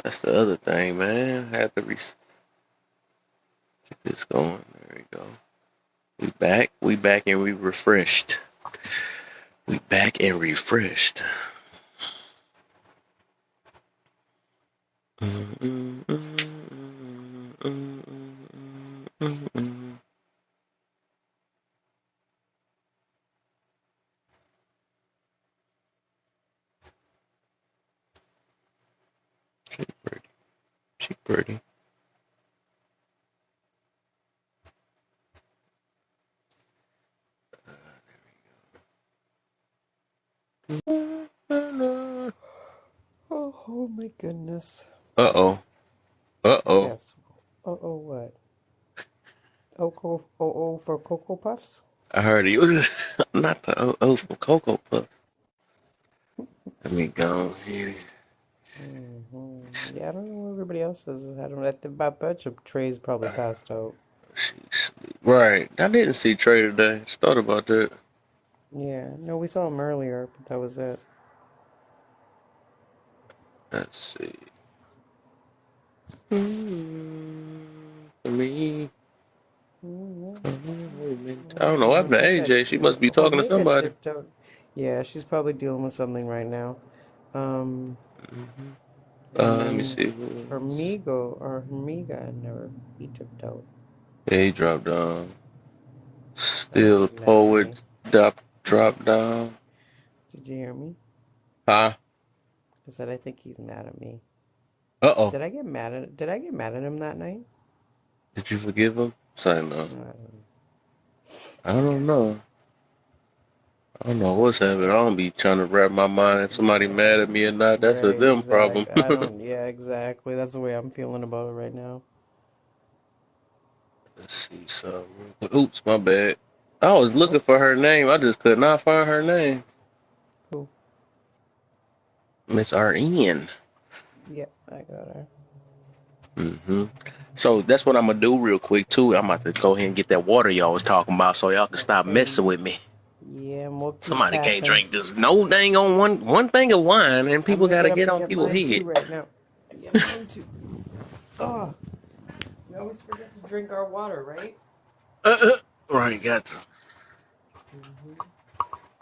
That's the other thing, man. I have to get this going. There we go. We back. We back and we refreshed. We back and refreshed. She pretty. She pretty. Oh my goodness. Uh-oh. Uh-oh. Yes. Oh what? Oh for Cocoa Puffs? I heard he was not the oh from Cocoa Puffs. Let me go here. Yeah, I don't know where everybody else is. I don't. I think my bunch of Trey's probably passed out. Right. I didn't see Trey today. Just thought about that. Yeah, no, we saw him earlier, but that was it. Let's see. For me. I don't know what happened to AJ. She must be talking to Omega somebody. dipped out. Yeah, she's probably dealing with something right now. Um, Hmm. and Let me then see who else. Hermiga never he dipped out. Yeah, he dropped down. I think Still he's mad at poet me. drop down. Did you hear me? Huh? I said I think he's mad at me. Uh-oh. Did I get mad at him that night? Did you forgive him? Say no. I don't I don't know. I don't know what's happening. I don't be trying to wrap my mind if somebody mad at me or not. That's a Right, them problem. exactly. I don't. Yeah, exactly. That's the way I'm feeling about it right now. Let's see something. Oops, my bad. I was Oh, looking for her name. I just could not find her name. cool. Miss R.N. Yep, I got her. Hmm. So that's what I'm gonna do real quick too. I'm about to go ahead and get that water y'all was talking about, so y'all can stop messing Okay. with me. Yeah, and we'll keep Somebody can't tapping. drink just no dang on one thing of wine, and I'm people gonna gotta get up get and on get people's mine head. too right now. Get mine too. Oh, we always forget to drink our water, right? Right, got to. Mm-hmm.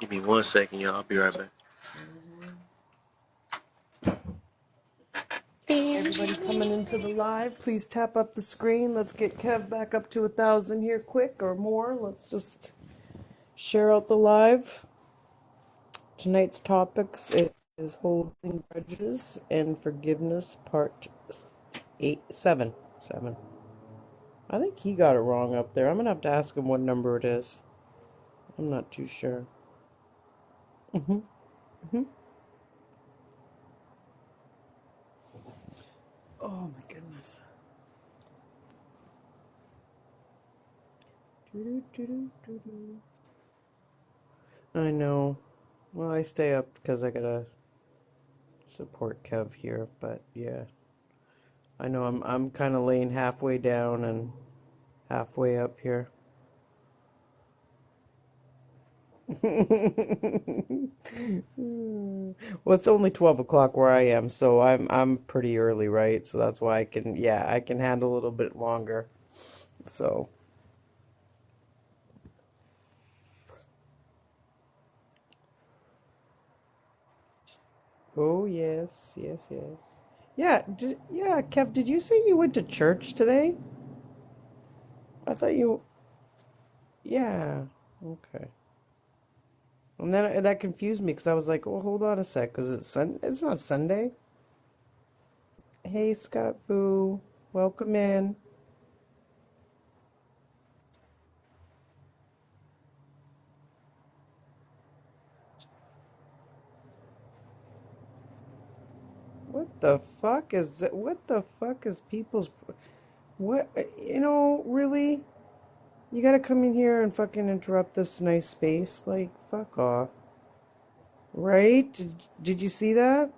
Give me 1 second, y'all. I'll be right back. Mm-hmm. Everybody coming into the live, please tap up the screen. Let's get Kev back up to 1,000 here quick or more. Let's just share out the live. Tonight's topics is holding grudges and forgiveness, part 7. I think he got it wrong up there. I'm gonna have to ask him what number it is. I'm not too sure. Hmm. Hmm. Oh my goodness. Doo-doo-doo-doo-doo-doo. I know. Well, I stay up because I gotta support Kev here, but yeah, I know I'm kind of laying halfway down and halfway up here. Well, it's only 12 o'clock where I am, so I'm pretty early, right? So that's why I can handle a little bit longer. So, oh yes, yes, yes. Yeah, Kev, did you say you went to church today? I thought you, yeah, okay. And then that confused me because I was like, oh, hold on a sec, because it's not Sunday. Hey, Scott Boo, welcome in. What the fuck is people's, what, really? You gotta come in here and fucking interrupt this nice space? Like, fuck off. Right? Did you see that?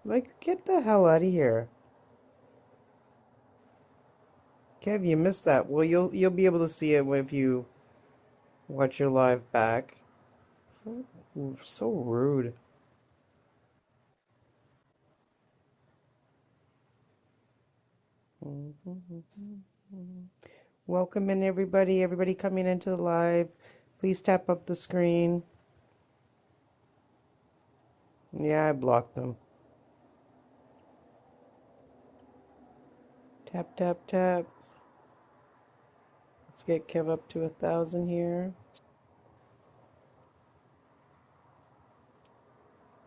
Like, get the hell out of here. Kev, you missed that. Well, you'll be able to see it if you watch your live back. Fuck, ooh, so rude. Welcome in everybody. Everybody coming into the live. Please tap up the screen. Yeah, I blocked them. Tap, tap, tap. Let's get Kev up to 1,000 here.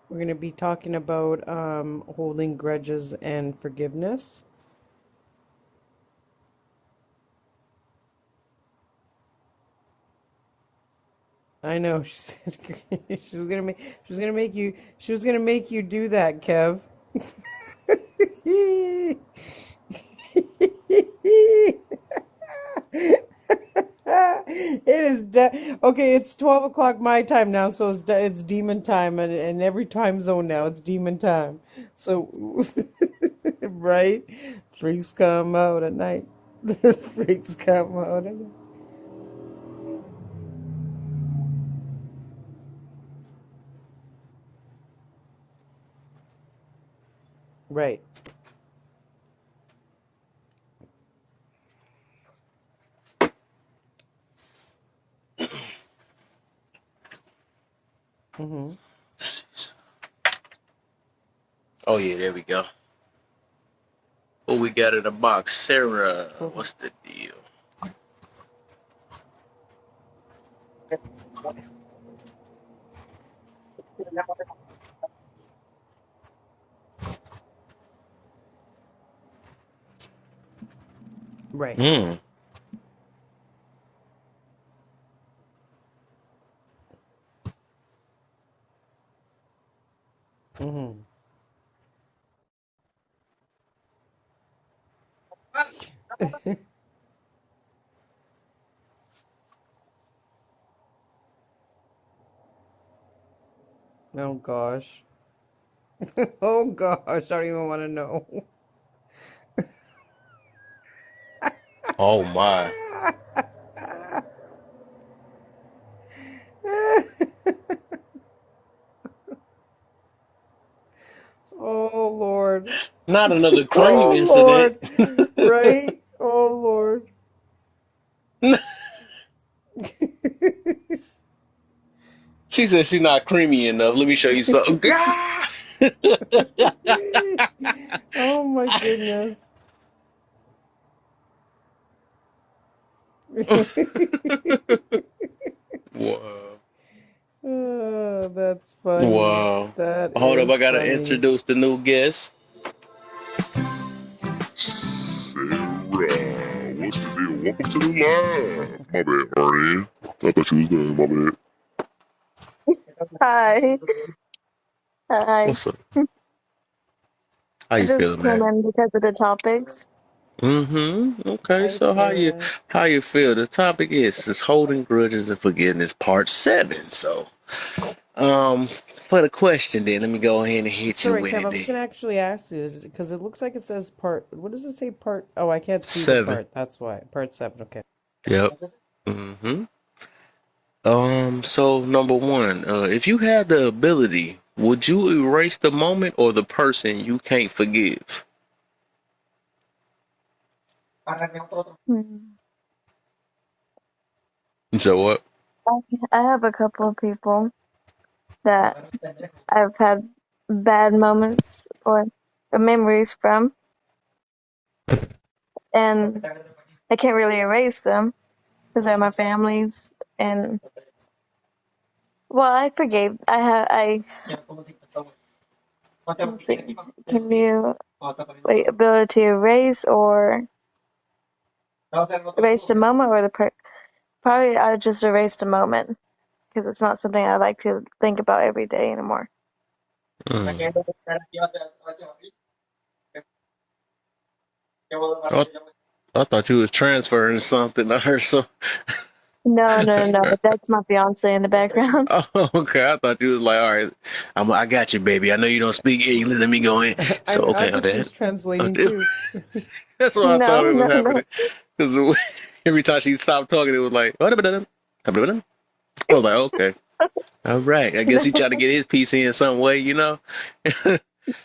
We're going to be talking about holding grudges and forgiveness. I know she said she was gonna make you do that, Kev. It is okay. It's 12 o'clock my time now, so it's demon time, and every time zone now it's demon time. So, right, freaks come out at night. Freaks come out at night. Right. Mm-hmm. Oh yeah, there we go. What we got in the box, Sarah? What's the deal? Right. Hmm. Mm-hmm. Oh gosh. Oh gosh. I don't even want to know. Oh my. Oh Lord. Not another cream Oh incident. Lord. Right? Oh Lord. She said she's not creamy enough. Let me show you something. Oh my goodness. Wow. Oh, that's funny. Wow. That Hold up, I is gotta funny. introduce the new guest. Sarah, what's the deal? Welcome to the live. My bad, Arnie. I thought you was done. My bad. Hi. Hi. What's up? How I you just feeling, came man? in because of the topics. Mm-hmm. Okay, Hi, so Sarah. how you feel? The topic is holding grudges and forgiveness, part 7. So, for the question, then let me go ahead and hit you Sorry, with Kev, I it. was Then gonna actually ask you because it looks like it says part. What does it say? Part. Oh, I can't see the 7. part. That's why. Part 7. Okay. Yep. Mm-hmm. So number one, if you had the ability, would you erase the moment or the person you can't forgive? Hmm. So what? I have a couple of people that I've had bad moments or memories from, and I can't really erase them because they're my families. And well, I forgave. Let's see. Can you wait? Ability to erase or erase the moment or the probably I just erased a moment because it's not something I like to think about every day anymore. Mm. I, I thought you was transferring something. I heard so. No, no, no, no. That's my fiance in the background. Oh, okay. I thought you was like, all right, I got you, baby. I know you don't speak English. Let me go in. So I okay, oh, thought she that. was Oh, translating too. that's what I No, thought it was no, no. happening. Because every time she stopped talking, it was like, I was like, okay. All right. I guess he tried to get his piece in some way, you know?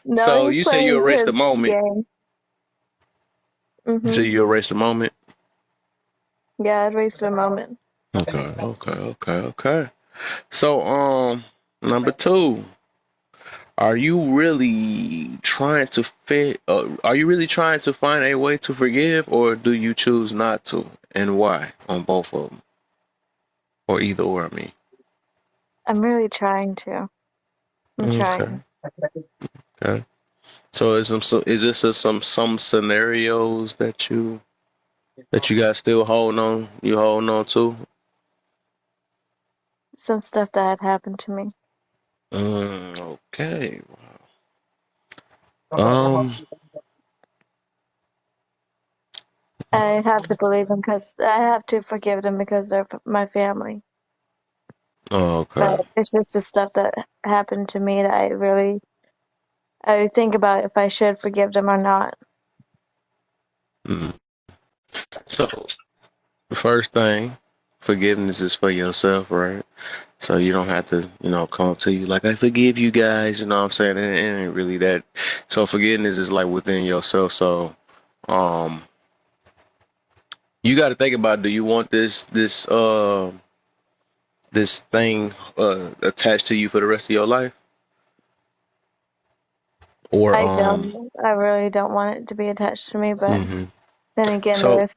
No, So he's you say you playing erased the his moment. game. So Mhm. you erase the moment. Yeah, I'd erase the moment. Okay. So, number two, are you really trying to fit? Are you really trying to find a way to forgive, or do you choose not to, and why? On both of them, or either or. I mean, I'm really trying to. I'm okay, trying. okay. So is this some scenarios that you guys still holding on to? Some stuff that had happened to me. Okay. Um. I have to believe them because I have to forgive them because they're my family. But Okay. it's just the stuff that happened to me that I think about if I should forgive them or not. Mm. So the first thing, forgiveness is for yourself, right? So you don't have to, come up to you like, I forgive you guys, you know what I'm saying? It ain't really that. So forgiveness is like within yourself. So, um, you got to think about, do you want this thing, attached to you for the rest of your life? Or, I don't. I really don't want it to be attached to me, but mhm. then again, there So, are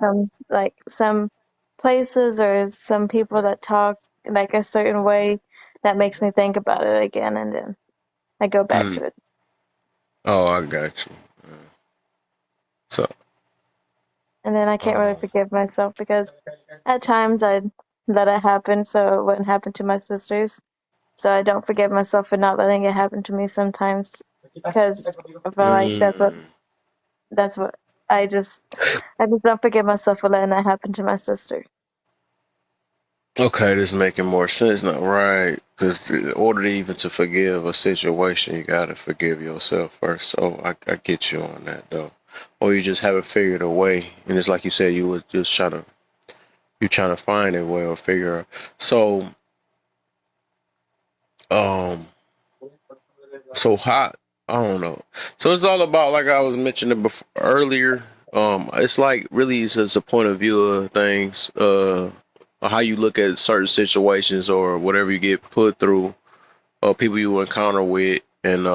some places or some people that talk like a certain way that makes me think about it again, and then I go back mm, to it. oh, I got you. So, And then I can't really um, forgive myself because at times I'd let it happen so it wouldn't happen to my sisters. So I don't forgive myself for not letting it happen to me sometimes because I feel like mm. that's what I just don't forgive myself for letting that happen to my sister. Okay, this making more sense now, right? Because in order to even to forgive a situation, you gotta forgive yourself first. So I get you on that though, or you just haven't figured a way, and it's like you said, you trying to find a way or figure out. So um, so how I don't know. So it's all about like I was mentioning before earlier. It's like really it's just a point of view of things. How you look at certain situations or whatever you get put through people you encounter with and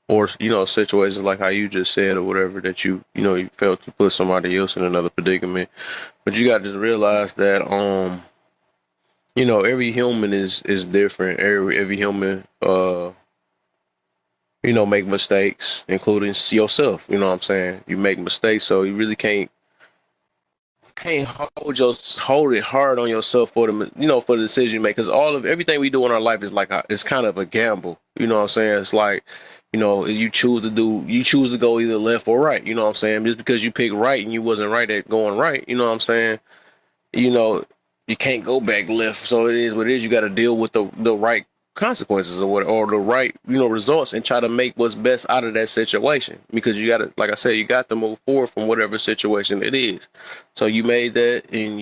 or situations like how you just said or whatever that you felt to put somebody else in another predicament, but you got to just realize that every human is different. Every human make mistakes, including yourself. You know what I'm saying? You make mistakes, so you really can't hold it hard on yourself for the decision you make, because all of everything we do in our life is like it's kind of a gamble. You know what I'm saying? It's like, you choose to go either left or right. You know what I'm saying? Just because you pick right and you wasn't right at going right, you know what I'm saying? you know, you can't go back left. So it is what it is. You got to deal with the right consequences or the right results, and try to make what's best out of that situation, because you got to, like I said, you got to move forward from whatever situation it is. So you made that, and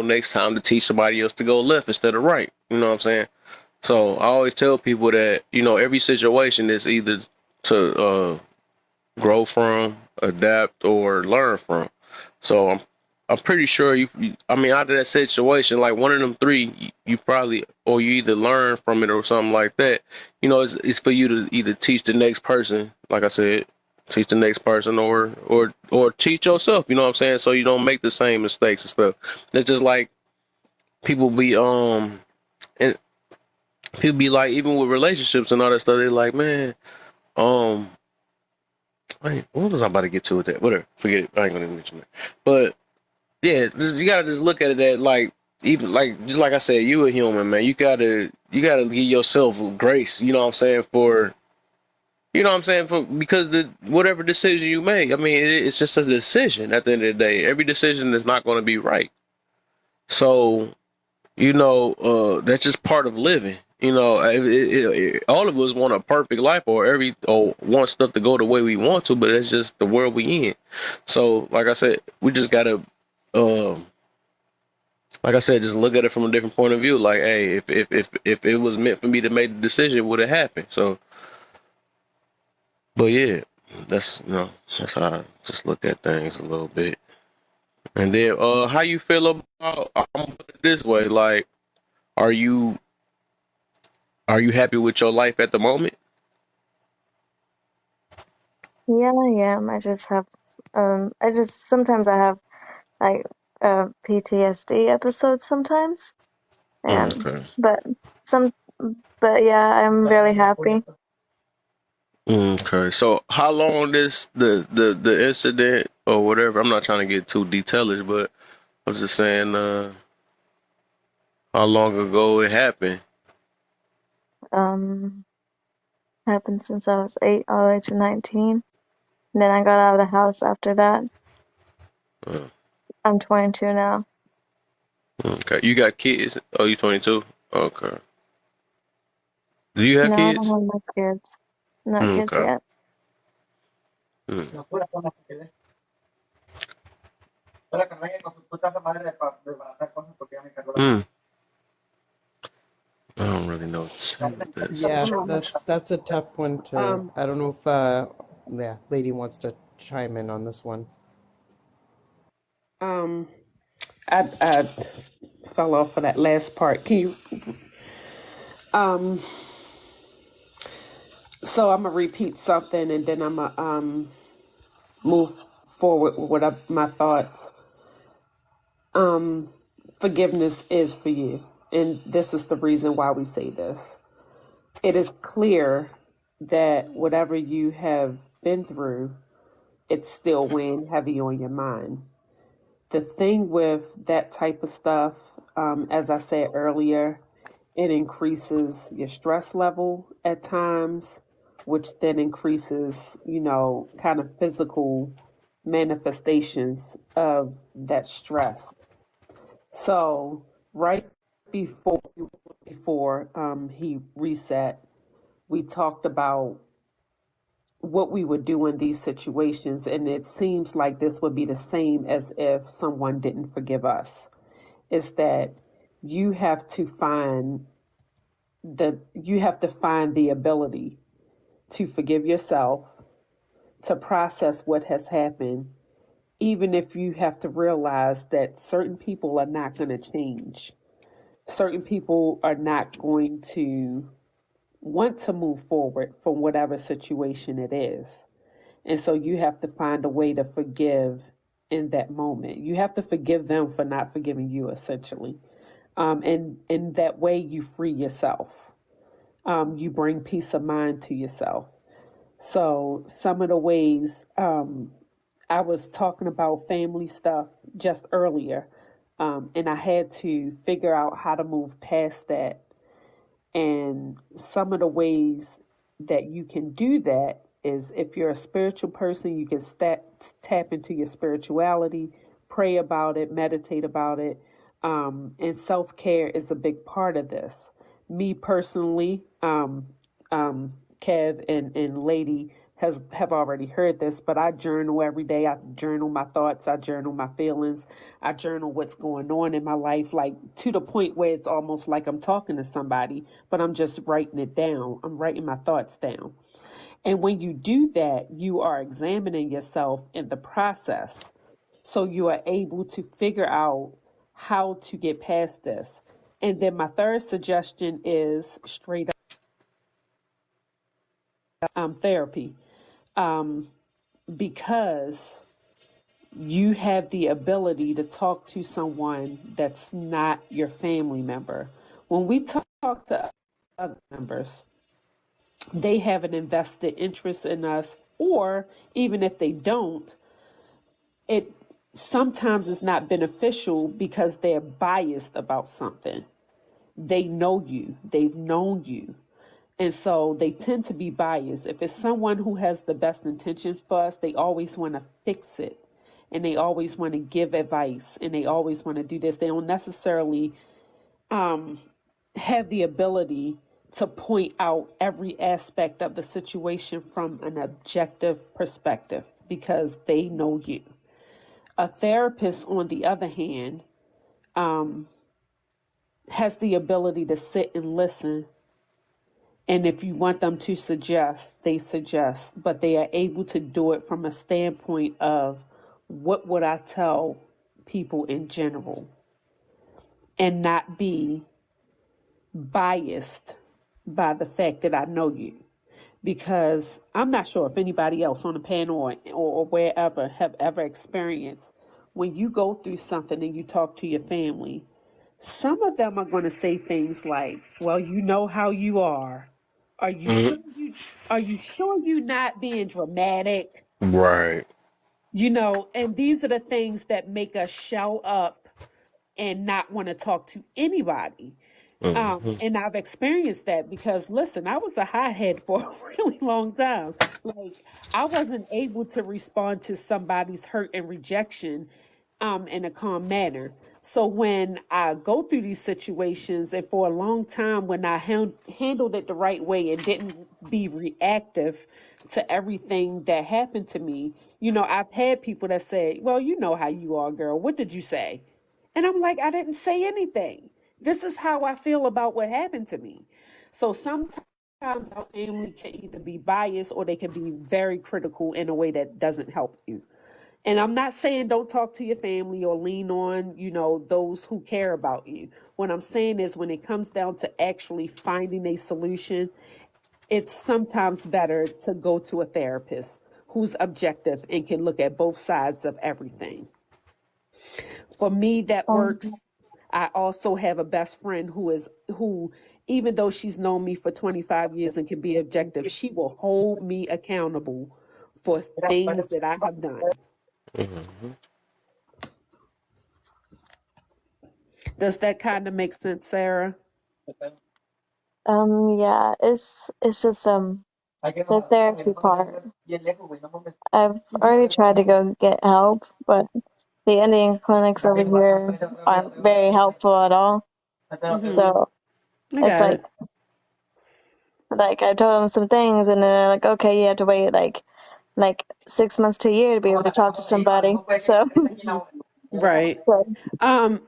next time to teach somebody else to go left instead of right. You know what I'm saying? So I always tell people that every situation is either to grow from, adapt, or learn from. So I'm pretty sure I mean, out of that situation, like one of them three, you probably, or you either learn from it or something like that. It's for you to either teach the next person, like I said, teach the next person, or teach yourself. You know what I'm saying? So you don't make the same mistakes and stuff. That's just like people be and people be like, even with relationships and all that stuff, they're like, man, um what was I about to get to with that? Whatever, forget it. I ain't gonna mention it. But yeah, you gotta just look at it at like, even like, just like I said, you a human, man. You gotta give yourself grace. You know what I'm saying? For because the whatever decision you make, I mean, it's just a decision. At the end of the day, every decision is not going to be right. So that's just part of living. All of us want a perfect life, or want stuff to go the way we want to, but it's just the world we in. So, like I said, we just gotta, um, like I said, just look at it from a different point of view. Like, hey, if it was meant for me to make the decision, it would have happened. So, but yeah, that's. That's how I just look at things a little bit. And then, how you feel about? I'm gonna put it this way: like, are you happy with your life at the moment? Yeah, I am. I just sometimes I have like PTSD episodes sometimes, and Okay. but some, but yeah, I'm really happy. Okay. So, how long this the incident or whatever? I'm not trying to get too detailish, but I'm just saying, how long ago it happened? Um, Happened since I was 8 all the way to 19. And then I got out of the house after that. Uh, I'm 22 now. okay. You got kids? Oh, you 22? Okay. Do you have No, I kids? don't have no kids. No kids Okay. yet. Mm. Mm. I don't really know what to say with that. Yeah, that's a tough one to. I don't know if yeah, lady wants to chime in on this one. Um, I fell off of that last part. Can you? Um, so I'm gonna repeat something, and then I'm gonna move forward with my thoughts. Um, Forgiveness is for you, and this is the reason why we say this. It is clear that whatever you have been through, it's still weighing heavy on your mind. The thing with that type of stuff, as I said earlier, it increases your stress level at times, which then increases, kind of physical manifestations of that stress. So right before he reset, we talked about what we would do in these situations, and it seems like this would be the same as if someone didn't forgive us. Is that you have to find the ability to forgive yourself, to process what has happened, even if you have to realize that certain people are not going to change. Certain people are not going to want to move forward from whatever situation it is. And so you have to find a way to forgive in that moment. You have to forgive them for not forgiving you, essentially. And in that way, you free yourself. You bring peace of mind to yourself. So some of the ways I was talking about family stuff just earlier, and I had to figure out how to move past that. And some of the ways that you can do that is if you're a spiritual person, you can tap into your spirituality, pray about it, meditate about it. And self care is a big part of this. Me personally, Kev and Lady have already heard this, but I journal every day. I journal my thoughts, I journal my feelings, I journal what's going on in my life, like to the point where it's almost like I'm talking to somebody, but I'm just writing it down. I'm writing my thoughts down. And when you do that, you are examining yourself in the process. So you are able to figure out how to get past this. And then my third suggestion is straight up therapy, because you have the ability to talk to someone that's not your family member. When we talk to other members, they have an invested interest in us, or even if they don't, it sometimes is not beneficial because they're biased about something. They know you, they've known you. And so they tend to be biased. If it's someone who has the best intentions for us, they always want to fix it. And they always want to give advice. And they always want to do this. They don't necessarily have the ability to point out every aspect of the situation from an objective perspective because they know you. A therapist, on the other hand, has the ability to sit and listen And if you want them to suggest, they suggest, but they are able to do it from a standpoint of what would I tell people in general and not be biased by the fact that I know you. Because I'm not sure if anybody else on the panel or wherever have ever experienced when you go through something and you talk to your family, some of them are going to say things like, "Well, you know how you are. Are you sure Mhm. you are you sure you're not being dramatic?" Right. And these are the things that make us shout up and not want to talk to anybody. Mhm. And I've experienced that because, listen, I was a hothead for a really long time. Like, I wasn't able to respond to somebody's hurt and rejection in a calm manner. So when I go through these situations, and for a long time, when I handled it the right way and didn't be reactive to everything that happened to me, I've had people that say, "Well, you know how you are, girl. What did you say?" And I'm like, "I didn't say anything. This is how I feel about what happened to me." So sometimes our family can either be biased or they can be very critical in a way that doesn't help you. And I'm not saying don't talk to your family or lean on, those who care about you. What I'm saying is when it comes down to actually finding a solution, it's sometimes better to go to a therapist who's objective and can look at both sides of everything. For me, that Um, works. I also have a best friend who even though she's known me for 25 years and can be objective, she will hold me accountable for things that I have done. Mhm. Does that kind of make sense, Sarah? yeah, it's just the therapy part. I've already tried to go get help, but the Indian clinics over here aren't very helpful at all. Mm-hmm. So I it's got it. like I told them some things, and then they're like, okay, you have to wait like 6 months to a year to be able to talk to somebody. So, Right. so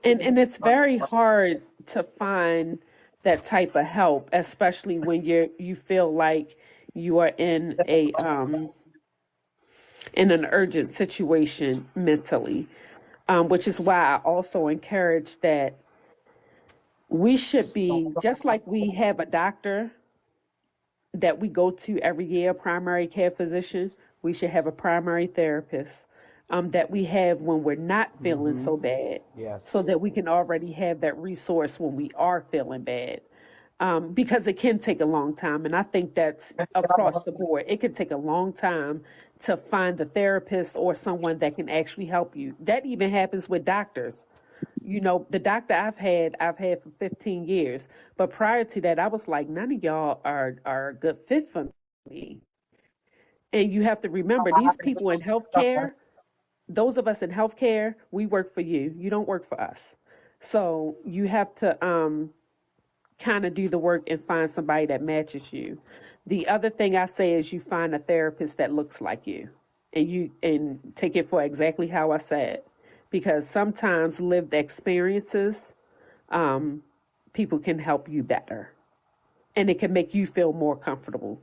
And it's very hard to find that type of help, especially when you feel like you are in an urgent situation mentally. Which is why I also encourage that we should be just like we have a doctor that we go to every year, primary care physician. We should have a primary therapist that we have when we're not feeling Mm-hmm. so bad, so Yes. that we can already have that resource when we are feeling bad. Because it can take a long time, and I think that's across the board. It can take a long time to find the therapist or someone that can actually help you. That even happens with doctors. The doctor I've had for 15 years. But prior to that, I was like, none of y'all are a good fit for me. And you have to remember, these people in healthcare, those of us in healthcare, we work for you. You don't work for us. So you have to kind of do the work and find somebody that matches you. The other thing I say is you find a therapist that looks like you, and take it for exactly how I said, because sometimes lived experiences, um, people can help you better, and it can make you feel more comfortable.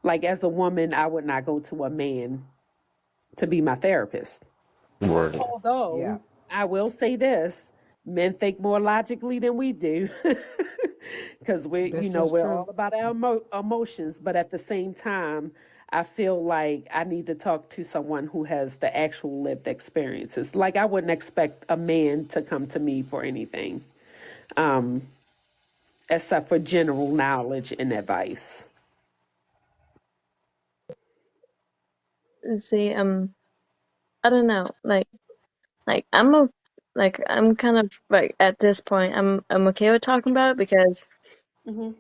Like as a woman, I would not go to a man to be my therapist. Right. Yeah. Although I will say this, men think more logically than we do. Because we're, This is we're all true. about our emotions, but at the same time, I feel like I need to talk to someone who has the actual lived experiences. Like I wouldn't expect a man to come to me for anything, um, except for general knowledge and advice. see, I don't know, like I'm kind of like at this point, I'm okay with talking about it because Hmm.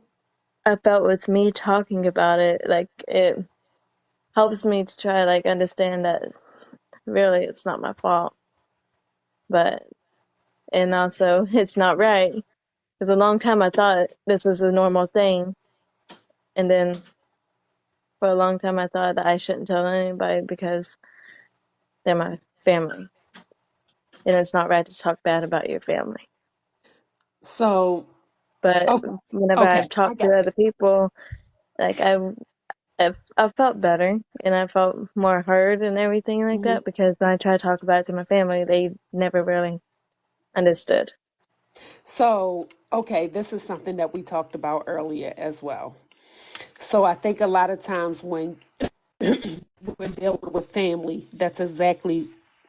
I felt with me talking about it, like it helps me to try like understand that really it's not my fault, but and also it's not right because a long time I thought this was a normal thing, and then for a long time I thought that I shouldn't tell anybody because they're my family, and it's not right to talk bad about your family. So But Oh, whenever I okay. I talk got to you. other people, like I felt better and I felt more heard and everything like Hmm. that because when I try to talk about it to my family, they never really understood. So, okay, this is something that we talked about earlier as well. So, I think a lot of times when we're dealing with family, that's exactly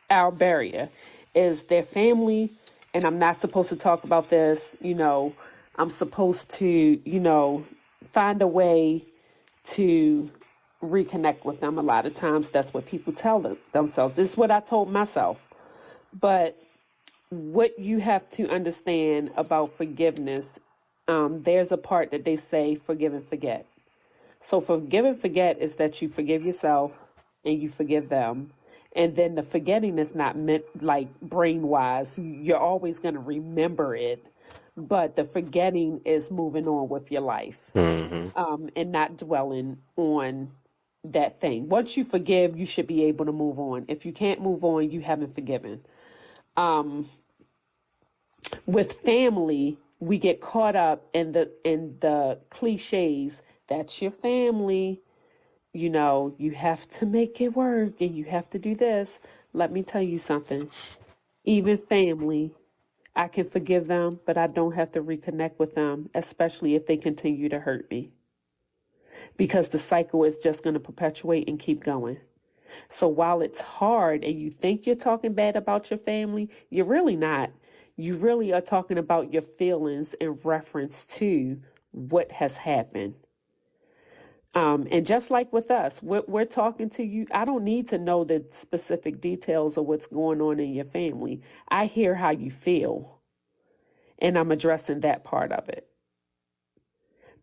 our barrier is their family. And I'm not supposed to talk about this, I'm supposed to, find a way to reconnect with them. A lot of times that's what people tell themselves. This is what I told myself. But what you have to understand about forgiveness, there's a part that they say forgive and forget. So forgive and forget is that you forgive yourself and you forgive them. And then the forgetting is not meant like brain wise. You're always going to remember it. But the forgetting is moving on with your life, Hmm. and not dwelling on that thing. Once you forgive, you should be able to move on. If you can't move on, you haven't forgiven. With family, we get caught up in the cliches. That's your family. You have to make it work and you have to do this. Let me tell you something. Even family, I can forgive them, but I don't have to reconnect with them, especially if they continue to hurt me, because the cycle is just going to perpetuate and keep going. So while it's hard and you think you're talking bad about your family, you're really not. You really are talking about your feelings in reference to what has happened. And just like with us, we're talking to you. I don't need to know the specific details of what's going on in your family. I hear how you feel, and I'm addressing that part of it.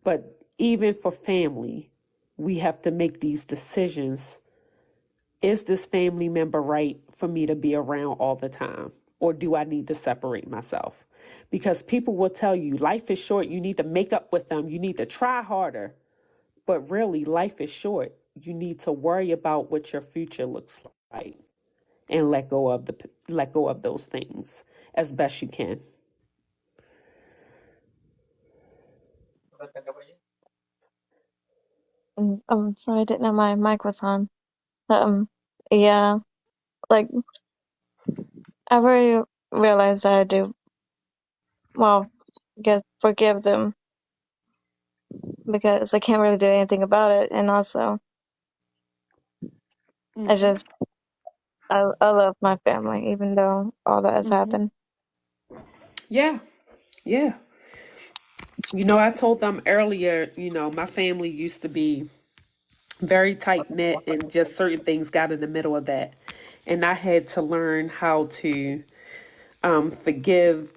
But even for family, we have to make these decisions. Is this family member right for me to be around all the time? Or do I need to separate myself? Because people will tell you life is short. You need to make up with them. You need to try harder. But really, life is short. You need to worry about what your future looks like and let go of those things as best you can. Sorry, I didn't know my mic was on. Um, yeah, like I really realized that I do, well, I guess forgive them because I can't really do anything about it. And also, I Hmm. just, I love my family, even though all that has Hmm. happened. Yeah, yeah. I told them earlier, my family used to be very tight knit, and just certain things got in the middle of that. And I had to learn how to forgive,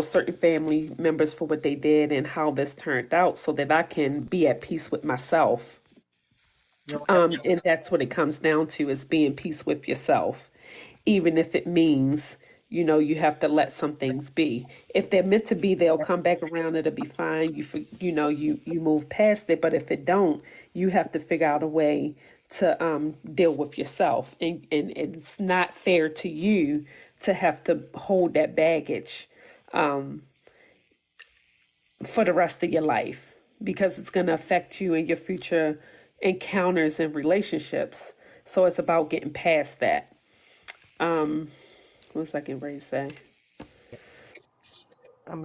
certain family members for what they did and how this turned out so that I can be at peace with myself. And that's what it comes down to is being peace with yourself, even if it means, you have to let some things be. If they're meant to be, they'll come back around. It'll be fine. You move past it. But if it don't, you have to figure out a way to deal with yourself. And it's not fair to you to have to hold that baggage for the rest of your life, because it's going to affect you in your future encounters and relationships. So it's about getting past that. What was I getting ready to say?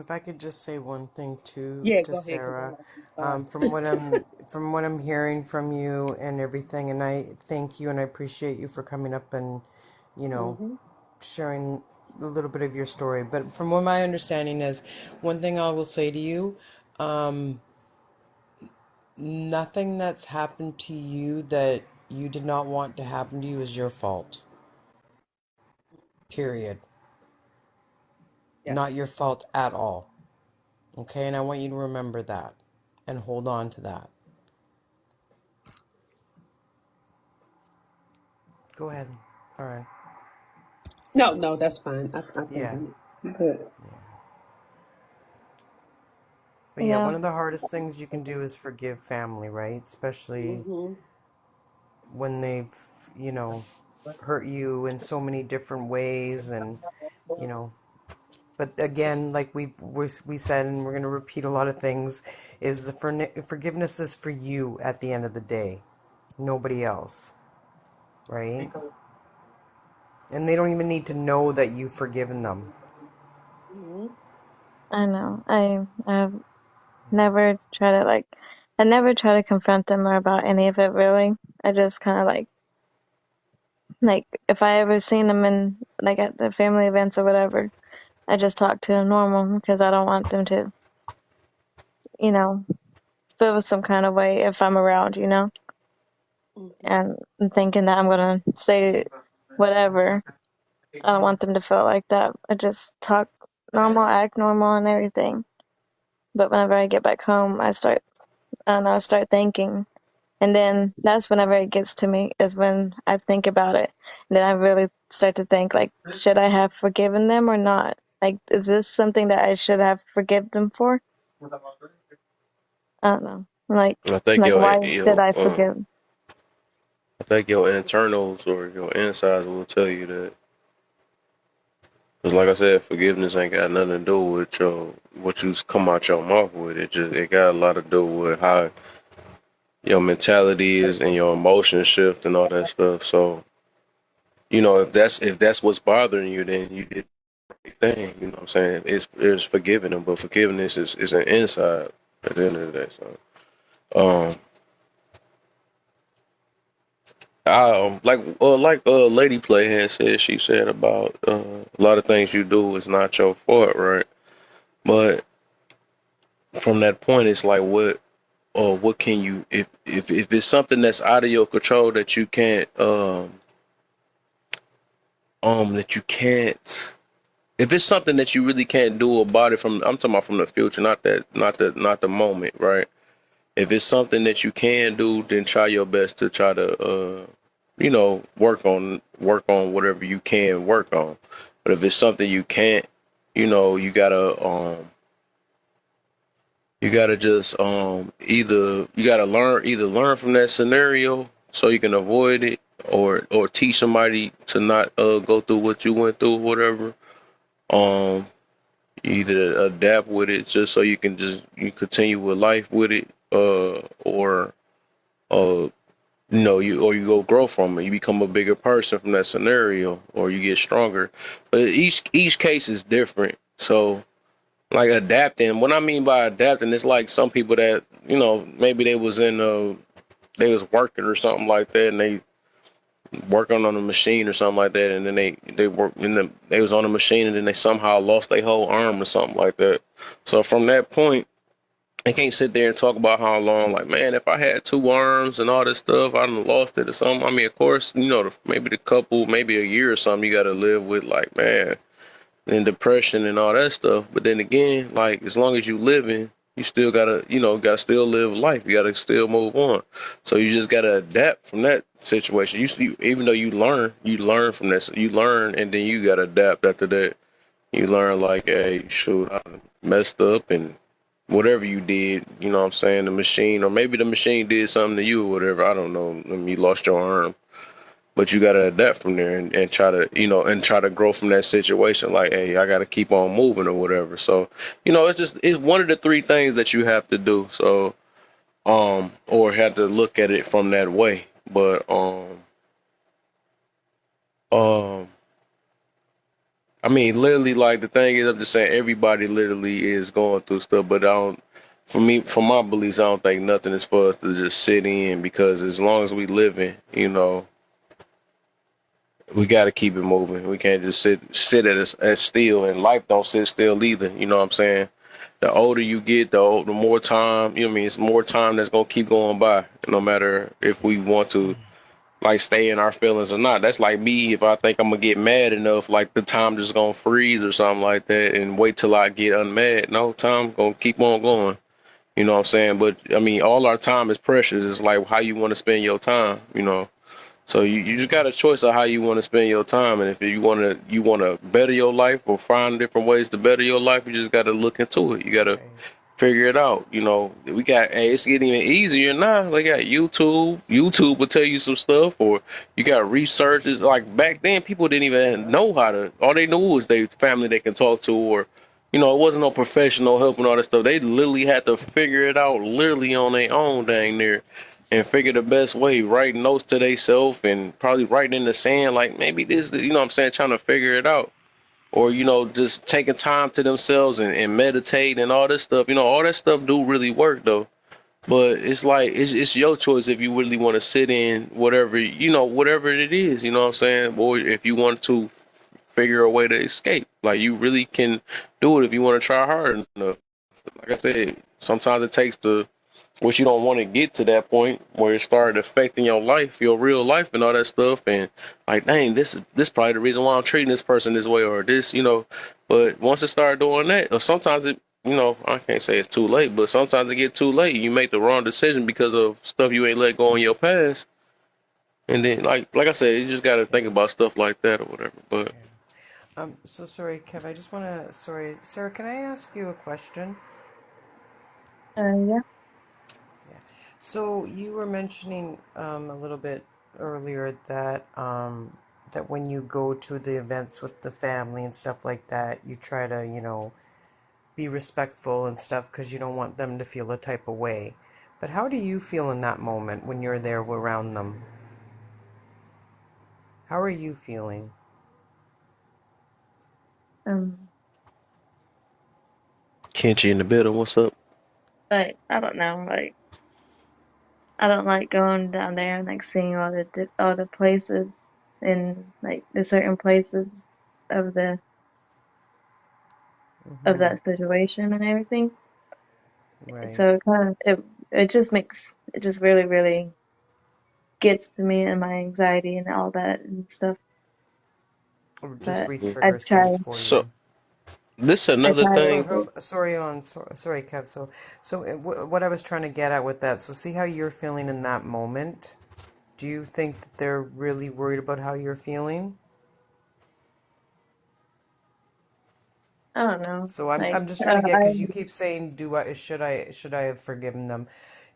If I could just say one thing Yeah, to go ahead, because I Sarah, lost my from thought. from what I'm hearing from you and everything, and I thank you and I appreciate you for coming up and, you know, Hmm. sharing a little bit of your story. But from what my understanding is, one thing I will say to you, nothing that's happened to you that you did not want to happen to you is your fault. Period. Not Yes. your fault at all. Okay, and I want you to remember that and hold on to that. Go ahead. All right. No, no, that's fine. I think Yeah. I'm good. But yeah, Yeah, one of the hardest things you can do is forgive family, right? Especially Hmm. when they've, you know, hurt you in so many different ways and, you know. But again, like we said, and we're going to repeat a lot of things, is the forgiveness is for you at the end of the day, nobody else, right? And they don't even need to know that you've forgiven them. Mhm. I know. I've never try to I never try to confront them or about any of it really. I just kind of like if I ever seen them in like at the family events or whatever, I just talk to them normal because I don't want them to, you know, feel some kind of way if I'm around, you know, Mhm. and thinking that I'm gonna say whatever. I don't want them to feel like that. I just talk normal, act normal, and everything. But whenever I get back home, I don't know, I start thinking. And then that's whenever it gets to me, is when I think about it. And then I really start to think, like, should I have forgiven them or not? Like, is this something that I should have forgiven them for? I don't know. I think Like, why should your I forgive? I think your internals or your insides will tell you that. Cause like I said, forgiveness ain't got nothing to do with your what you come out your mouth with. It got a lot to do with how your mentality is and your emotions shift and all that stuff. So if that's what's bothering you, then you did the right thing. You know what I'm saying? It's forgiving them, but forgiveness is an inside at the end of the day. So Lady Play had said, she said about a lot of things you do is not your fault, right? But from that point, it's like what can you if it's something that's out of your control that you can't that you can't if it's something that you really can't do about it, I'm talking about from the future, not the moment, right? If it's something that you can do, then try your best to try to work on whatever you can work on. But if it's something you can't, you gotta just either learn from that scenario so you can avoid it, or teach somebody to not go through what you went through, whatever. Um, either adapt with it just so you continue with life with it, or uh, you go grow from it. You become a bigger person from that scenario, or you get stronger. But each case is different. So like adapting, what I mean by adapting, it's like some people that maybe they was working or something like that, and they working on a machine or something like that, and then they was on a machine, and then they somehow lost their whole arm or something like that. So from that point, they can't sit there and talk about how long, like, man, if I had two arms and all this stuff, I'd have lost it or something. I mean, of course, maybe the couple, maybe a year or something, you got to live with, like, man, and depression and all that stuff. But then again, like, as long as you living, you still gotta still live life. You gotta still move on. So you just gotta adapt from that situation. Even though you learn from that. You learn, and then you gotta adapt after that. You learn, like, hey, shoot, I messed up, and whatever you did, you know what I'm saying, the machine, or maybe the machine did something to you or whatever. I don't know. I mean, you lost your arm. But you gotta adapt from there, and try to grow from that situation. Like, hey, I gotta keep on moving or whatever. So, it's one of the three things that you have to do. So, or have to look at it from that way. But um, I mean, literally, like, the thing is, I'm just saying everybody literally is going through stuff. But I don't. For me, for my beliefs, I don't think nothing is for us to just sit in, because as long as we living, we got to keep it moving. We can't just sit at still, and life don't sit still either. You know what I'm saying? The older you get, the more time. You know what I mean? It's more time that's gonna keep going by, no matter if we want to, like, stay in our feelings or not. That's like me. If I think I'm gonna get mad enough, like, the time just gonna freeze or something like that, and wait till I get unmad. No, time gonna keep on going. You know what I'm saying? But I mean, all our time is precious. It's like how you want to spend your time. So you just got a choice of how you want to spend your time, and if you wanna better your life or find different ways to better your life, you just got to look into it. You got to Right. figure it out. You know, we got, hey, it's getting even easier now. They got YouTube. YouTube will tell you some stuff, or you got researchers. Like back then, people didn't even know how to. All they knew was their family they can talk to, or it wasn't no professional help and all that stuff. They literally had to figure it out, literally on their own, dang near, and figure the best way. Write notes to themselves and probably writing in the sand, like maybe this. What I'm saying, trying to figure it out, or just taking time to themselves and meditate and all this stuff. All that stuff do really work though. But it's like it's your choice if you really want to sit in whatever it is. You know what I'm saying? Or if you want to figure a way to escape, like you really can do it if you want to try hard enough. Like I said, sometimes it takes which you don't want to get to that point where it started affecting your life, your real life, and all that stuff. And like, dang, this probably the reason why I'm treating this person this way, or this. But once it started doing that, or sometimes I can't say it's too late, but sometimes it get too late. You make the wrong decision because of stuff you ain't let go in your past. And then, like I said, you just got to think about stuff like that or whatever. But Yeah. So sorry, Kev. I just want to. Sorry, Sarah. Can I ask you a question? Yeah. Yeah. So you were mentioning a little bit earlier that when you go to the events with the family and stuff like that, you try to be respectful and stuff because you don't want them to feel a type of way. But how do you feel in that moment when you're there around them? How are you feeling? Um, Kenchi in the building, what's up? like I don't know, like I don't like going down there and like seeing all the places and like the certain places of the of Mm-hmm. that situation and everything. Right. So it just really really gets to me and my anxiety and all that and stuff. Or just But Mhm. I re-triggers try things for So you. this I another try So, thing. to sorry, Kev. What I was trying to get at with that. So, see how you're feeling in that moment. Do you think that they're really worried about how you're feeling? I don't know. So I'm Like just trying to get I because you keep saying do I should I have forgiven them,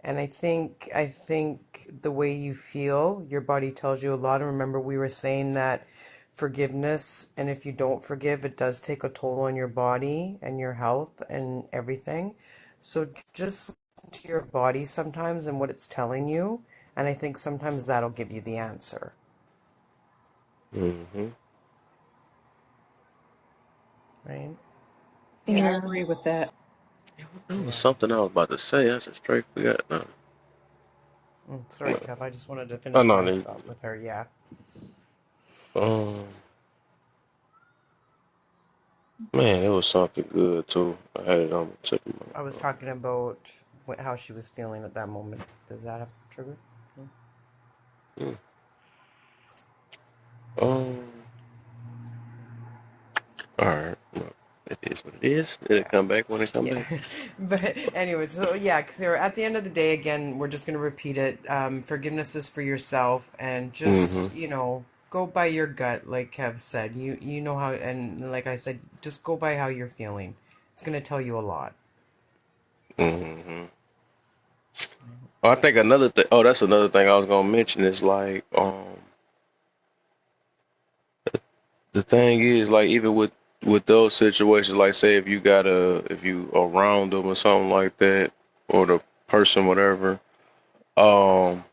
and I think the way you feel, your body tells you a lot. And remember, we were saying that forgiveness, and if you don't forgive, it does take a toll on your body and your health and everything. So just listen to your body sometimes and what it's telling you, and I think sometimes that'll give you the answer, Hmm. right? Yeah, I yeah. agree with that. There was Yeah. something I was about to say. I just straight forgot. No, Sorry, Kev. I just wanted to no, finish no. my thought with her. Yeah. Um, man, it was something good too. I had it on the tip of I was my. talking about how she was feeling at that moment. Does that have trigger? No? Mm. Um. All right. Well, it is what it is. It'll Yeah. come back when it come Yeah. back. But anyway, so yeah, so at the end of the day, again, we're just going to repeat it. Forgiveness is for yourself, and Mm-hmm. just, go by your gut, like Kev said. You know how, and like I said, just go by how you're feeling. It's going to tell you a lot. Mm-hmm. I think another thing. Oh, that's another thing I was gonna mention is like the thing is like even with those situations, like say if you around them or something like that, or the person whatever. Um,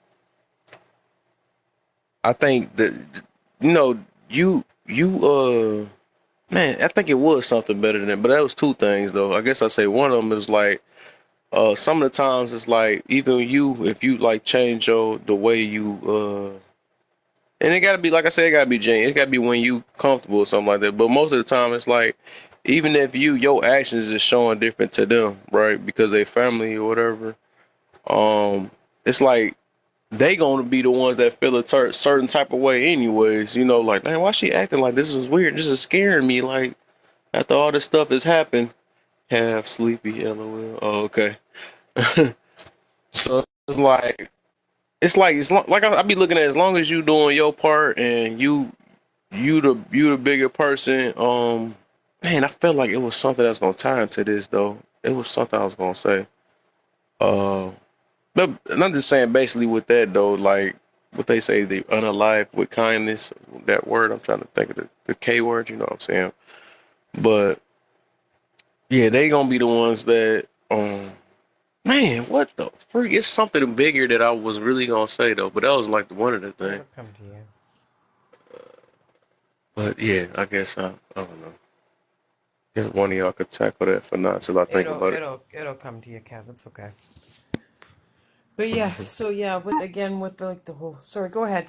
I think that you know you man, I think it was something better than that, but that was two things though. I guess I say one of them is like some of the times it's like even you if you like change the way you and it gotta be like I said, it gotta be genuine. It gotta be when you comfortable or something like that. But most of the time it's like even if your actions is showing different to them, right? Because they family or whatever. It's like they gonna be the ones that feel a certain type of way anyways. Like, man, why she acting like this is weird? This is scaring me. Like after all this stuff has happened, half sleepy, lol. Oh, okay. So it's like I be looking at as long as you doing your part and you the bigger person. Man, I felt like it was something that's gonna tie into this though. it was something I was gonna say. Uh, but and I'm just saying, basically, with that though, like what they say, the unalive with kindness. That word, I'm trying to think of the K word. You know what I'm saying? But yeah, they gonna be the ones that man, what the freak? It's something bigger that I was really gonna say though, but that was like one of the things. It'll come to you. But yeah, I guess I don't know. Guess one of y'all could tackle that for now until I think It'll about it. it'll it'll come to you, Kev. It's okay. But yeah, Mhm. so yeah, with again with the, like the whole. Sorry, go ahead.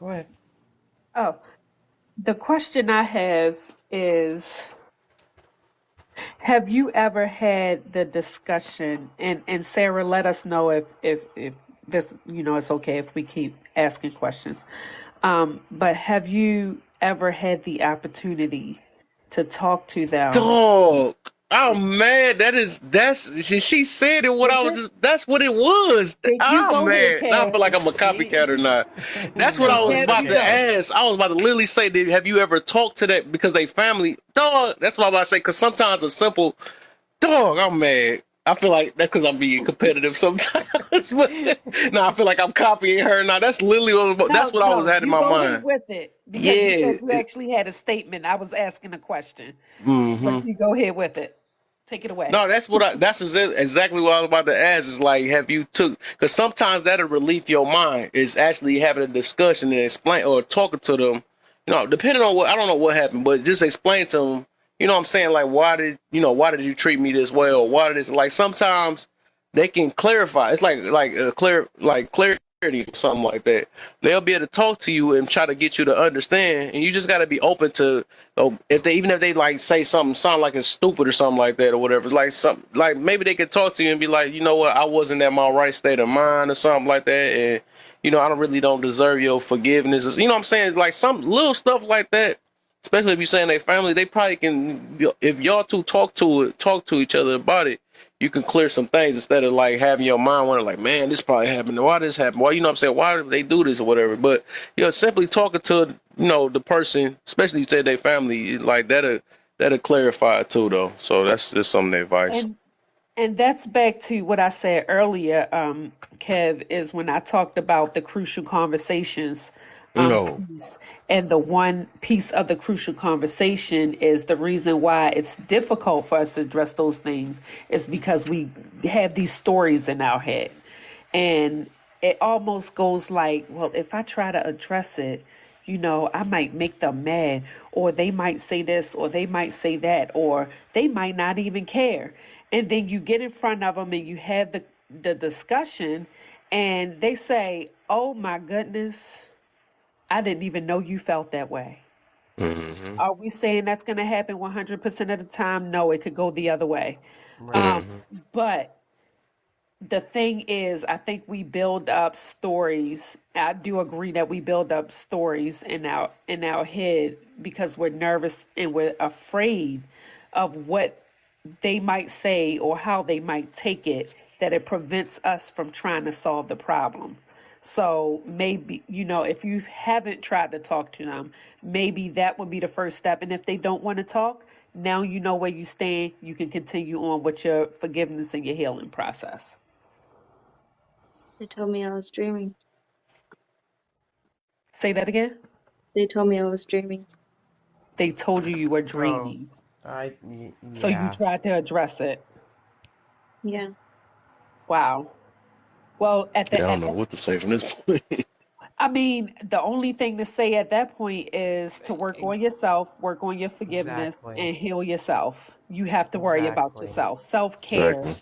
Go ahead. Oh, the question I have is, have you ever had the discussion, and Sarah, let us know if this, it's okay if we keep asking questions. But have you ever had the opportunity to talk to them? Dog, I'm mad. She said it. What Is I was it? just that's what it was. Did you I'm go ahead, mad. Now I Kev? feel like I'm a See, copycat or not. That's what I no, was it's Kev, about you to okay. go. ask. I was about to literally say, have you ever talked to that because they family? Dog, that's what I'm about to say. Because sometimes a simple dog, I'm mad. I feel like that's because I'm being competitive sometimes. But no, I feel like I'm copying her. Now that's literally that's No, what I was no, had in you my go ahead mind. with it because you said Yeah. you actually had a statement. I was asking a question, but Mm-hmm. you go ahead with it. Take it away. No, that's exactly what I was about to ask. Is like, have you took? Because sometimes that'll relieve your mind. Is actually having a discussion and explain or talking to them. Depending on what I don't know what happened, but just explain to them. You know what I'm saying? Like, why did you treat me this way, or why did this? Like sometimes they can clarify. It's like clarity or something like that. They'll be able to talk to you and try to get you to understand, and you just got to be open to. Oh, if they like say something sound like it's stupid or something like that or whatever, it's like something like maybe they could talk to you and be like, you know what, I wasn't at my right state of mind or something like that, and I don't deserve your forgiveness. You know what I'm saying? Like some little stuff like that. Especially if you're saying they family, they probably can. If y'all two talk to each other about it, you can clear some things instead of like having your mind wonder like, man, this probably happened. Why this happened? Why what I'm saying? Why did they do this or whatever? But simply talking to the person, especially you say they family, like that'll clarify it too though. So that's just some advice. And and that's back to what I said earlier, Kev, is when I talked about the crucial conversations No. piece. And the one piece of the crucial conversation is the reason why it's difficult for us to address those things is because we have these stories in our head. And it almost goes like, well, if I try to address it, I might make them mad, or they might say this, or they might say that, or they might not even care. And then you get in front of them and you have the discussion, and they say, oh my goodness, I didn't even know you felt that way. Mm-hmm. Are we saying that's going to happen 100% of the time? No, it could go the other way. Right. Um, Mm-hmm. but the thing is, I think we build up stories. I do agree that we build up stories in our head because we're nervous and we're afraid of what they might say or how they might take it, that it prevents us from trying to solve the problem. So maybe, if you haven't tried to talk to them, maybe that would be the first step. And if they don't want to talk, now you know where you stand. You can continue on with your forgiveness and your healing process. They told me I was dreaming. Say that again. They told me I was dreaming. They told you you were Oh, dreaming. So you yeah. tried to address it. Yeah. Wow. Well, Yeah, I don't know what to say from this point. I mean, the only thing to say at that point is to work E- on yourself, work on your forgiveness, Exactly. and heal yourself. You have to worry about Exactly. yourself. Self care Exactly.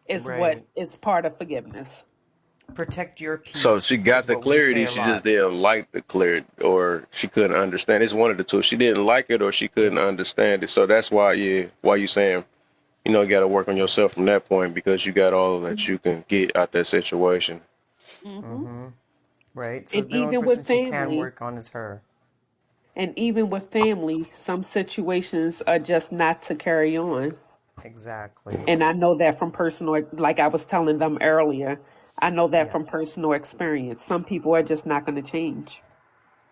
is what Right. is part of forgiveness. Protect your So she peace got is the what we say clarity. a She just lot. didn't like the clarity, or she couldn't understand. It's one of the two. She didn't like it, or she couldn't It, understand it. So that's why, yeah, why you saying, you got to work on yourself from that point because you got all that you can get out that situation. Hmm. right. So And the only even person with she can family, work on is her. some situations are just not to carry on. Exactly. And I know that from personal, like I was telling them earlier, I know that Yeah. from personal experience. Some people are just not going to change.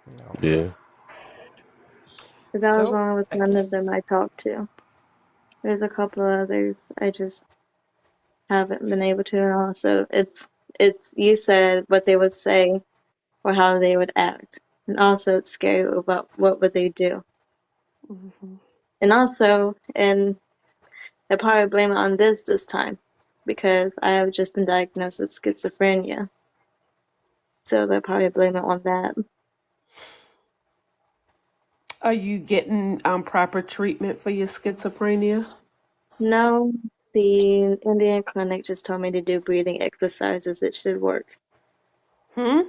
No. Yeah. But that was So, wrong with none of them I talked to. There's a couple of others. I just haven't been able to. And also, it's you said what they would say or how they would act, and also it's scary about what would they do, Hmm. and also, and I probably blame it on this time because I have just been diagnosed with schizophrenia, so they probably blame it on that. Are you getting proper treatment for your schizophrenia? No, the Indian clinic just told me to do breathing exercises. It should work. Hmm.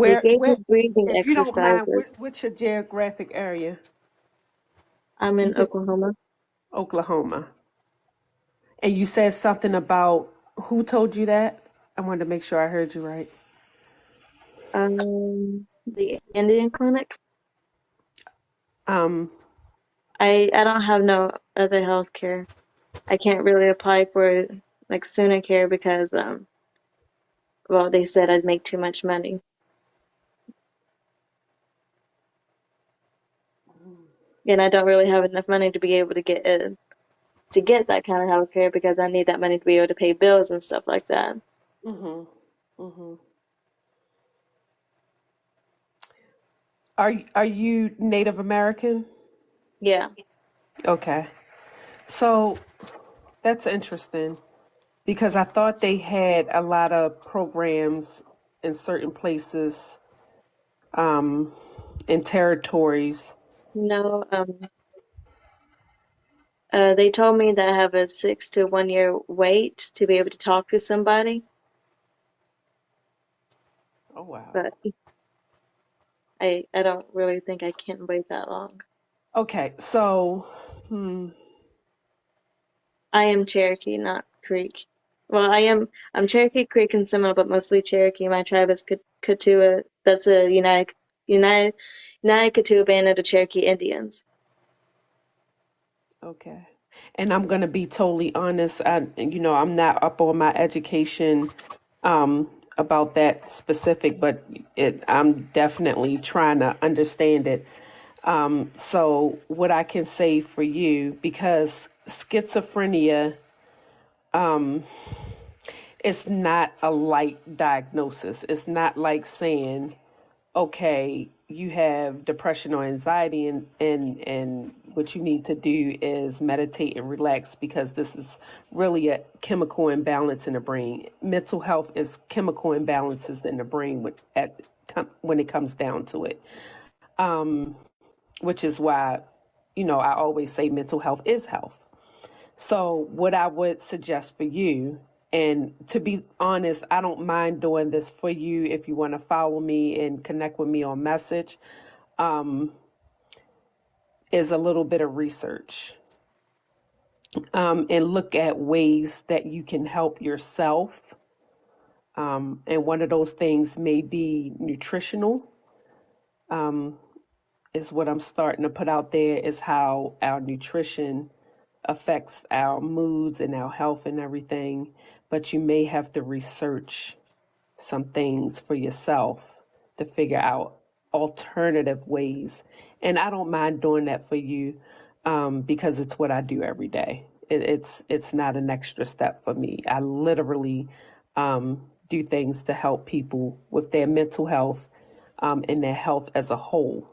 They Where, gave me where, breathing if you don't mind, exercises. what's your geographic area? I'm You in said Oklahoma. Oklahoma. And you said something about who told you that? I wanted to make sure I heard you right. The Indian clinic. Um, I don't have no other health care. I can't really apply for like sooner care because well they said I'd make too much money and I don't really have enough money to be able to get that kind of health care because I need that money to be able to pay bills and stuff like that. hmm hmm are you Native American? Yeah. Okay. So that's interesting because I thought they had a lot of programs in certain places, um, in territories. No, they told me that I have a 6 to 1 year wait to be able to talk to somebody, Oh wow. but I don't really think I can wait that long. Okay, so hmm, I am Cherokee, not Creek. Well, I'm Cherokee Creek and Seminole, but mostly Cherokee. My tribe is Katua. That's a United United Katua band of the Cherokee Indians. okay. And I'm gonna be totally honest. I'm not up on my education um, about that specific, but I'm definitely trying to understand it. So, what I can say for you, because schizophrenia is not a light diagnosis. It's not like saying, okay, you have depression or anxiety, and what you need to do is meditate and relax because this is really a chemical imbalance in the brain. Mental health is chemical imbalances in the brain when it comes down to it, which is why, I always say mental health is health. So, what I would suggest for you, and to be honest, I don't mind doing this for you if you want to follow me and connect with me on message, is a little bit of research, and look at ways that you can help yourself. And one of those things may be nutritional, is what I'm starting to put out there, is how our nutrition affects our moods and our health and everything. But you may have to research some things for yourself to figure out alternative ways. And I don't mind doing that for you, because it's what I do every day. It's not an extra step for me. I literally do things to help people with their mental health, and their health as a whole.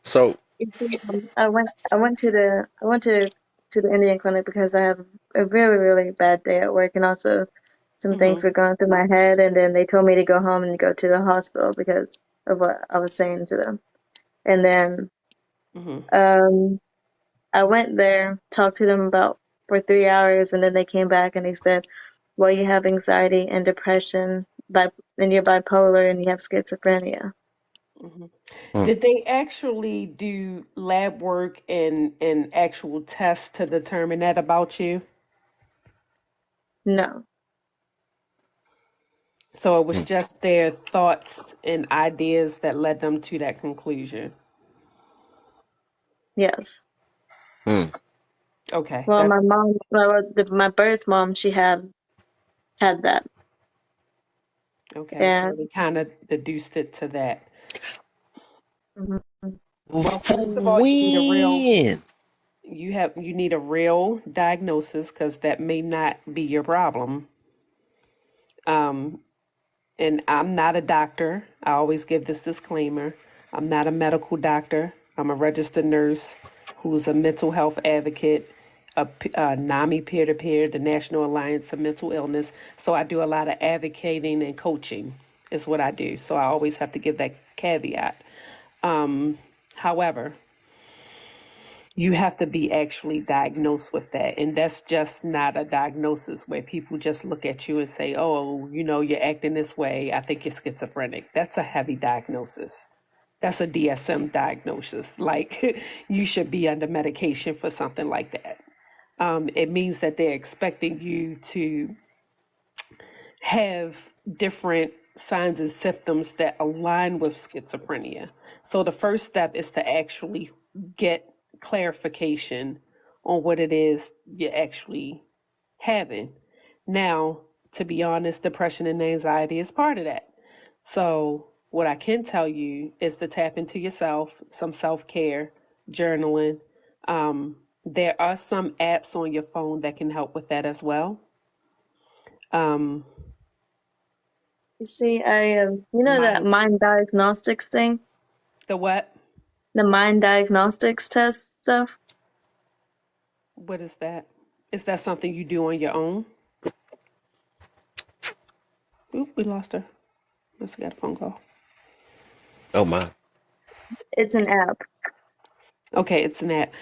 So, You see, I went to the Indian clinic because I have a really really bad day at work, and also some things Hmm. were going through my head, and then they told me to go home and go to the hospital because of what I was saying to them, and then Hmm. um I went there, talked to them about for 3 hours, and then they came back and they said, "Well, you have anxiety and depression, and you're bipolar, and you have schizophrenia." Hmm. hmm. Did they actually do lab work and actual tests to determine that about you? No, So it was Hmm. just their thoughts and ideas that led them to that conclusion. yes. Hmm. Okay, Well, that's my birth mom, she had that, okay. So and they kind of deduced it to that. mhm. Well, For first of all, when? you need a real diagnosis because that may not be your problem. Um, and I'm not a doctor. I always give this disclaimer. I'm not a medical doctor. I'm a registered nurse who's a mental health advocate, a NAMI peer to peer, the National Alliance of Mental Illness. So I do a lot of advocating and coaching, is what I do. So I always have to give that caveat. However, you have to be actually diagnosed with that. And that's just not a diagnosis where people just look at you and say, oh, you're acting this way. I think you're schizophrenic. That's a heavy diagnosis. That's a DSM diagnosis. Like you should be under medication for something like that. It means that they're expecting you to have different signs and symptoms that align with schizophrenia. So the first step is to actually get clarification on what it is you're actually having. Now, to be honest, depression and anxiety is part of that. So, what I can tell you is to tap into yourself, some self care, journaling. There are some apps on your phone that can help with that as well. Um, You see, that my mind diagnostics thing, The what? the mind diagnostics test stuff. What is that? Is that something you do on your own? Oop, we lost her. Must have got a phone call. Oh my. It's an app. Okay, it's an app.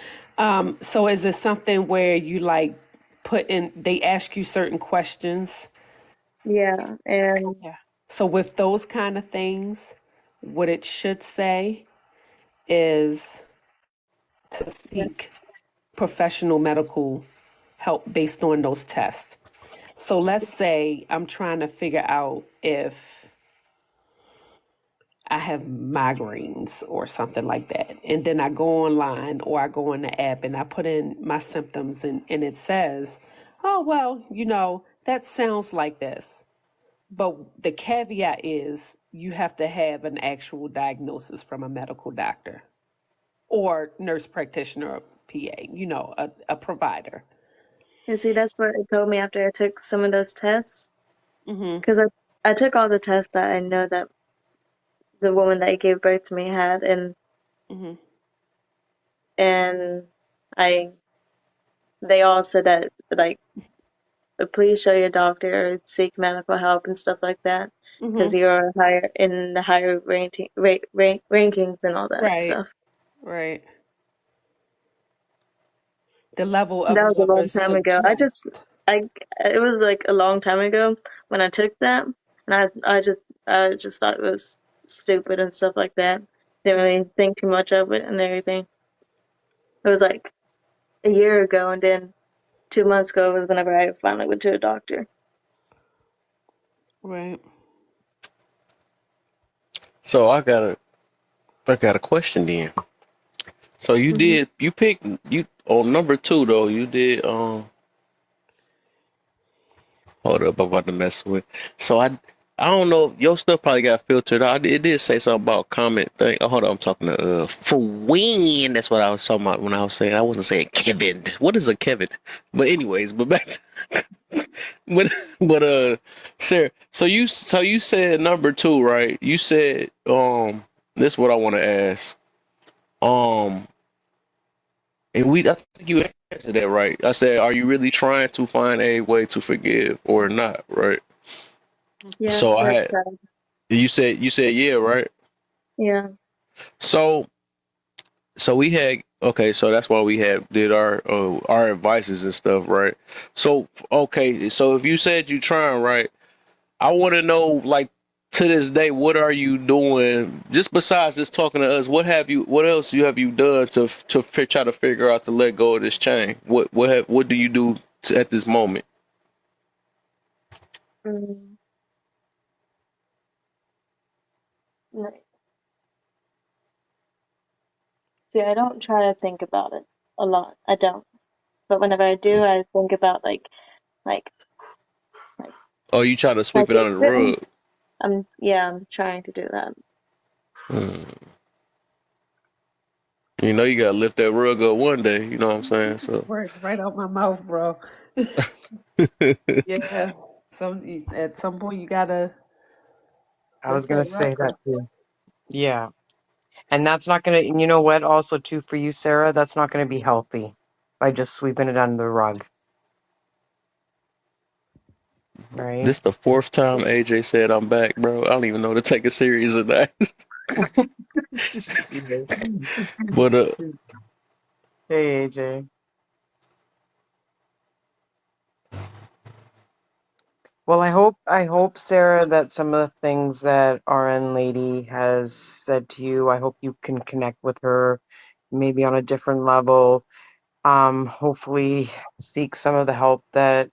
So is it something where you like put in, they ask you certain questions? Yeah, and Okay. So with those kind of things, what it should say is to yeah, seek professional medical help based on those tests. So let's say I'm trying to figure out if I have migraines or something like that. And then I go online or I go in the app and I put in my symptoms and it says, oh, well, that sounds like this. But the caveat is you have to have an actual diagnosis from a medical doctor or nurse practitioner or PA, a provider. you see, that's what it told me after I took some of those tests. Mm-hmm. Because I took all the tests that I know that the woman that gave birth to me had, Mm-hmm. and I they all said that like please show your doctor or seek medical help and stuff like that because Mm-hmm. you're higher in the higher rankings and all that Right. stuff. Right. The level of That was a long numbers time ago. suggest. I it was like a long time ago when I took that, and I just thought it was stupid and stuff like that. Didn't really think too much of it and everything. It was like a year ago, and then 2 months ago was whenever I finally went to a doctor. Right. So I got a question then. So Hmm. you picked you on number two though, you did hold up, I'm about to mess with. So I don't know. Your stuff probably got filtered out. It did say something about comment thing. Oh, hold on, I'm talking to fahhwinn. That's what I was talking about when I was saying. I wasn't saying Kevin. What is a Kevin? But anyways, but back. But Sarah. So you said number two, right? You said This is what I want to ask. Um, and I think you answered that right. I said, are you really trying to find a way to forgive or not? Right. Yeah, So I that's had sad. you said yeah, right? Yeah. So we had okay, so that's why we had did our advices and stuff, right? So okay, so if you said you trying, right, I want to know like to this day, what are you doing just besides just talking to us? What else have you done to try to figure out to let go of this chain? What do you do at this moment? Mm, no. See, I don't try to think about it a lot. I don't. But whenever I do, I think about like like Oh, you try to like sweep it under the it, rug. I'm yeah, I'm trying to do that. Hmm. You know, you gotta lift that rug up one day. You know what I'm saying? So, Words right out my mouth, bro. Yeah. At some point you gotta I was lift gonna that rug say that up. too. Yeah. And that's not gonna, and you know what, also too for you, Sarah, that's not gonna be healthy by just sweeping it under the rug, right? this the fourth time AJ said I'm back, bro. I don't even know to take it serious or not. But Hey, AJ. Well, I hope, Sarah, that some of the things that RN Lady has said to you, I hope you can connect with her maybe on a different level. Hopefully seek some of the help that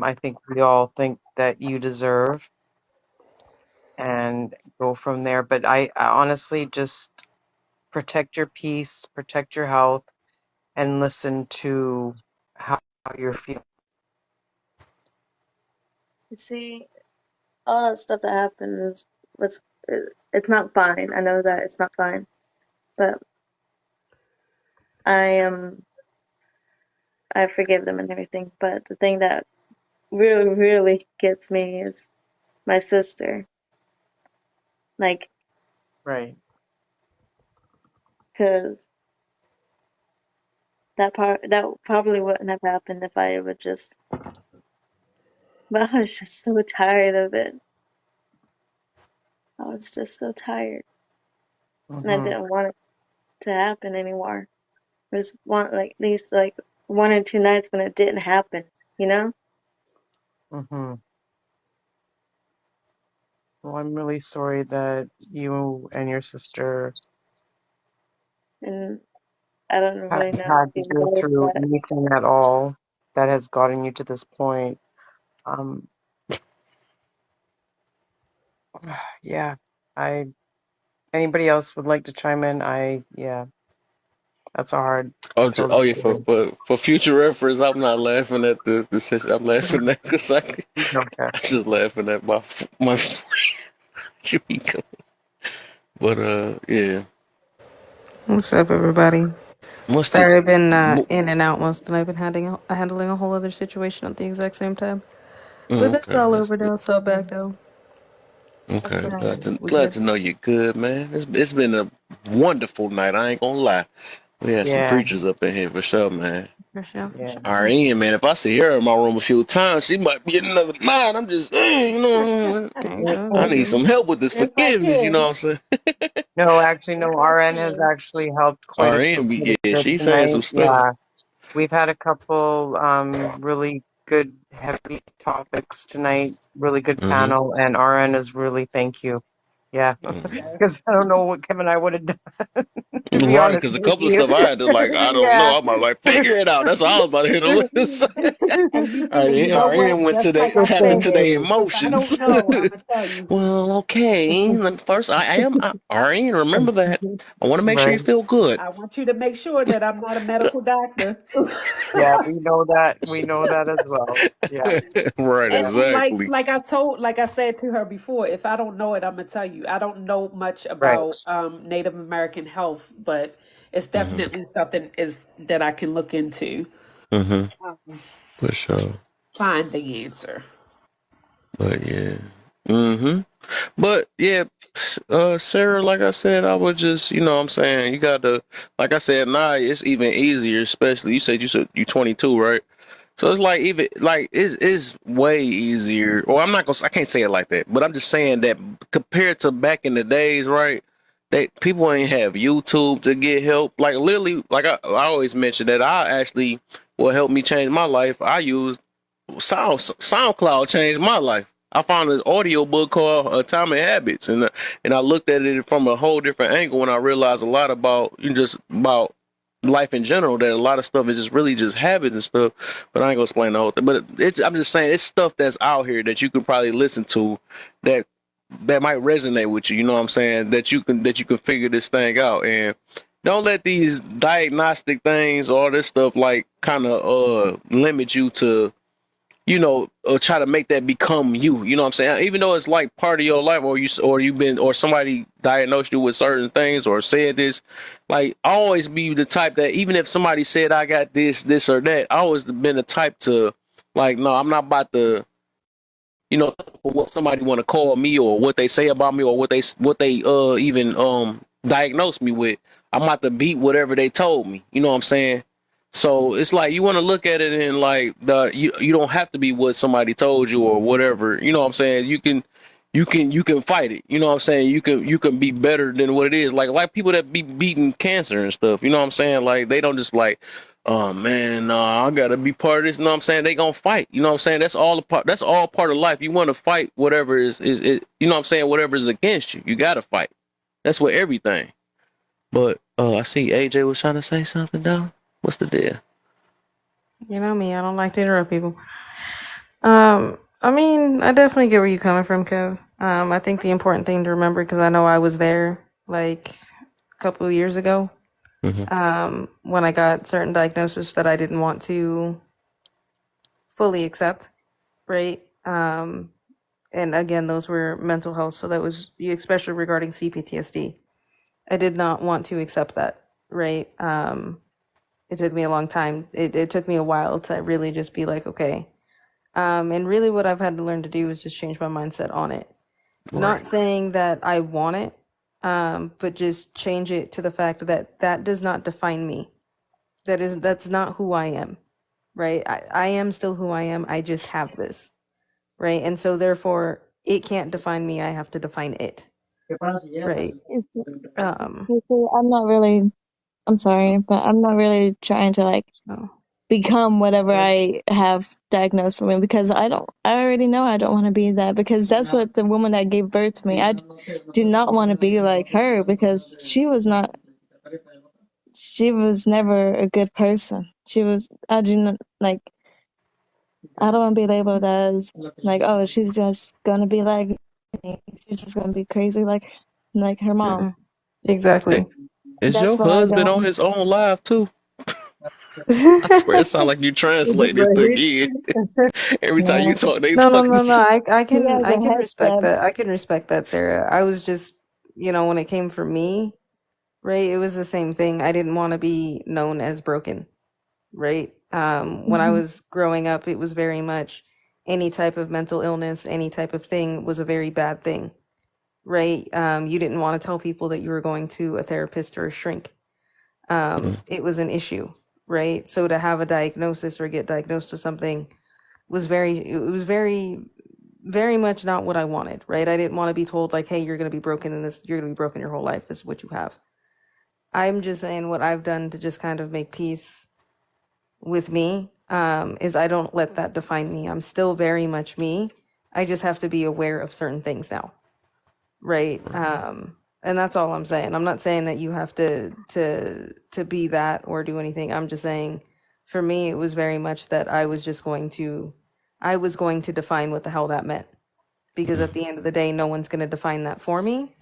I think we all think that you deserve and go from there. But I honestly just protect your peace, protect your health, and listen to how you're feeling. You see, all that stuff that happened is was it's not fine. I know that it's not fine, but I am I forgive them and everything. But the thing that really, really gets me is my sister. Like, Right. 'cause that probably wouldn't have happened if I would just. But I was just so tired of it. I was just so tired, and I Mm-hmm. didn't want it to happen anymore. I just want like at least like 1 or 2 nights when it didn't happen, you know? Mm-hmm. Well, I'm really sorry that you and your sister And I don't have really know had to if go there's through that. anything at all that has gotten you to this point. Um, yeah, I anybody else would like to chime in? Yeah, that's a hard pill to oh yeah, swallow. for future reference, I'm not laughing at the session. I'm laughing at because We don't care. I'm just laughing at my Jamaica. But yeah, What's up, everybody? what's the Sorry, I've been mo- in and out most of the night. I've been handling a whole other situation at the exact same time. But that's okay? all That's over good. now. It's all back though. Okay, Yeah, we glad good. to know you're good, man. It's been a wonderful night. I ain't gonna lie. We had some Yeah, preachers up in here for sure, man. For sure, for yeah. sure. All right, Ian, man. If I see her in my room a few times, she might be in another mind. I'm just, you know, There you go. I There Oh, you need go. some help with this Just like forgiveness. You him. know what I'm saying? no, actually, no. Just like RN has him. actually helped quite a, RN, quite a yeah, bit she's saying some tonight. stuff. Yeah, we've had a couple really good heavy topics tonight. Really good Mm-hmm. panel, and RN is really thank you. Yeah, Mm-hmm. because I don't know what Kim and I would have done, to be Right, honest because a with couple of you. stuff I had to like, I don't know. Yeah. I might like figure it out. That's all I was about to hit her with. And you know what? RN went to Just they like I tapped said, into Listen, their if I emotions. don't know, I'm gonna tell you. Well, okay. First, I am RN. Remember that. I want to make sure right. you feel good. I want you to make sure that I'm not a medical doctor. Yeah, we know that. We know that as well. Yeah, Right, yeah. And exactly. like I said to her before, if I don't know it, I'm gonna tell you. I don't know much Right. about Native American health, but it's Hmm. definitely something is that I can look into. Hmm. Um, For sure. find the answer. But yeah. Hmm. But yeah, Sarah, like I said, I would just, you know what I'm saying, you got to, like I said, now it's even easier, especially you said you 22, right? So it's like even like it's way easier. Or I can't say it like that, but I'm just saying that compared to back in the days, right? They people ain't have YouTube to get help. Like literally, like I always mention that I actually what helped me change my life. I used SoundCloud changed my life. I found this audio book called Atomic Habits, and I looked at it from a whole different angle, and I realized a lot about just about life in general. That a lot of stuff is just really just habits and stuff. But I ain't gonna explain the whole thing. But I'm just saying it's stuff that's out here that you can probably listen to that that might resonate with you. You know what I'm saying? That you can figure this thing out and. Don't let these diagnostic things, all this stuff, like kind of limit you to try to make that become you. You know what I'm saying? Even though it's like part of your life, or somebody diagnosed you with certain things or said this, like always be the type that even if somebody said I got this or that, I always been the type to like, no, I'm not about to, for what somebody want to call me or what they say about me or what they even diagnose me with. I'm about to beat whatever they told me. You know what I'm saying? So it's like you want to look at it and like you don't have to be what somebody told you or whatever. You know what I'm saying? You can fight it. You know what I'm saying? You can be better than what it is. Like people that be beating cancer and stuff. You know what I'm saying? Like they don't just like, oh man, nah, I gotta be part of this. You know what I'm saying? They gonna fight. You know what I'm saying? That's all part of life. You want to fight whatever is you know what I'm saying? Whatever is against you, you gotta fight. That's with everything. But I see AJ was trying to say something though. What's the deal? You know me, I don't like to interrupt people. I mean, I definitely get where you're coming from, Kev. I think the important thing to remember, because I know I was there like a couple of years ago, Mm-hmm. when I got certain diagnoses that I didn't want to fully accept, right? And again, those were mental health, so that was especially regarding CPTSD. I did not want to accept that, right? It took me a long time. It took me a while to really just be like, okay. And really, what I've had to learn to do is just change my mindset on it. Right. Not saying that I want it, but just change it to the fact that that does not define me. That's not who I am, right? I am still who I am. I just have this, right? And so therefore, it can't define me. I have to define it, right? Um, You see, I'm not really, I'm so, sorry, but I'm not really trying to like so become whatever I have diagnosed for me because I already know I don't want to be that because that's what the woman that gave birth to me, I do not want to be like her because she was never a good person. I do not like, I don't want to be labeled as like, oh, she's just going to be like me. She's just going to be crazy like her mom. mm-mm. Exactly. Is That's your what I husband on don't. his own live too? I swear it sounds like you translate it Right. again. Every time you No, talk, they No, no, talking. no, no. I he can has I a can respect headset. that. I can respect that, Sarah. I was just, when it came for me, right, it was the same thing. I didn't want to be known as broken, right? When I Mhm. was growing up, it was very much any type of mental illness, any type of thing was a very bad thing, right? You didn't want to tell people that you were going to a therapist or a shrink. It was an issue, right? So to have a diagnosis or get diagnosed with something it was very very much not what I wanted, right? I didn't want to be told like, hey, you're going to be broken in this, you're going to be broken your whole life. This is what you have. I'm just saying what I've done to just kind of make peace with me, is I don't let that define me. I'm still very much me. I just have to be aware of certain things now, right? And that's all I'm saying. I'm not saying that you have to be that or do anything. I'm just saying for me it was very much that I was going to define what the hell that meant, because at the end of the day no one's going to define that for me.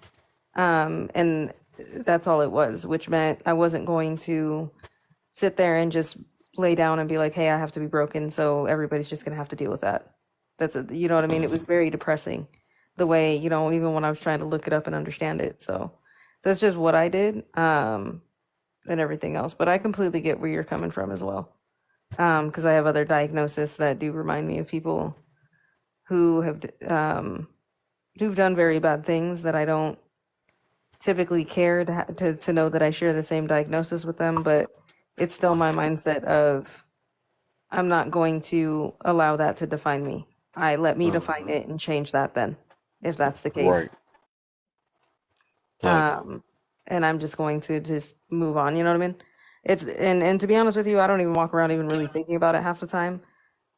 And that's all it was, which meant I wasn't going to sit there and just lay down and be like, hey, I have to be broken, so everybody's just going to have to deal with that. You know what I mean? It was very depressing the way, even when I was trying to look it up and understand it. So that's just what I did, and everything else. But I completely get where you're coming from as well. Because I have other diagnoses that do remind me of people who who've done very bad things that I don't typically care to know that I share the same diagnosis with them, but it's still my mindset of I'm not going to allow that to define me. I let me define it and change that then, if that's the Right. case. Exactly. And I'm just going to just move on. You know what I mean? And to be honest with you, I don't even walk around even really thinking about it half the time.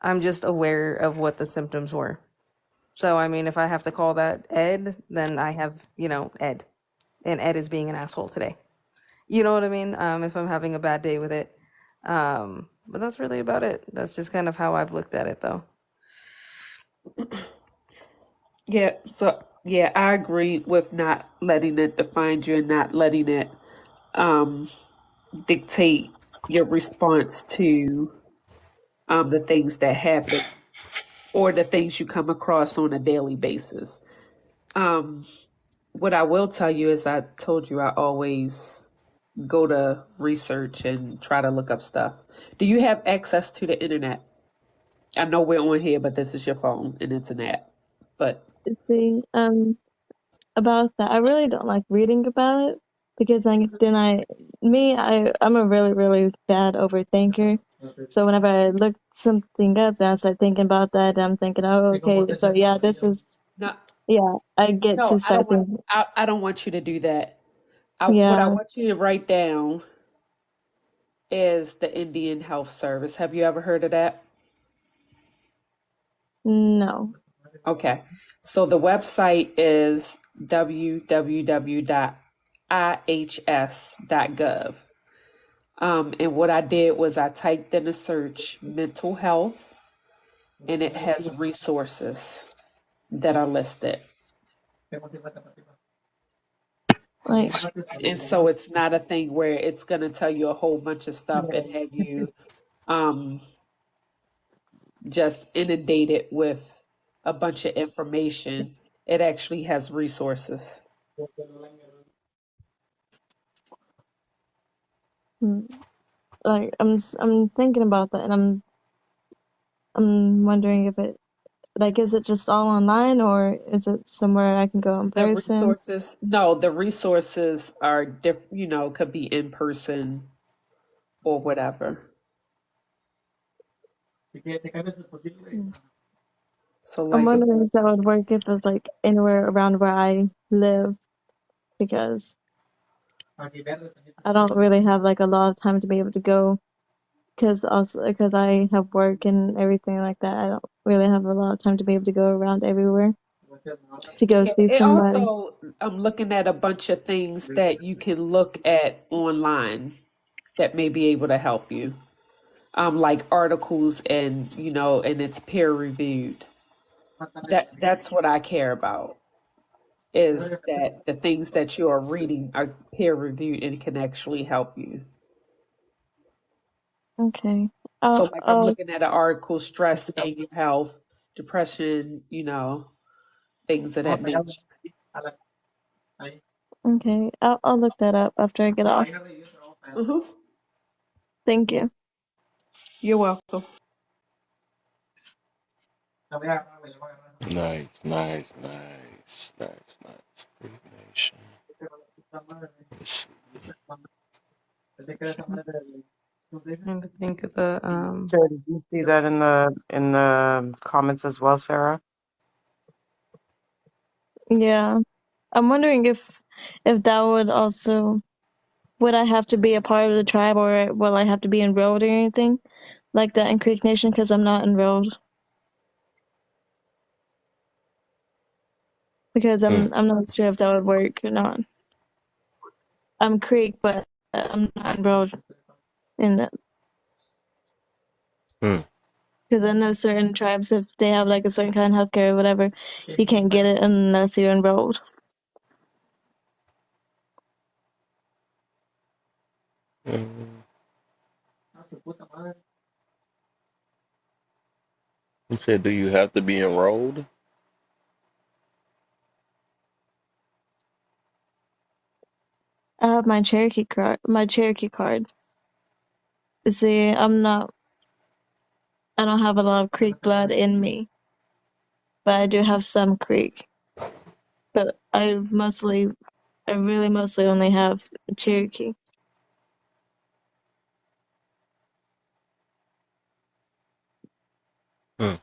I'm just aware of what the symptoms were. So I mean, if I have to call that Ed, then I have Ed, and Ed is being an asshole today. You know what I mean? If I'm having a bad day with it. But that's really about it. That's just kind of how I've looked at it, though. Yeah, so yeah, I agree with not letting it define you and not letting it um dictate your response to the things that happen. or the things you come across on a daily basis. What I will tell you is I told you I always go to research and try to look up stuff. Do you have access to the internet? I know we're on here, but this is your phone and it's an app. But See, about that, I really don't like reading about it because I'm a really, really bad overthinker. So whenever I look something up, then I start thinking about that. And I'm thinking, oh, okay, so yeah, no, I get no, to I don't start want. thinking, I don't want you to do that. What I yeah, want you to write down is the Indian Health Service. Have you ever heard of that? no. Okay. So the website is www.ihs.gov. And what I did was I typed in a search mental health, and it has resources that are listed. Like, And so it's not a thing where it's going to tell you a whole bunch of stuff and have you um, just inundated with a bunch of information. It actually has resources. mm, I'm thinking about that, and I'm wondering if is it just all online or is it somewhere I can go in The person? resources, no, the resources are different, could be in person or whatever. Mm. So, I'm like, wondering if that would work if it's like anywhere around where I live because I don't really have like a lot of time to be able to go because I have work and everything like that. I don't really have a lot of time to be able to go around everywhere to go yeah, see it somebody. also, I'm looking at a bunch of things that you can look at online that may be able to help you. Like articles and it's peer reviewed. That's what I care about is that the things that you are reading are peer reviewed and can actually help you. Okay. So, I'll, like, I'm I'll looking at an article, stress, anger, health, depression, things of that nature. okay. I'll look that up after I get off. Hmm. Thank you. You're welcome. Nice, nice, nice, nice, nice. Nation. Trying to think of the Sarah, did you see that in the comments as well, Sarah? Yeah. I'm wondering if that would also would I have to be a part of the tribe or will I have to be enrolled or anything like that in Creek Nation because I'm not enrolled because Mm, I'm not sure if that would work or not. I'm Creek, but I'm not enrolled in that mm, because I know certain tribes if they have like a certain kind of healthcare or whatever, you can't get it unless you're enrolled. mm. You said, do you have to be enrolled? I have my Cherokee card. My Cherokee card. See, I don't have a lot of Creek blood in me, but I do have some Creek. But I really mostly only have Cherokee. Mm.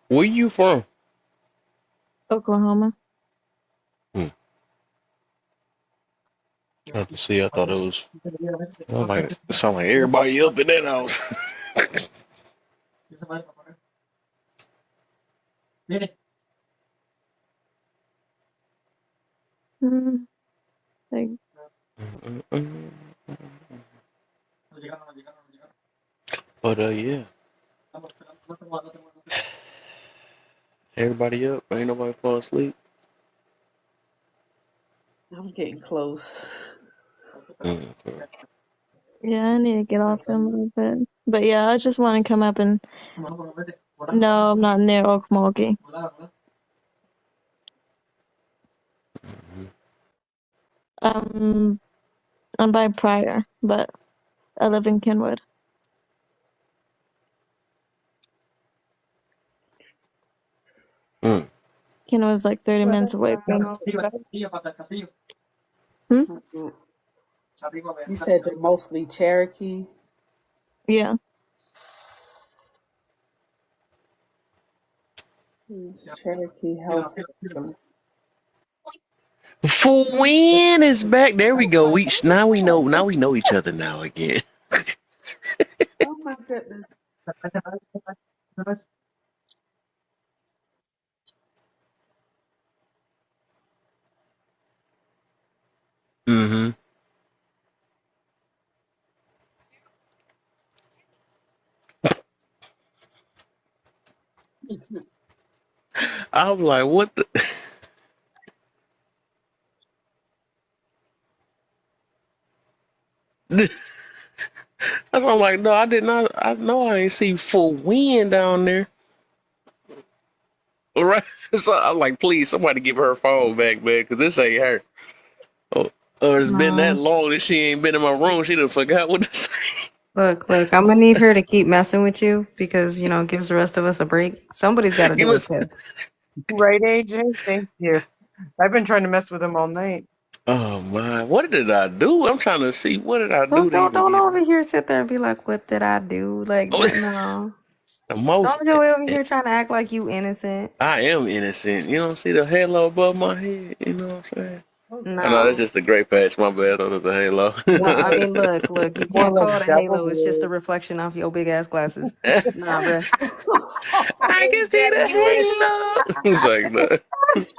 Where you from? Oklahoma. Hmm. Trying to see. I thought it was. I was like, it sound like everybody up in that house. Mm, like, Mm, mm, mm. But yeah, everybody up. Ain't nobody fall asleep. I'm getting close. Okay. Yeah, I need to get off in a little bit. But yeah, I just want to come up and no, I'm not near Okmulgee. Um, I'm by Pryor, but I live in Kenwood. Mm. Kenwood's like 30 Well, minutes away from. Hmm? Mm. You said they're mostly Cherokee. Yeah. It's Cherokee Health System. fahhwinn is back. There we go. Now we know. Now we know each other now again. Oh my goodness. Mm-hmm. I was like, what the? That's why I'm like, no, I did not. I know I ain't see fahhwinn down there. Right? So I'm like, please, somebody give her phone back, man, because this ain't her. Oh, or it's been that No. long that she ain't been in my room. She done forgot what to say. Look, I'm gonna need her to keep messing with you because, it gives the rest of us a break. Somebody's got to Give do it, us. Kev. right, AJ? Thank you. I've been trying to mess with him all night. Oh my, what did I do? I'm trying to see what did I do Don't, to don't, even don't get over here sit there and be like, what did I do? Like, oh, no. the most. Don't go over here trying to act like you innocent. I am innocent. You don't see the halo above my head. You know what I'm saying? Oh no, that's No. just a gray patch. My bad. Under the halo. No, I Like, mean, look, you more can't like call it a devil halo. It's just a reflection off your big ass glasses. Nah, bruh. I can see the halo. It's like that.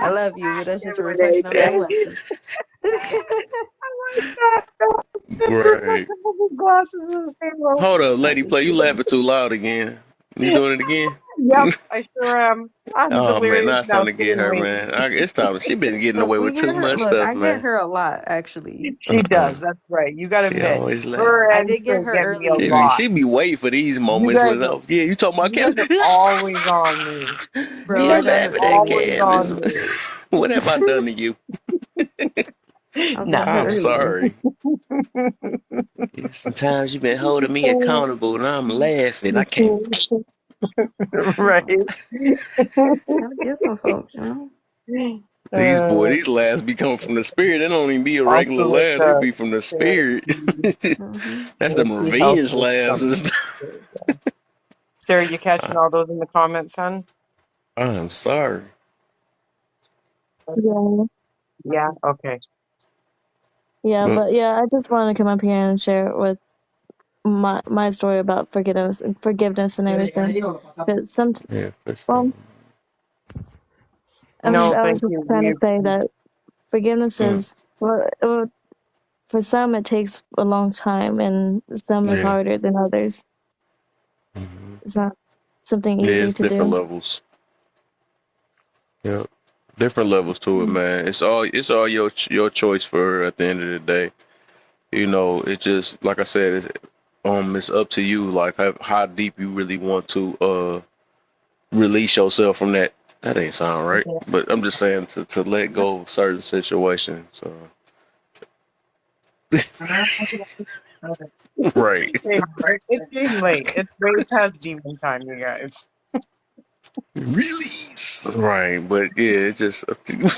I love you, but that's just a with reflection of your AJ. glasses. I like that. The Right. reflection of his glasses in his halo. Hold up, I lady. just Play. You do. laughing too loud again. You doing it again? Yep, I sure am. I'm Oh man, delirious now it's time now, to get sitting her, waiting. man. It's time. She been getting Look, away we with get too her. much Look, stuff, I get man. her a lot, actually. She Uh-uh. does. That's right. You got to She admit, always laughing. her I and did get Trick her get me a earlier. lot. She be waiting for these You moments guys with, are, oh yeah, you talking about you guys Kevin? are always on me. You Bro, You I guys are got her laughing at earlier. always Kev? on me. What have I done to you? I got her I'm Nothing. earlier. sorry. Sometimes you've been holding me accountable, and I'm laughing. I can't. Right. Gotta get some folks. Uh, These laughs be coming from the spirit. They don't even be a also regular with laugh. They be from the spirit. therapy, Hmm. That's them therapy health revenge laughs. system. Sarah, you catching I- all those in the comments, son? I'm sorry. Yeah. Yeah. Okay. Yeah, Mm, but yeah, I just want to come up here and share with my story about forgiveness and everything. But yeah, for sure. well, No, I was thank just you. trying to say that forgiveness Mm, is for some it takes a long time, and some is yeah. harder than others. Hmm. It's not something Yeah, easy it's to different do. levels. Yeah, different levels to it, man. It's all your choice for at the end of the day. It just like I said, it's up to you, like how deep you really want to release yourself from that. That ain't sound right, but I'm just saying to let go of certain situations. So right, It's getting late. It's way past demon time, you guys. release. Right, but yeah, it just up to you.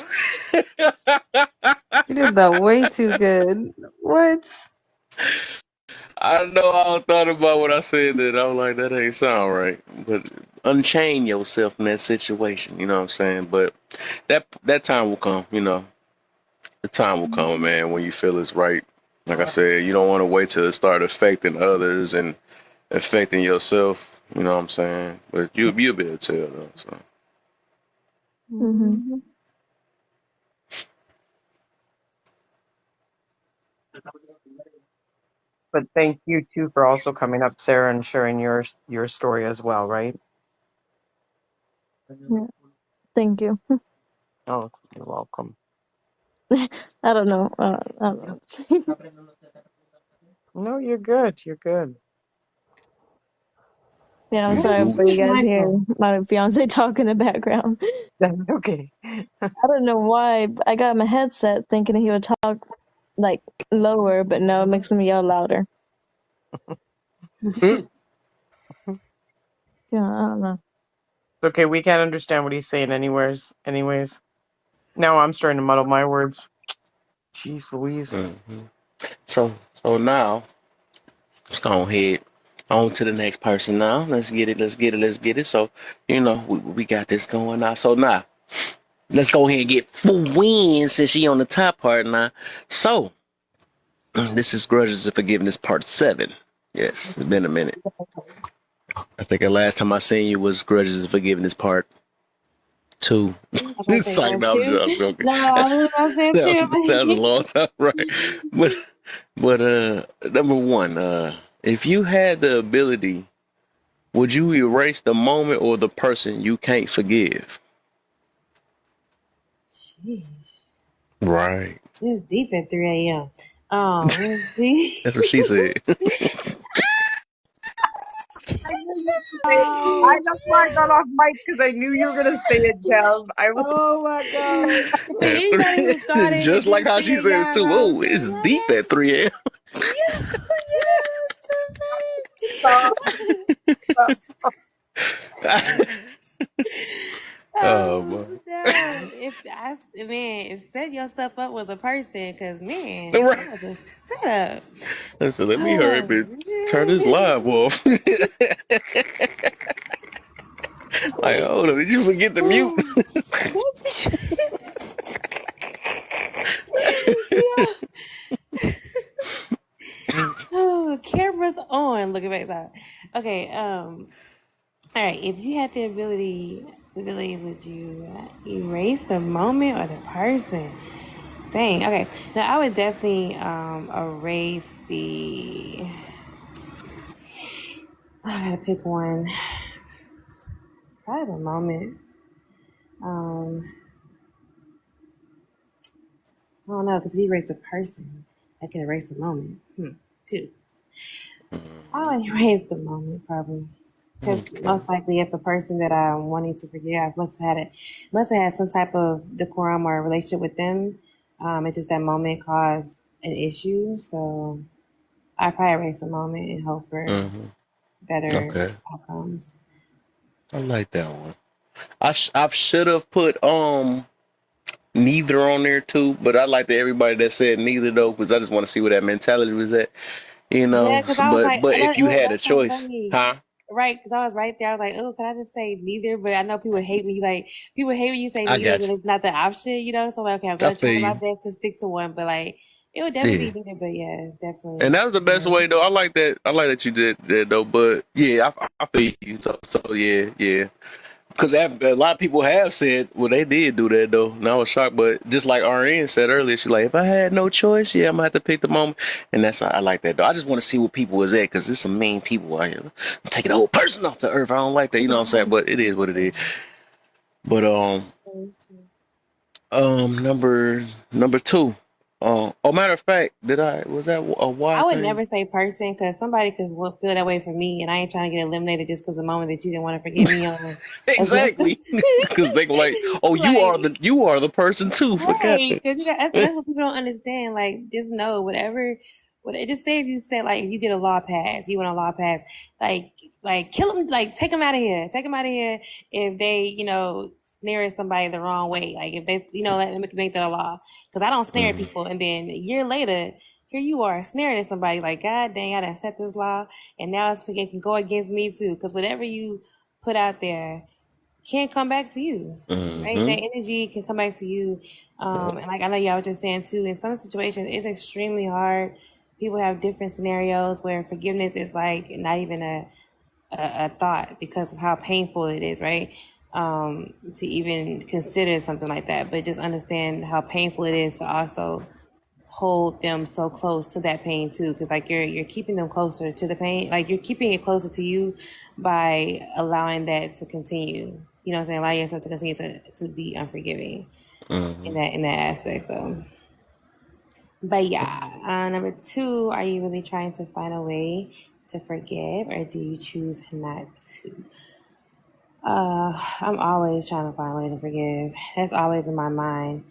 You did that way too good. What? I know I thought about what I said that I was like that ain't sound right, but unchain yourself in that situation. You know what I'm saying? But that time will come. The time will come, man, when you feel it's right. Like I said, you don't want to wait till it start affecting others and affecting yourself. You know what I'm saying? But you'll be able to tell though. So Hmm. Mhm. But thank you too for also coming up, Sarah, and sharing your story as well, right? Yeah, thank you. Oh, you're welcome. I don't know. I don't know. No, you're good. You're good. Yeah, I'm You sorry do. for you Where's guys Michael? hearing my fiance talk in the background. That's okay. I don't know why. I got my headset thinking he would talk like lower, but no, it makes him yell louder. Mm. Yeah, I don't know. It's okay. We can't understand what he's saying anyways. Now I'm starting to muddle my words. Jeez Louise. Mhm. So now let's go ahead on to the next person now. Let's get it. Let's get it. Let's get it. So we got this going now. So now let's go ahead and get fahhwinn since she on the top part now. So this is Grudges and Forgiveness Part 7. Yes, it's been a minute. I think the last time I seen you was Grudges and Forgiveness Part 2. I'm about to It's say like, part no, two. I'm joking. No, I was about to say That was a two. long time, right? But number one, if you had the ability, would you erase the moment or the person you can't forgive? Jeez, Right. it's deep at 3 a.m. Let's see. That's what she said. I knew you were gonna say it. Oh, That's why I got off mic because I knew you were gonna say it, Kev. I was oh my gosh. For anybody who thought it and Just like didn't how see she it, said y'all too. wrong Oh, too. it's My deep at bad. 3 Yeah, stop, yeah, stop. a.m. Oh oh man. no! If set yourself up with a person, because man, Right. that was a setup. I said, let me hurry up Oh, and turn this live off. Like, hold on, did you forget the mute? oh, yeah. Oh, cameras on. Look at back now. Okay. All right. If you had the abilities, would you erase the moment or the person? Dang. Okay. Now I would definitely erase the. I gotta pick one. Probably the moment. Um, I don't know, because if you erase the person, I can erase the moment. Too. I'll erase the moment probably. Because Okay. most likely, if a person that I'm wanting to forgive, I must have had some type of decorum or relationship with them. It's just that moment caused an issue. So I probably erase the moment and hope for Hmm. better Okay. outcomes. I like that one. I should have put neither on there too, but I like that everybody that said neither though, because I just want to see where that mentality was at, you Yeah, know. because I was But like, but if you had a that's so choice, funny. huh? Right, because I was right there. I was like, oh, can I just say neither? But I know people hate me. Like, people hate when you say I neither got when you. it's not the option, So, like, okay, I'm I going to feel try my you. best to stick to one. But, like, it would definitely Yeah. be neither. But, yeah, And definitely. that was the best way though. I like that. I like that you did that though. But yeah, I feel you. So yeah, yeah. Because a lot of people have said, well, they did do that though. And I was shocked. But just like RN said earlier, she's like, if I had no choice, yeah, I'm gonna have to pick the moment. And I like that though. I just want to see what people is at because there's some mean people out here. I'm taking the whole person off the earth. I don't like that. You know what I'm saying? But it is what it is. But number two. Oh, matter of fact, was that a I Y would thing? never say person because somebody could feel that way for me. And I ain't trying to get eliminated just because the moment that you didn't want to forgive me on as well. Exactly, because they go like, "Oh, Like, you are the person too." Forgot right, that. because that's what people don't understand. Like, just know whatever, just say if you say like if you get a law pass, you want a law pass, like kill them, like take them out of here, take them out of here if they snare at somebody the wrong way, like if they let them make that a law. Because I don't snare at Mm-hmm. people, and then a year later. Here you are snaring at somebody like God dang I done set this law and now it can go against me too because whatever you put out there can come back to you, right? That Mm-hmm. energy can come back to you. And like I know y'all were just saying too, in some situations, it's extremely hard. People have different scenarios where forgiveness is like not even a thought because of how painful it is, right? To even consider something like that. But just understand how painful it is to also hold them so close to that pain too, because like you're keeping them closer to the pain, like you're keeping it closer to you by allowing that to continue. You know what I'm saying? Allow yourself to continue to be unforgiving in Mm-hmm. that aspect. So, but yeah, number two, are you really trying to find a way to forgive, or do you choose not to? I'm always trying to find a way to forgive. That's always in my mind.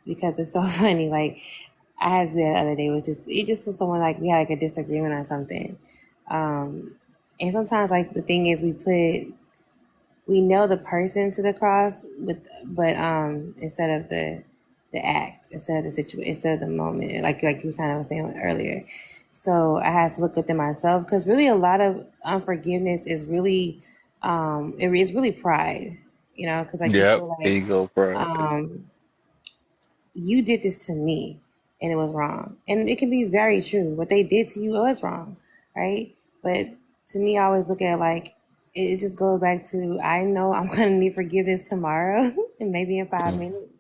Because it's so funny. Like I had the other day was just was someone like we had like a disagreement on something. And sometimes like the thing is we nail the person to the cross but instead of the act, instead of the situation, instead of the moment, like you kind of was saying earlier. So I had to look within myself, because really a lot of unforgiveness is really it is really pride, you know, because like you Yep. feel like Ego pride. um you did this to me and it was wrong. And it can be very true. What they did to you was wrong, right? But to me, I always look at it like it just goes back to I know I'm going to need forgiveness tomorrow and maybe in 5 minutes.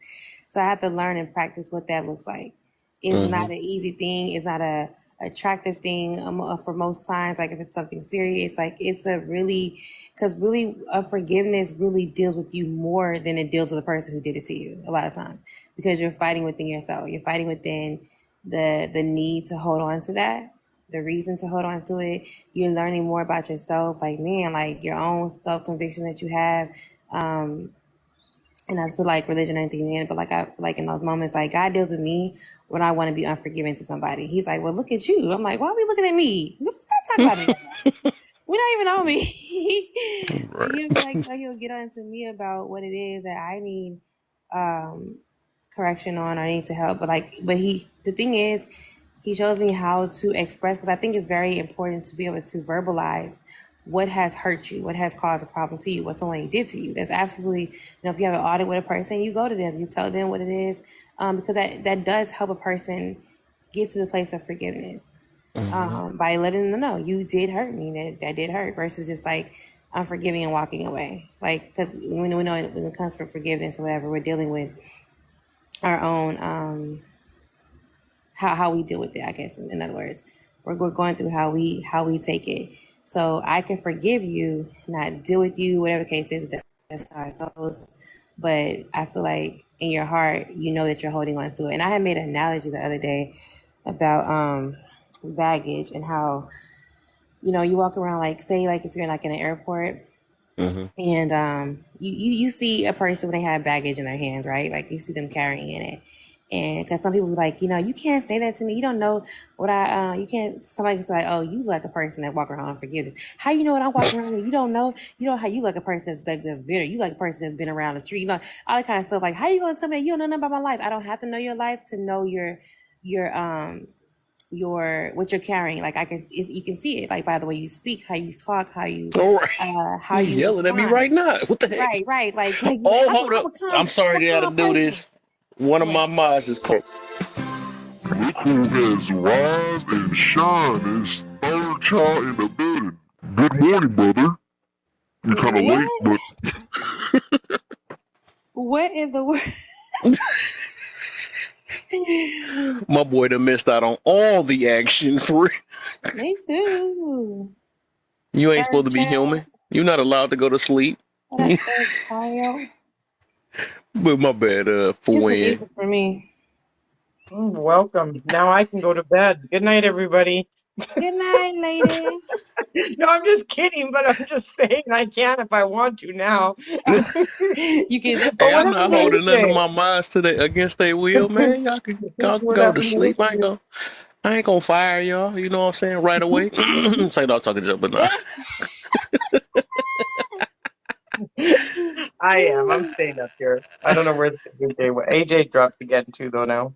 So I have to learn and practice what that looks like. It's not Mm-hmm. an easy thing. It's not a attractive thing for most times. Like if it's something serious, like it's a really, because really forgiveness really deals with you more than it deals with the person who did it to you a lot of times, because you're fighting within yourself. You're fighting within the need to hold on to that, the reason to hold on to it. You're learning more about yourself, like man, like your own self conviction that you have. And that's put like religion and anything in, but like I feel like in those moments, like God deals with me when I want to be unforgiving to somebody. He's like, well, look at you. I'm like, why are we looking at me? What talk about me? We don't even know me. And Right. he'll be like, he'll get on to me about what it is that I need um, correction on, or I need to help. But the thing is, he shows me how to express, because I think it's very important to be able to verbalize what has hurt you, what has caused a problem to you, what someone did to you. That's absolutely, if you have an audit with a person, you go to them, you tell them what it is, because that does help a person get to the place of forgiveness, Mm-hmm. by letting them know you did hurt me, that did hurt, versus just like unforgiving and walking away. Like, because we know when it comes for forgiveness or whatever, we're dealing with our own how we deal with it. I guess in other words, we're going through how we take it. So I can forgive you, not deal with you, whatever the case is. That's how it goes. But I feel like in your heart, you know that you're holding on to it. And I had made an analogy the other day about baggage, and how you walk around, like say like if you're like in an airport, Mm-hmm. and you see a person when they have baggage in their hands, right? Like you see them carrying it. And because some people be like, you can't say that to me. You don't know what you can't, somebody's like, oh, you like a person that walk around on forgiveness. How you know what I'm walking around with? You don't know, how you like a person that's bitter. You like a person that's been around the street, all that kind of stuff. Like, how you going to tell me that you don't know nothing about my life? I don't have to know your life to know what you're carrying. Like you can see it, like by the way you speak, how you talk, All right. how You you yelling at me respond. right now. What the heck? Right, like you like Oh, hold I'm up. a calm I'm sorry I'm a they had to calm do person. this. One of What? my mods is called. Look who has rise and shine. It's third child in the building. Good morning, brother. You're kind of late, What? but What in the world? My boy done missed out on all the action for real. Me too. You ain't supposed Third to be child. human. You're not allowed to go to sleep. What that third child? But my bad, for This is when. easy for me. Welcome. Now I can go to bed. Good night, everybody. Good night, lady. No, I'm just kidding, but I'm just saying I can if I want to now. You can. Oh, Hey, what I'm not happened to holding none of AJ? my minds today against their will, man. Y'all can What go to happened to sleep. AJ? I ain't gonna fire y'all. You know what I'm saying? Right away. Say no, I'm talking jump, but nah. I am. I'm staying up here. I don't know where AJ went. AJ dropped again too, though. Now.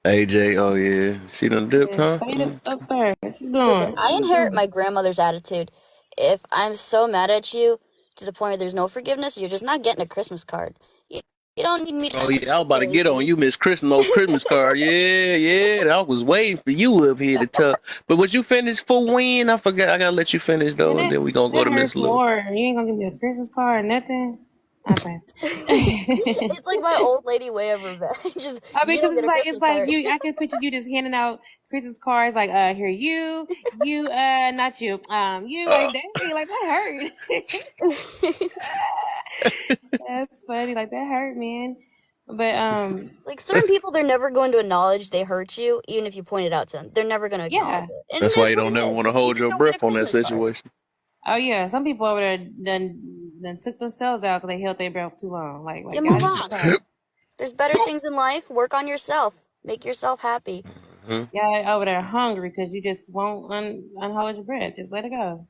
AJ, oh yeah, she done dipped, Yeah, huh? stay up there. What you Listen, doing? I inherit my grandmother's attitude. If I'm so mad at you to the point where there's no forgiveness, you're just not getting a Christmas card. You don't need me to Oh tell yeah, I was about to you get on anything. you, Miss Chris, no Christmas card. Yeah. I was waiting for you up here to tell. But was you finished for when? I forgot. I gotta let you finish Man, though, and then we gonna go that to Miss hurts Lou. more. You ain't gonna give me a Christmas card or nothing. Okay. It's like my old lady way of revenge. Just I mean, you because don't get a it's Christmas like card. you. I can picture you just handing out Christmas cards, like, here, you, not you, you, like that hurt. That's funny, like that hurt, man. But Like certain people, they're never going to acknowledge they hurt you, even if you point it out to them. They're never going to acknowledge yeah. it, and That's it why is you what don't it never is. want to You hold just your don't get breath a on that Christmas card. situation. Oh yeah, some people over there done took themselves out because they held their breath too long. Like, You God, move on. There's better things in life. Work on yourself. Make yourself happy. Mhm. y'all over there hungry because you just won't unhold your breath. Just let it go.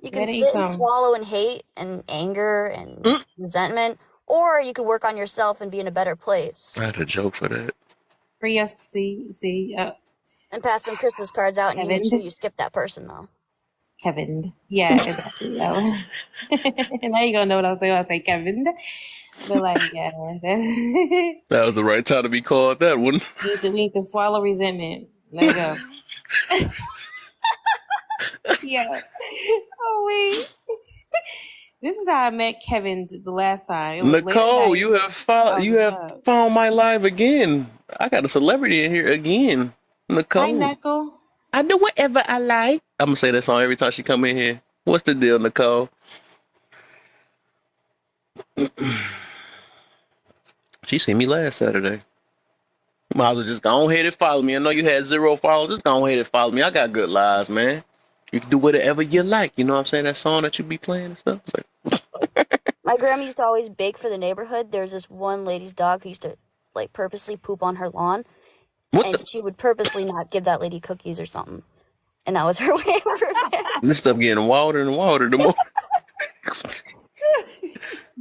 You can Let it eat sit and some. swallow in hate and anger and resentment, or you could work on yourself and be in a better place. I had a joke for that. Free us. See, And pass some Christmas cards out, and you make sure Kevin. you skip that person though. Kevin. Yeah, exactly. Now you gonna know what I'm saying when I say Kevin. But like, yeah, that's That was the right time to be called that one. we need to swallow resentment. Let it go. Yeah. Oh wait. This is how I met Kevin the last time. It was late at Nicole, night. you Oh, what's have up? found my live again. I got a celebrity in here again. Hi, Nicole. Knuckle. I do whatever I like. I'm gonna say that song every time she come in here. What's the deal, Nicole? She seen me last Saturday. Might as well just go ahead and follow me. I know you had 0 followers. Just go ahead and follow me. I got good lives, man. You can do whatever you like. You know what I'm saying? That song that you be playing and stuff. It's like, My grandma used to always bake for the neighborhood. There's this one lady's dog who used to like purposely poop on her lawn, what and the? she would purposely not give that lady cookies or something. And that was her way of revenge. This stuff getting wilder and wilder the more.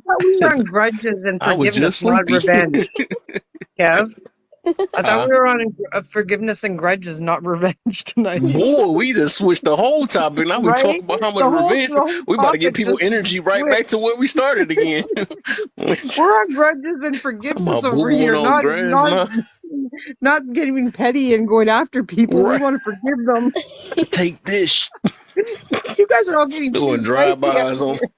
thought we were on grudges and I was forgiveness, just not sleepy. revenge. Kev, I thought Huh? we were on forgiveness and grudges, not revenge tonight. Boy, we just switched the whole topic. Now we Right? talking about how much The whole revenge. the whole We about to get topic people just energy right switched. back to where we started again. We're on grudges and Talking forgiveness about boo over booing here, on grass now. not getting petty and going after people. We Right. want to forgive them. Take this. You guys are all getting Doing too spicy out drive-bys on. here.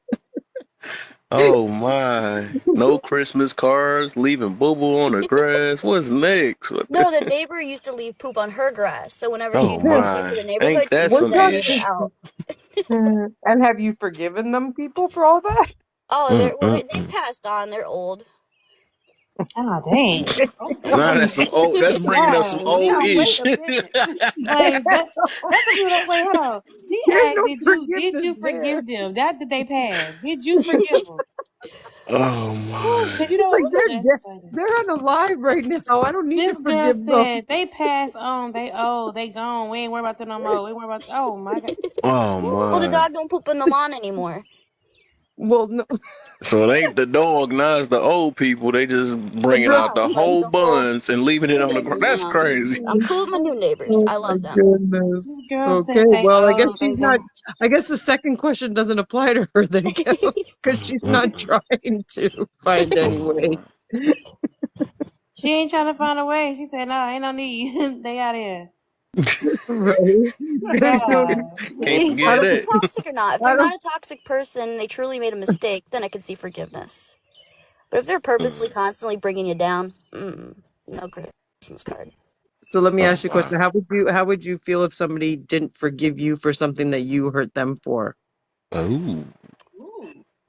Oh my. No Christmas cards, leaving boo boo on the grass. What's next? What the... No, the neighbor used to leave poop on her grass. So whenever Oh she'd post it for my. the Ain't neighborhood, she'd that leave What's some that up? neighbor ish? out. And have you forgiven them people for all that? Oh, they Mm-mm-mm. passed on. They're old. Oh dang. Oh Nah, my that's some old. That's bringing up some God. old Yeah, wait ish. a minute. Like that's the people that wait, hold on. She There's asked, no did forgiveness you there. forgive them? That did they pass? Did you forgive them? Oh my. Cause you know Like what's they're that's funny. they're on a live right now. I don't need to This girl forgive them. said they passed on, they gone. We ain't worried about them no more. We ain't worried about oh my God. Oh Well, the my. dog don't poop in the lawn anymore. Well, no, So it ain't the dog, now it's the old people. They just bringing the, out No, the like whole the whole buns and leaving it new on the ground. neighbors That's now. crazy. I'm cool with my new neighbors. oh I my love them. goodness. This girl Okay, said well, I guess they she's not. I guess the second question doesn't apply to her then, because she's not Mm-mm. trying to find any way. she ain't trying to find a way. She said, no, ain't no need. They out here. Right? There's no. God. Can't I forget Are don't. they that. toxic or not? If I they're don't. not a toxic person, they truly made a mistake, then I could see forgiveness. But if they're purposely constantly bringing you down, no Christmas card. So let me Oh ask you a my. question. How would you feel if somebody didn't forgive you for something that you hurt them for? Oh.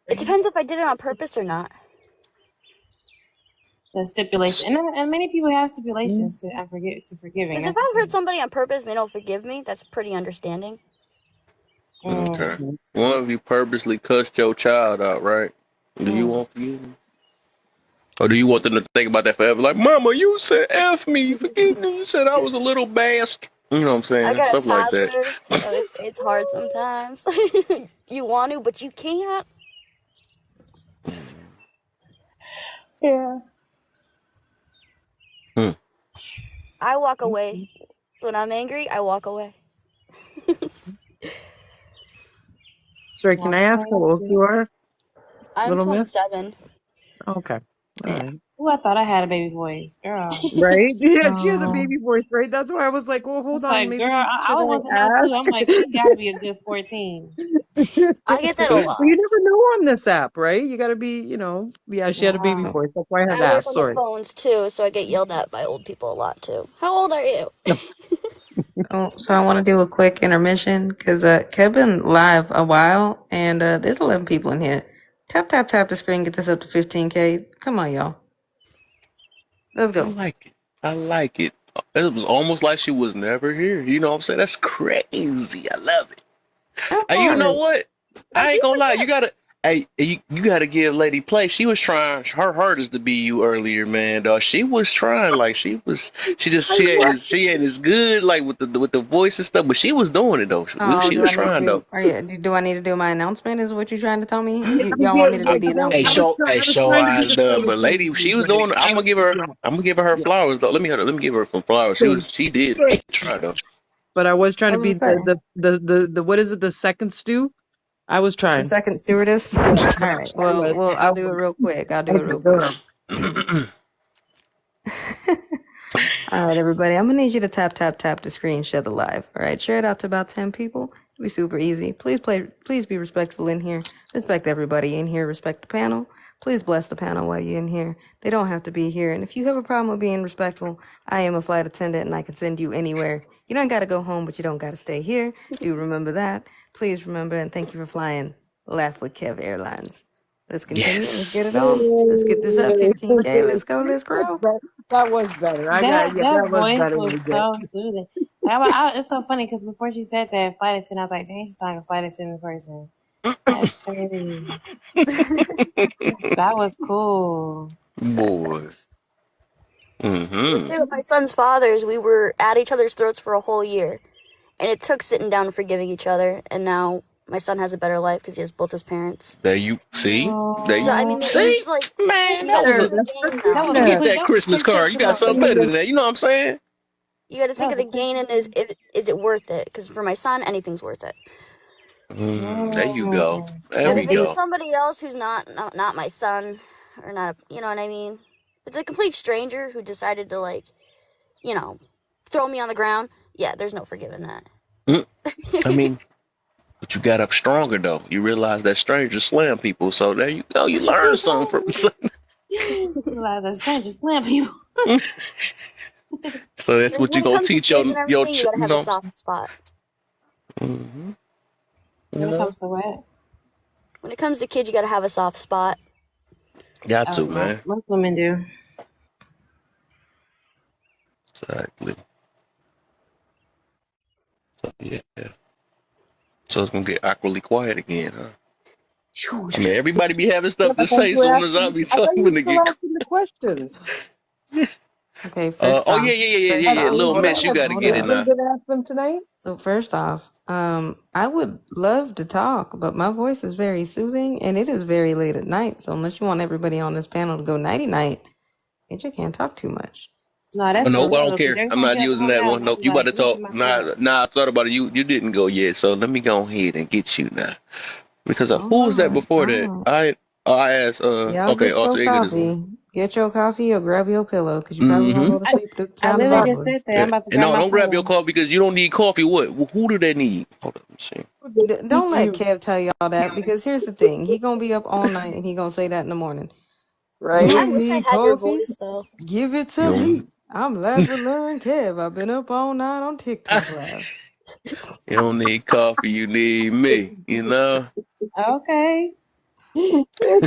It depends if I did it on purpose or not. The stipulation, and many people have stipulations to forgiving. Because if That's the I hurt thing. somebody on purpose and they don't forgive me, that's pretty understanding. Okay. Mm, One of you purposely cussed your child out, right? Do you mm. want to forgive them? Or do you want them to think about that forever? Like, Mama, you said F me, forgive me. You said I was a little bastard. You know what I'm I saying? got a Stuff like that. toddler, so it's hard sometimes. You want to, but you can't. Yeah. Hmm. I walk away. When I'm angry, I walk away. Sorry, can Walk I ask away. how old you are, I'm little miss? 27. Okay, all Yeah. right. Ooh, I thought I had a baby voice, girl. Right? Yeah, she has a Oh, baby voice, right? That's why I was like, well, hold It's on, like, girl, maybe I should want to I know too. I'm like, she got to ask? be a good 14. I get that a Well, lot. you never know on this app, right? You got to be, yeah, she had a baby Wow. voice. That's why I had I to work ask. on the Sorry. phones too, so I get yelled at by old people a lot too. How old are you? so I want to do a quick intermission because Kev been live a while, and there's 11 people in here. Tap tap tap the screen, get this up to 15K. Come on, y'all. Let's I go. like it. I like it. It was almost like she was never here. You know what I'm saying? That's crazy. I love it. I'm Hey, you for know it. what? I I do ain't gonna lie. forget. You gotta. Hey, you gotta give Lady play. She was trying her hardest to be you earlier, man. Dog. She was trying. Like she was. I was. She ain't as good like with the voice and stuff, but she was doing it though. Oh, She do was I need to trying though. do? Do I need to do my announcement? Is what you're trying to tell me? Yeah, Y'all want me to do the Hey, announcement? I was show trying to do eyes the done. But celebrity, lady, she was DJ. doing. Yeah, I'm gonna give her yeah. flowers though. Let me give her some flowers. So, She did try though. but I was trying I to be was gonna say the what is it? The second stew. I was the trying. second stewardess. Yeah, All right. I was. Well, I'll do it real quick. I'll do it Okay, real go quick. ahead. All right, everybody. I'm gonna need you to tap tap tap the screen, share the live. All right, share it out to about 10 people. It'll be super easy. Please be respectful in here. Respect everybody in here. Respect the panel. Please bless the panel while you're in here. They don't have to be here. And if you have a problem with being respectful, I am a flight attendant and I can send you anywhere. You don't gotta go home, but you don't gotta stay here. Do remember that. Please remember and thank you for flying Laugh with Kev Airlines. Let's continue. Let's get it Yes. on. Let's get this up. 15K. Let's go. Let's That's grow. better. That was better. That That was voice better, was AJ. so soothing. It's so funny because before she said that flight attendant, I was like, dang, she's talking flight attendant person. That's crazy. That was cool. Boy. The Mm-hmm. thing with my son's fathers, we were at each other's throats for a whole year, and it took sitting down and forgiving each other. And now my son has a better life because he has both his parents. There you see. There So you I mean, Oh, see. it's like Man, you got that to was think There, a. of the that's gain that now. was Forget goodness. that Christmas princess card. You got something better promotion. than that. You know what I'm saying? You got to That think was of a the gain princess. and is it worth it? Because for my son, anything's worth it. There you go. Mm. There And That's we if it's deep. go. somebody else who's not my son, or not, you know what I mean? It's a complete stranger who decided to you know, throw me on the ground. Yeah, there's no forgiving that. Mm, I mean, but you got up stronger though. You realize that strangers slam people. So there you go. You learned something from. Like the strangers slam people. So that's Like what you when it gonna comes to teach kids and your everything, you gotta you have a know. soft spot. Mm-hmm. You When it know. comes to what? When it comes to kids, you gotta have a soft spot. Got Oh to, yeah, man. most women do. Exactly. So yeah. So it's gonna get awkwardly quiet again, huh? I mean, everybody be having Yeah, stuff I to thought say you as were soon as I asking. be I thought you talking were to still get. asking the questions. Okay, first Oh off, yeah, yeah, yeah, yeah, yeah. Little hold miss, up, you got to hold get it up. now. Anybody gonna ask them tonight? So first off, I would love to talk, but my voice is very soothing and it is very late at night. So unless you want everybody on this panel to go nighty night, you just can't talk too much. No, Oh, that's for nope, I real don't though. Because care. every I'm time she not has to using hold that down, one. I'll Nope, be you about like, to let me talk. get my Nah, stuff. nah. I thought about it. You didn't go yet, so let me go ahead and get you now. Because All who was that right, before all that? right. I asked. Y'all Okay, get your alter ego this one. coffee. Get your coffee or grab your pillow because you probably won't Mm-hmm. go to sleep to the I sound of literally my just said voice. that. I'm Yeah. about to And grab no, my don't grab your pillow. coffee because you don't need coffee. What? Who do they need? Hold on, let me see. Don't let Kev tell y'all that because here's the thing. He gonna be up all night and he gonna say that in the morning. You Right? I don't wish I need had your coffee? voice though. Give it You to don't. me. I'm live with Learn Kev. I've been up all night on TikTok live. You don't need coffee. You need me. You know. Okay. Okay?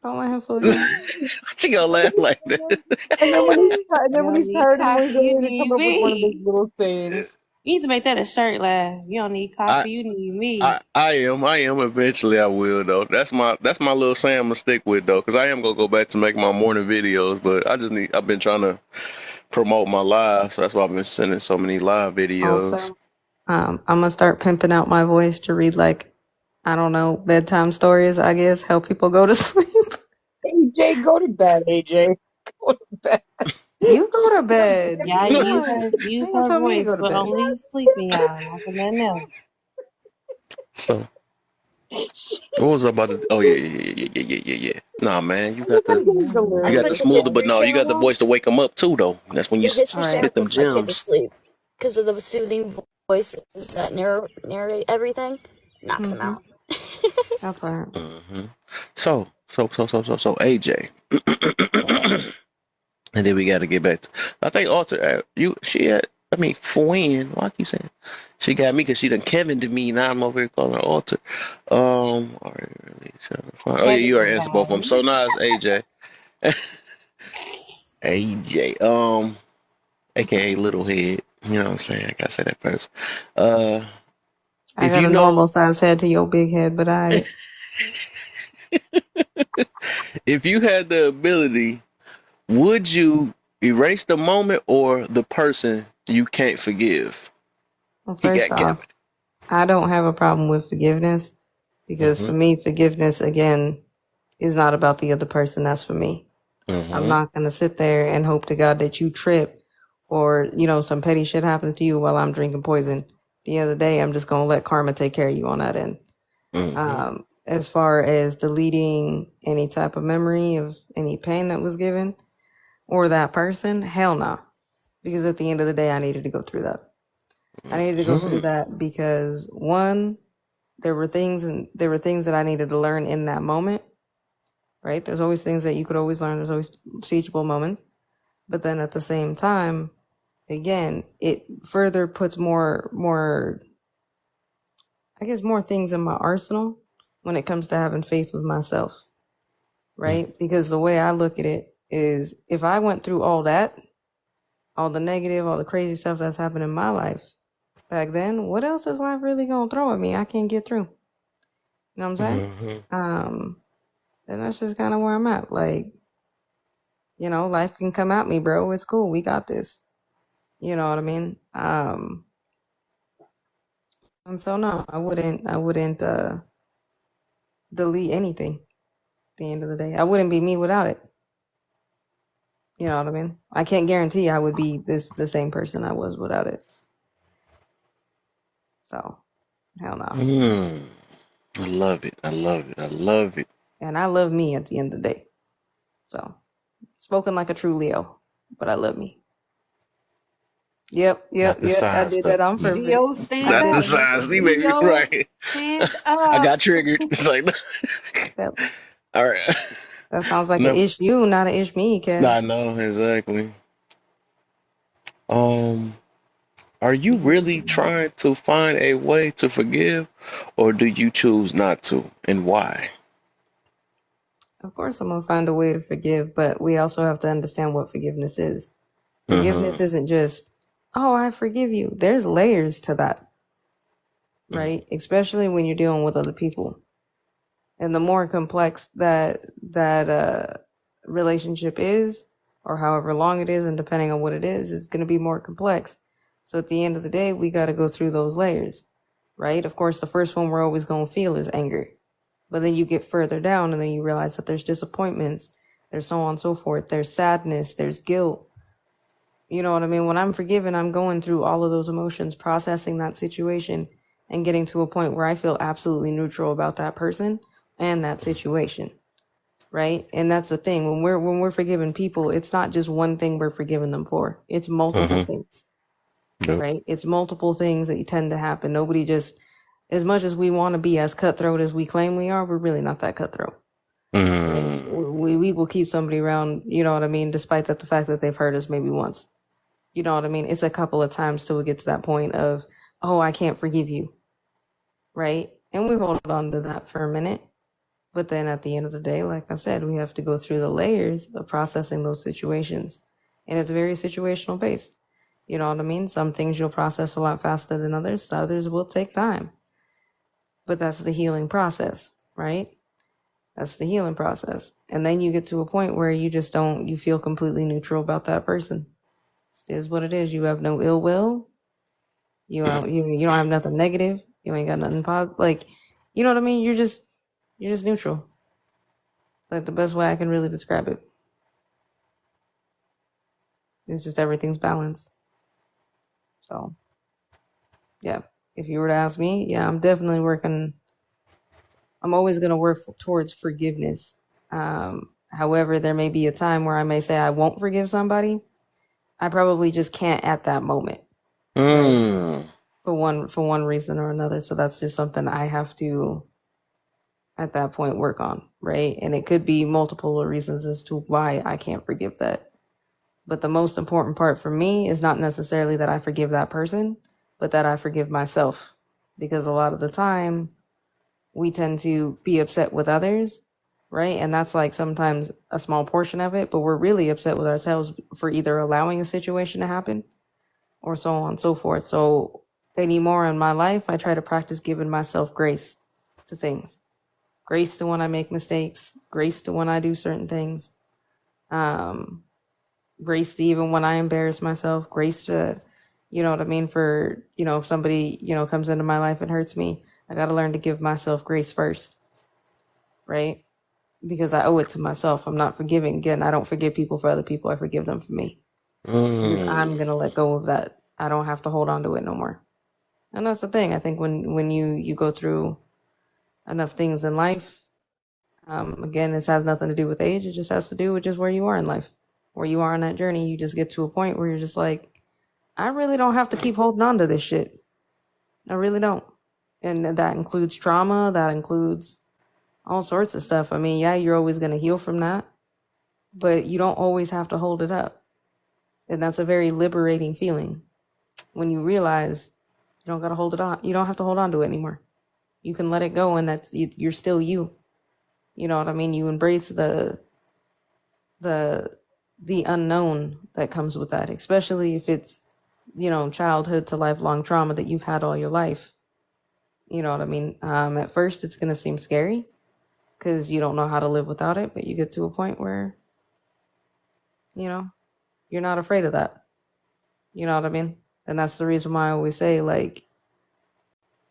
Don't let him fool you. She gonna laugh like that. And You then when don't he's need tired and coffee, lazy, you to come need up with one of those me. little sayings. You need to make that a shirt, laugh. You don't need I coffee, you need me. I am. Eventually, I will though. That's my little saying I'm gonna stick with though, because I am gonna go back to making my morning videos. But I've been trying to promote my live, so that's why I've been sending so many live videos. Also, I'm gonna start pimping out my voice to read like, I don't know, bedtime stories, I guess, help people go to sleep. AJ, go to bed, AJ. Go to bed. You go to bed. Y'all You use know, her you use ain't gonna her tell me to voice go to for bed. only sleeping, y'all, not for nothing else. So What was I about to? Oh yeah. Nah, man, you got the Everything's you I got put the delirious. the smoother, but History no, you got the Channel on. voice to wake them up too, though. That's when you The History All right. Channel spit them puts my kid to gems. sleep because of the soothing voices that narrate everything. Knocks him Mm-hmm. out. That part. Hmm. So, AJ, and then we got to get back to. I think Alter, she had. I mean, fahhwinn. Why I keep saying she got me because she done Kevin to me. Now I'm over here calling her Alter. Are you really trying to find? Oh yeah, Kevin you are in the answer both of them. So house. now it's AJ. AJ. AKA Little Head. You know what I'm saying? I gotta say that first. Uh, I if got you a know, normal size head to your big head, but if you had the ability, would you erase the moment or the person you can't forgive? well, He first got off, Kevin. I don't have a problem with forgiveness because Mm-hmm. for me, forgiveness again is not about the other person. That's for me. I'm Mm-hmm. not gonna sit there and hope to God that you trip or some petty shit happens to you while I'm drinking poison. At the end of the day, I'm just gonna let karma take care of you on that end. Mm-hmm. As far as deleting any type of memory of any pain that was given or that person, hell no. Because at the end of the day, I needed to go through that. I needed to go Mm-hmm. through that because one, there were things that I needed to learn in that moment, right? There's always things that you could always learn. There's always teachable moments. But then at the same time, again, it further puts more I guess more things in my arsenal when it comes to having faith with myself, right? Because the way I look at it is if I went through all that, all the negative, all the crazy stuff that's happened in my life back then, what else is life really gonna throw at me I can't get through? You know what I'm saying? Mm-hmm. Um, and that's just kind of where I'm at. Like, life can come at me, bro. It's cool. We got this. You know what I mean? And so no, I wouldn't delete anything at the end of the day. I wouldn't be me without it. You know what I mean? I can't guarantee I would be the same person I was without it. So hell no. Mm. I love it. I love it. I love it. And I love me at the end of the day. So spoken like a true Leo, but I love me. Yep, Not yep, the yep. I size did stuff. that on Mm. purpose. Leo, I stand Not the did. up. size. You made me Leo, right. stand I up. got triggered. It's like, Yep. all right. That sounds like an No, ish you, not an ish me, Kev. I know exactly. Um, are you really Easy. trying to find a way to forgive, or do you choose not to, and why? Of course, I'm gonna find a way to forgive, but we also have to understand what forgiveness is. Mm-hmm. Forgiveness isn't just, oh, I forgive you. There's layers to that, right? Especially when you're dealing with other people. And the more complex that relationship is, or however long it is, and depending on what it is, it's going to be more complex. So at the end of the day, we got to go through those layers, right? Of course, the first one we're always going to feel is anger, but then you get further down, and then you realize that there's disappointments, there's so on and so forth, there's sadness, there's guilt. You know what I mean? When I'm forgiven, I'm going through all of those emotions, processing that situation, and getting to a point where I feel absolutely neutral about that person and that situation, right? And that's the thing. When we're forgiving people, it's not just one thing we're forgiving them for. It's multiple Mm-hmm. things, Yep. right? It's multiple things that tend to happen. Nobody just, as much as we want to be as cutthroat as we claim we are, we're really not that cutthroat. Right? Mm-hmm. We will keep somebody around, you know what I mean, despite the fact that they've hurt us maybe once. You know what I mean? It's a couple of times till we get to that point of, oh, I can't forgive you, right? And we hold on to that for a minute. But then at the end of the day, like I said, we have to go through the layers of processing those situations. And it's very situational based. You know what I mean? Some things you'll process a lot faster than others. Others will take time. But that's the healing process, right? That's the healing process. And then you get to a point where you feel completely neutral about that person. It is what it is. You have no ill will. You don't have nothing negative. You ain't got nothing positive. Like, you know what I mean? You're just neutral. Like the best way I can really describe it. It's just everything's balanced. So yeah. If you were to ask me, yeah, I'm definitely working I'm always going to work towards forgiveness. However, there may be a time where I may say I won't forgive somebody. I probably just can't at that moment, right? Mm. For one reason or another. So that's just something I have to at that point work on, right? And it could be multiple reasons as to why I can't forgive that. But the most important part for me is not necessarily that I forgive that person, but that I forgive myself. Because a lot of the time we tend to be upset with others, right? And that's like sometimes a small portion of it, but we're really upset with ourselves for either allowing a situation to happen or so on and so forth. So anymore in my life, I try to practice giving myself grace to things. Grace to when I make mistakes, grace to when I do certain things. Grace to even when I embarrass myself, grace to, you know what I mean, for, if somebody, comes into my life and hurts me, I got to learn to give myself grace first, right? Because I owe it to myself. I'm not forgiving. Again, I don't forgive people for other people. I forgive them for me. Because I'm going to let go of that. I don't have to hold on to it no more. And that's the thing. I think when you go through enough things in life, again, this has nothing to do with age. It just has to do with just where you are in life. Where you are in that journey, you just get to a point where you're just like, I really don't have to keep holding on to this shit. I really don't. And that includes trauma. That includes all sorts of stuff. I mean, yeah, you're always going to heal from that, but you don't always have to hold it up. And that's a very liberating feeling when you realize you don't got to hold it on. You don't have to hold on to it anymore. You can let it go, and you're still you. You know what I mean? You embrace the unknown that comes with that, especially if it's, childhood to lifelong trauma that you've had all your life. You know what I mean? At first, it's going to seem scary because you don't know how to live without it, but you get to a point where, you're not afraid of that. You know what I mean? And that's the reason why I always say, like,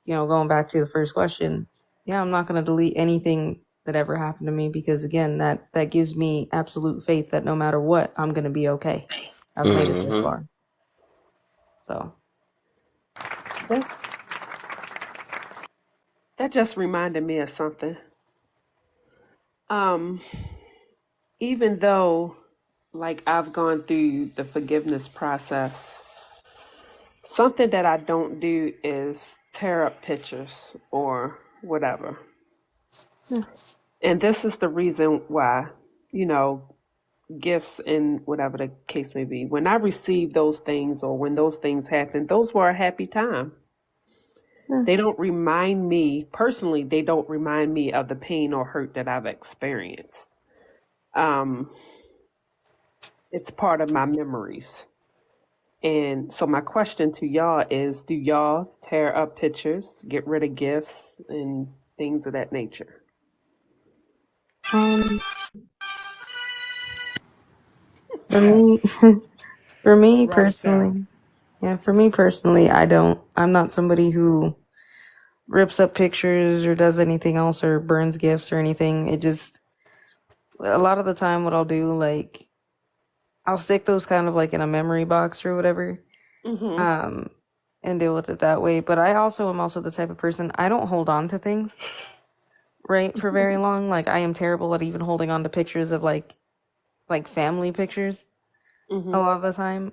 going back to the first question, yeah, I'm not going to delete anything that ever happened to me because, again, that gives me absolute faith that no matter what, I'm going to be okay. I've made it this far. So That just reminded me of something. Even though, like, I've gone through the forgiveness process, something that I don't do is tear up pictures or whatever. And this is the reason why, gifts and whatever the case may be. When I receive those things or when those things happen, those were a happy time. They don't remind me, personally, they don't remind me of the pain or hurt that I've experienced. It's part of my memories. And so my question to y'all is, do y'all tear up pictures, get rid of gifts and things of that nature? for me, for me Right, Sarah. personally, I don't. I'm not somebody who rips up pictures or does anything else or burns gifts or anything. It just, a lot of the time, what I'll do, like, I'll stick those kind of like in a memory box or whatever, Mm-hmm. and deal with it that way. But I also am also the type of person, I don't hold on to things, right, for very long. Like, I am terrible at even holding on to pictures of like family pictures a Mm-hmm. lot of the time.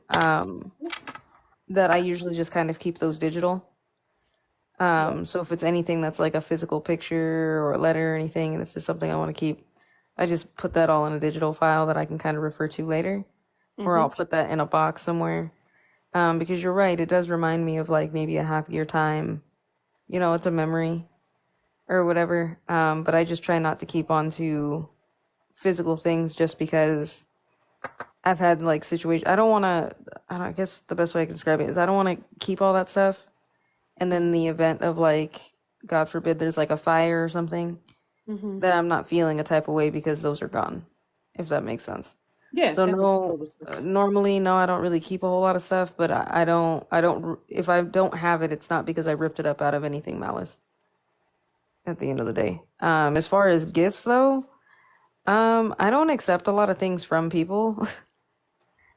That I usually just kind of keep those digital. So if it's anything that's like a physical picture or a letter or anything, and it's just something I want to keep, I just put that all in a digital file that I can kind of refer to later, or I'll Mm-hmm. put that in a box somewhere. Because you're right, it does remind me of like maybe a happier time. It's a memory or whatever. But I just try not to keep on to physical things just because I've had like situations. I guess the best way I can describe it is I don't want to keep all that stuff. And then the event of like, God forbid, there's like a fire or something, Mm-hmm. that I'm not feeling a type of way because those are gone, if that makes sense. Yeah, So that makes no, total sense. normally no, I don't really keep a whole lot of stuff, but I don't. If I don't have it, it's not because I ripped it up out of anything malice. At the end of the day, as far as gifts though, I don't accept a lot of things from people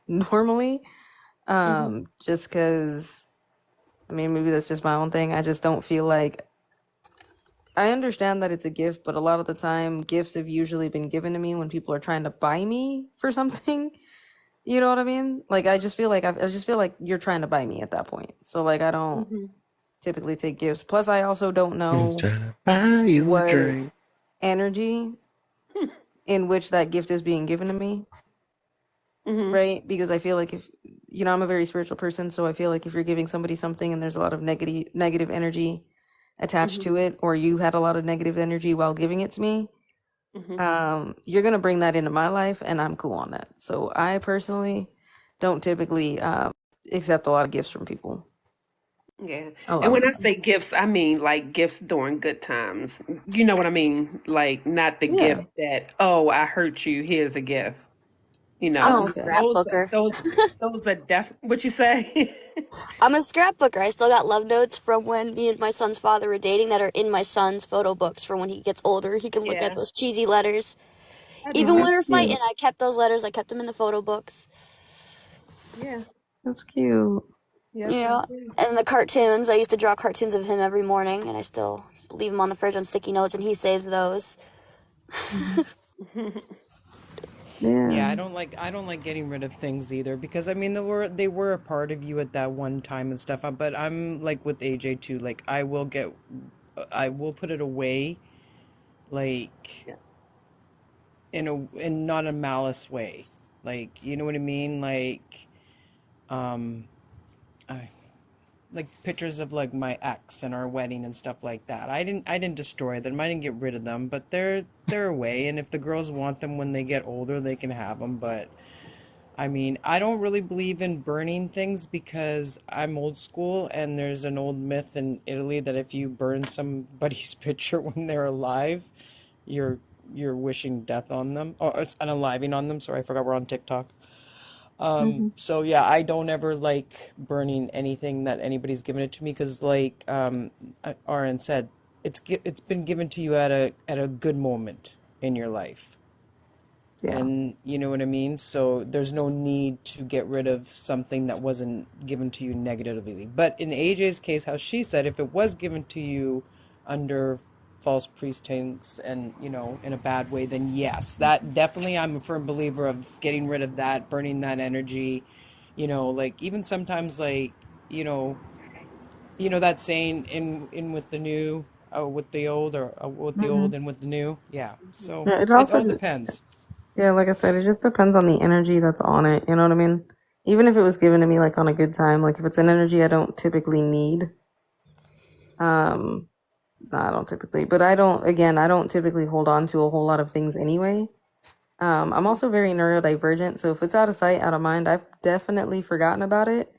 normally, Mm-hmm. just because. I mean, maybe that's just my own thing. I just don't feel like I understand that it's a gift, but a lot of the time gifts have usually been given to me when people are trying to buy me for something. You know what I mean? Like I just feel like you're trying to buy me at that point. So like I don't Hmm. typically take gifts. Plus I also don't I'm know trying to buy you a what drink. energy in which that gift is being given to me, Hmm. right? Because I feel like if I'm a very spiritual person, so I feel like if you're giving somebody something and there's a lot of negative energy attached Hmm. to it, or you had a lot of negative energy while giving it to me, Hmm. you're gonna bring that into my life, and I'm cool on that. So I personally don't typically accept a lot of gifts from people. Yeah. A And lot of when the I time. say gifts, I mean like gifts during good times. You know what I mean? Like not the Yeah. gift that, oh, I hurt you, here's a gift. You I'm a Oh, know, okay. those scrapbooker. those those are what you say? I'm a scrapbooker. I still got love notes from when me and my son's father were dating that are in my son's photo books for when he gets older. He can look at Yeah, those cheesy letters. I do Oh, Even when that. we that's were fighting, cute. I kept those letters. I kept them in the photo books. Yeah. That's cute. Yep, I Yeah. do. And the cartoons, I used to draw cartoons of him every morning, and I still leave them on the fridge on sticky notes, and he saves those. Mhm. Yeah. Yeah, I don't like getting rid of things either because I mean they were a part of you at that one time and stuff. But I'm like with AJ too. Like I will put it away, like Yeah. in not a malice way. Like you know what I mean? Um, I like pictures of like my ex and our wedding and stuff like that. I didn't destroy them. I didn't get rid of them, but they're away. And if the girls want them when they get older, they can have them. But I mean, I don't really believe in burning things because I'm old school, and there's an old myth in Italy that if you burn somebody's picture when they're alive, you're you're wishing death on them or unaliving on them. Sorry, I forgot we're on TikTok. Mhm. So yeah, I don't ever like burning anything that anybody's given it to me because, like Aaron said, it's been given to you at a good moment in your life. Yeah. And you know what I mean? So there's no need to get rid of something that wasn't given to you negatively. But in AJ's case, how she said, if it was given to you under false pretense and, in a bad way, then yes, that definitely, I'm a firm believer of getting rid of that, burning that energy. Like even sometimes, like, you know, that saying, in with the new, with the old, or with the old Mhm. and with the new. Yeah. So Yeah, it it also all depends. yeah, like I said, it just depends on the energy that's on it. You know what I mean? Even if it was given to me like on a good time, like if it's an energy I don't typically need, um, no, I don't typically. But I don't typically hold on to a whole lot of things anyway. I'm also very neurodivergent, so if it's out of sight, out of mind, I've definitely forgotten about it.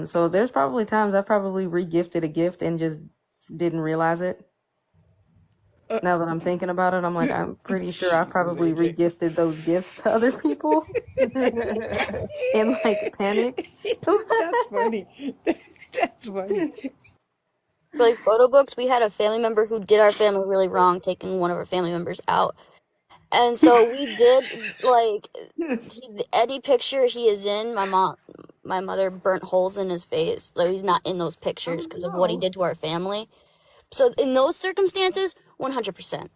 So there's probably times I've probably regifted a gift and just didn't realize it. Now that I'm thinking about it, I'm like, I'm pretty sure I Jesus, probably AJ. regifted those gifts to other people in like panic. That's funny. That's funny. For like photo books, we had a family member who did our family really wrong, taking one of our family members out. And so we did like any picture he is in, my mother burnt holes in his face, so he's not in those pictures Oh because of what he no. did to our family. So in those circumstances, 100%.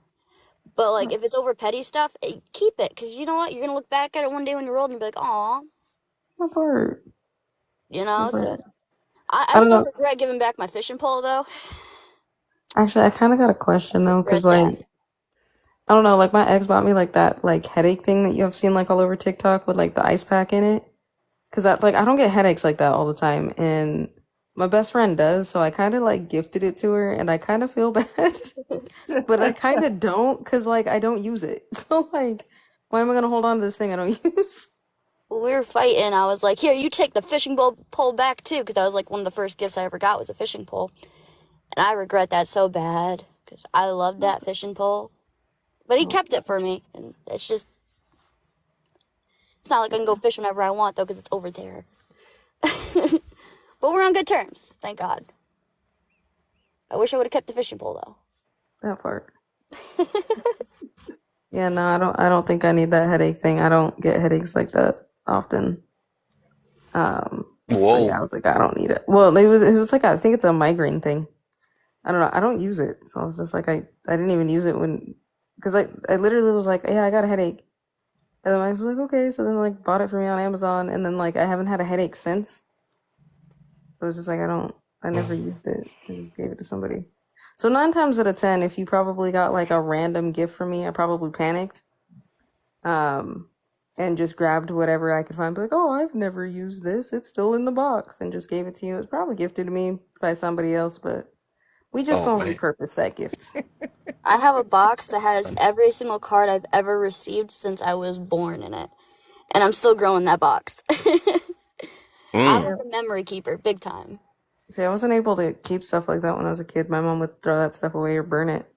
But like if it's over petty stuff, keep it because you know what, you're gonna look back at it one day when you're old and be like, "Aw," That's hard. you know. That's So hard. I I don't still know. regret giving back my fishing pole though. Actually, I kind of got a question though, because Regret that. like I don't know, like my ex bought me like that like headache thing that you have seen like all over TikTok with like the ice pack in it. Because I don't get headaches like that all the time, and my best friend does, so I kind of like gifted it to her, and I kind of feel bad, but I kind of don't, because like I don't use it. So like, why am I gonna hold on to this thing I don't use? When we were fighting, I was like, "Here, you take the pole back too," because that was like one of the first gifts I ever got was a fishing pole, and I regret that so bad because I loved that fishing pole. But he kept it for me, and it's not like I can go fish whenever I want though because it's over there. But we're on good terms, thank God. I wish I would have kept the fishing pole That part. though. Yeah, no, I don't think I need that headache thing. I don't get headaches like that often. Um, so yeah, Whoa. I was like, I don't need it. Well, it was like I think it's a migraine thing. I don't know. I don't use it, so I was just like, I didn't even use it because I literally was like, yeah, I got a headache, and then I was like, okay, so then like bought it for me on Amazon, and then like I haven't had a headache since. So it's just like I never used it. I just gave it to somebody. So 9 times out of 10, if you probably got like a random gift from me, I probably panicked, and just grabbed whatever I could find. Be like, oh, I've never used this. It's still in the box, and just gave it to you. It was probably gifted to me by somebody else, but we just Oh gonna man. repurpose that gift. I have a box that has every single card I've ever received since I was born in it. And I'm still growing that box. I'm Mm. like a memory keeper, big time. See, I wasn't able to keep stuff like that when I was a kid. My mom would throw that stuff away or burn it.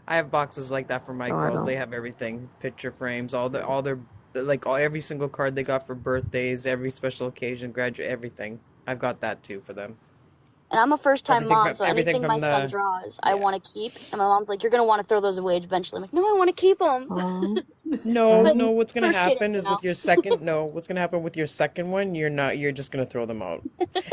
I have boxes like that for my So I girls. don't. They have everything, picture frames, all their every single card they got for birthdays, every special occasion, graduate, everything. I've got that too for them. And I'm a first-time Everything mom, from so anything my son the draws, I yeah. want to keep. And my mom's like, "You're gonna want to throw those away eventually." I'm like, "No, I want to keep them." No, But no, what's gonna first kid, happen is with your second no, what's gonna happen with your second one, you're just gonna throw them out.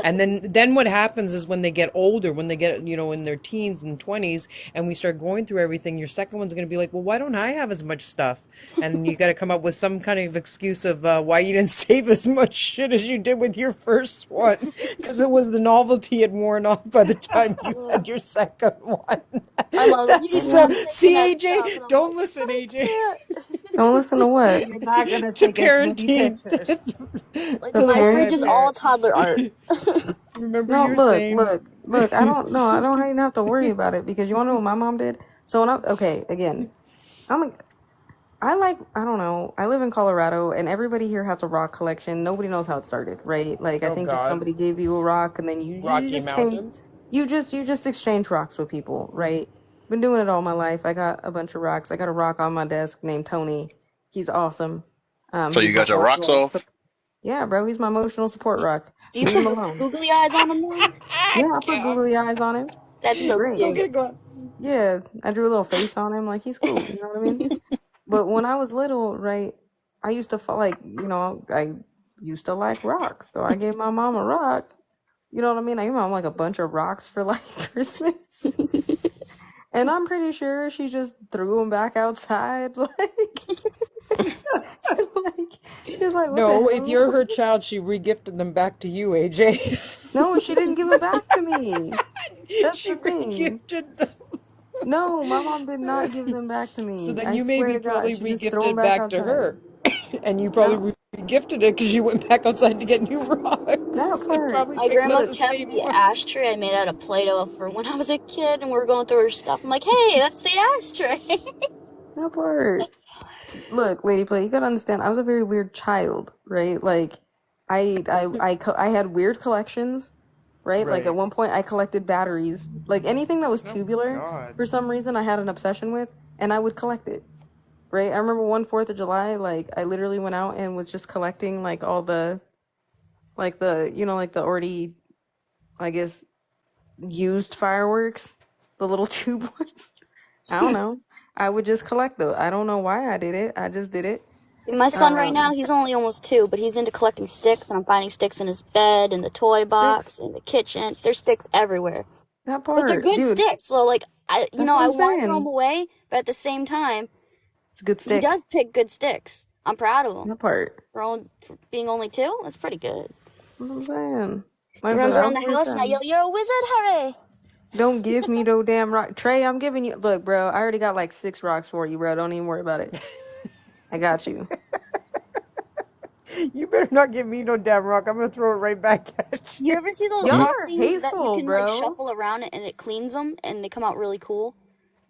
And then what happens is when they get older, when they get, in their teens and 20s, and we start going through everything, your second one's gonna be like, well, why don't I have as much stuff? And you gotta come up with some kind of excuse of why you didn't save as much shit as you did with your first one. Because it was the novelty had worn off by the time you had your second one. my mom's like, "You That's need to so, stop saving see, that AJ, stuff," and I'm don't like, listen, "But I AJ. can't." Don't listen to what? You're not gonna To take as many parenting. pictures. Like The my fridge parent. is all toddler art. Remember No, you were look, saying look, look. I don't know. I don't even have to worry about it because you want to know what my mom did. So when okay, again, I'm a, I don't know. I live in Colorado, and everybody here has a rock collection. Nobody knows how it started, right? Like I oh think just God, somebody gave you a rock, and then you Rocky just change. Mountains. You just exchange rocks with people, right? Been doing it all my life. I got a bunch of rocks. I got a rock on my desk named Tony. He's awesome. So He's you my got your rocks emotional. off? Yeah, bro. He's my emotional support rock. Do you Leave him put alone. googly eyes on them though? Yeah, I put Cam, googly eyes on him. That's He's so great. go cute. get a glass. Yeah, I drew a little face on him. Like he's cool. You know what I mean? But when I was little, right, I used to I used to like rocks. So I gave my mom a rock. You know what I mean? I gave my mom like a bunch of rocks for like Christmas. And I'm pretty sure she just threw them back outside. Like, she's like, what the No, if hell? you're her child, she regifted them back to you, AJ. No, she didn't give them back to me. That's She the thing. regifted them. No, my mom did not give them back to So me. then I you swear maybe to God, probably she just threw regifted them it back back to outside. her. And you No, probably regifted it because you went back outside to get new that rocks. And part. probably My picked up grandma Look, the kept same the one. ashtray I made out of Play-Doh for when I was a kid and we were going through her stuff. I'm like, "Hey, that's the ashtray." that part. Look, Lady Play, you gotta understand. I was a very weird child, right? Like, I had weird collections, right? Like at Right. one point, I collected batteries, like anything that was Oh tubular. God. For some reason, I had an obsession with, and I would collect it. Right? I remember one 4th of July, like I literally went out and was just collecting like all the like the already, I guess, used fireworks, the little tube ones. I don't know. I would just collect those. I don't know why I did it. I just did it. My son right now, Um, he's only almost 2, but he's into collecting sticks, and I'm finding sticks in his bed, in the toy box, Sticks. in the kitchen. There's sticks everywhere. That But they're part, good dude. sticks, so like That's what I I'm want to throw them saying. away, but at the same time, It's a good he stick. does pick good sticks. I'm proud of him. That part. For being only 2, that's pretty good. That's what I'm saying. He Like I said, runs I around was the a weird house and I child. yell, "You're a wizard, hurry!" Don't give me no damn rock. Trey, I'm giving you. Look, bro, I already got like 6 rocks for you, bro. Don't even worry about it. I got you. You better not give me no damn rock. I'm gonna throw it right back at You you. ever see those Y'all rock are things that you hateful, can like bro. shuffle around and it cleans them and they come out really cool?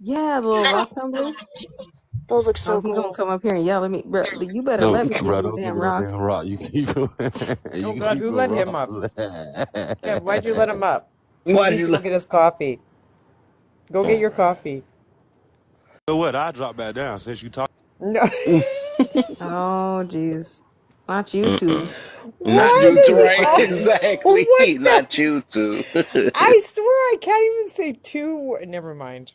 Yeah, the little rock tumblers. Those look Oh, so he gonna cool. come up here and yell at me, bro. You better No, let me give bro, you a don't give damn me no rock. damn rock. You keep Oh you God, keep who a let him rock. up? Kev, why'd you let him up? He Why do needs you to go let? get his coffee. Go get your coffee. You know what? I drop back down since you talk. No. Oh, jeez. Not you Mm-mm. two. Not Why you does two, he? right? Oh, Exactly. what the? Not you two. I swear I can't even say 2 Never mind.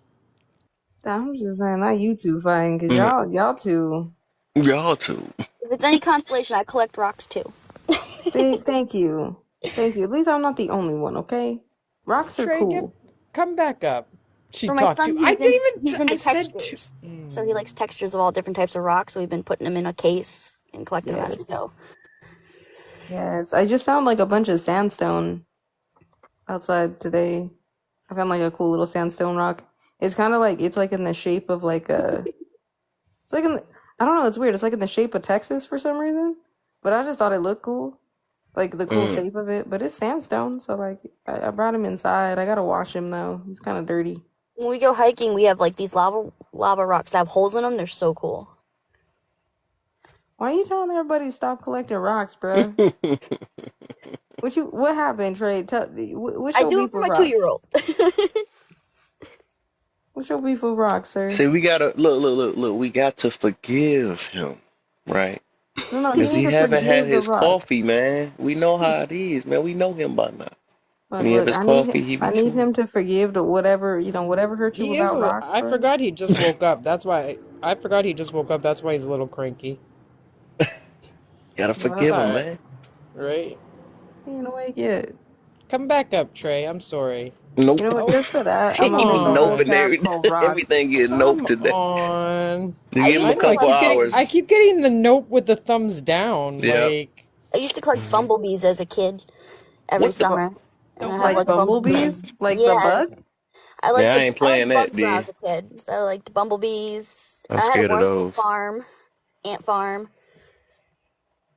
I'm just saying, not you two fighting, cause Mm, y'all two. Y'all two. If it's any consolation, I collect rocks too. Thank you. Thank you. At least I'm not the only one, okay? Rocks are Trey, give cool. come back up. She For my talked to. son, I didn't he's even. into I said to. textures. So he likes textures of all different types of rocks. So we've been putting them in a case and collecting them as we Yes. go. Yes. I just found like a bunch of sandstone outside today. I found like a cool little sandstone rock. It's kind of like it's like in the shape of like a. It's like I don't know. It's weird. It's like in the shape of Texas for some reason. But I just thought it looked cool, like the cool shape of it. But it's sandstone, so like I brought him inside. I gotta wash him though. He's kind of dirty. When we go hiking, we have like these lava rocks that have holes in them. They're so cool. Why are you telling everybody to stop collecting rocks, bro? What happened, Trey? What's I your do it beef for with my rocks? 2-year-old. What's your beef with rocks, sir? See, we gotta look. We got to forgive him, right? No, he Because needs he to haven't had forgive the his rocks. coffee, man. We know how it is, man. We know him by now. When he have Look, his coffee, he I be need chilling. him to forgive the whatever hurt you He is. about rocks, I bro. forgot he just woke up. That's why. I forgot he just woke up. That's why he's a little cranky. Gotta That's forgive all him, right, man. right? He ain't awake yet. Come back up, Trey. I'm sorry. Nope. You know what? Oh, Just for that, I'm come gonna make a whole Nope, and on. tab called rocks. everything getting nope Come today. on. You I give him used a to I know. couple collect I hours. keep getting the nope with the thumbs down. Yeah. Like. I used to collect bumblebees as a kid every What the? summer, and I have Like like a bumblebee bumblebees, ring. like the Yeah, bug. Yeah, I ain't I liked playing that, bugs when I then. was a kid. So I liked bumblebees. I'm I had a scared of worm those. ant farm,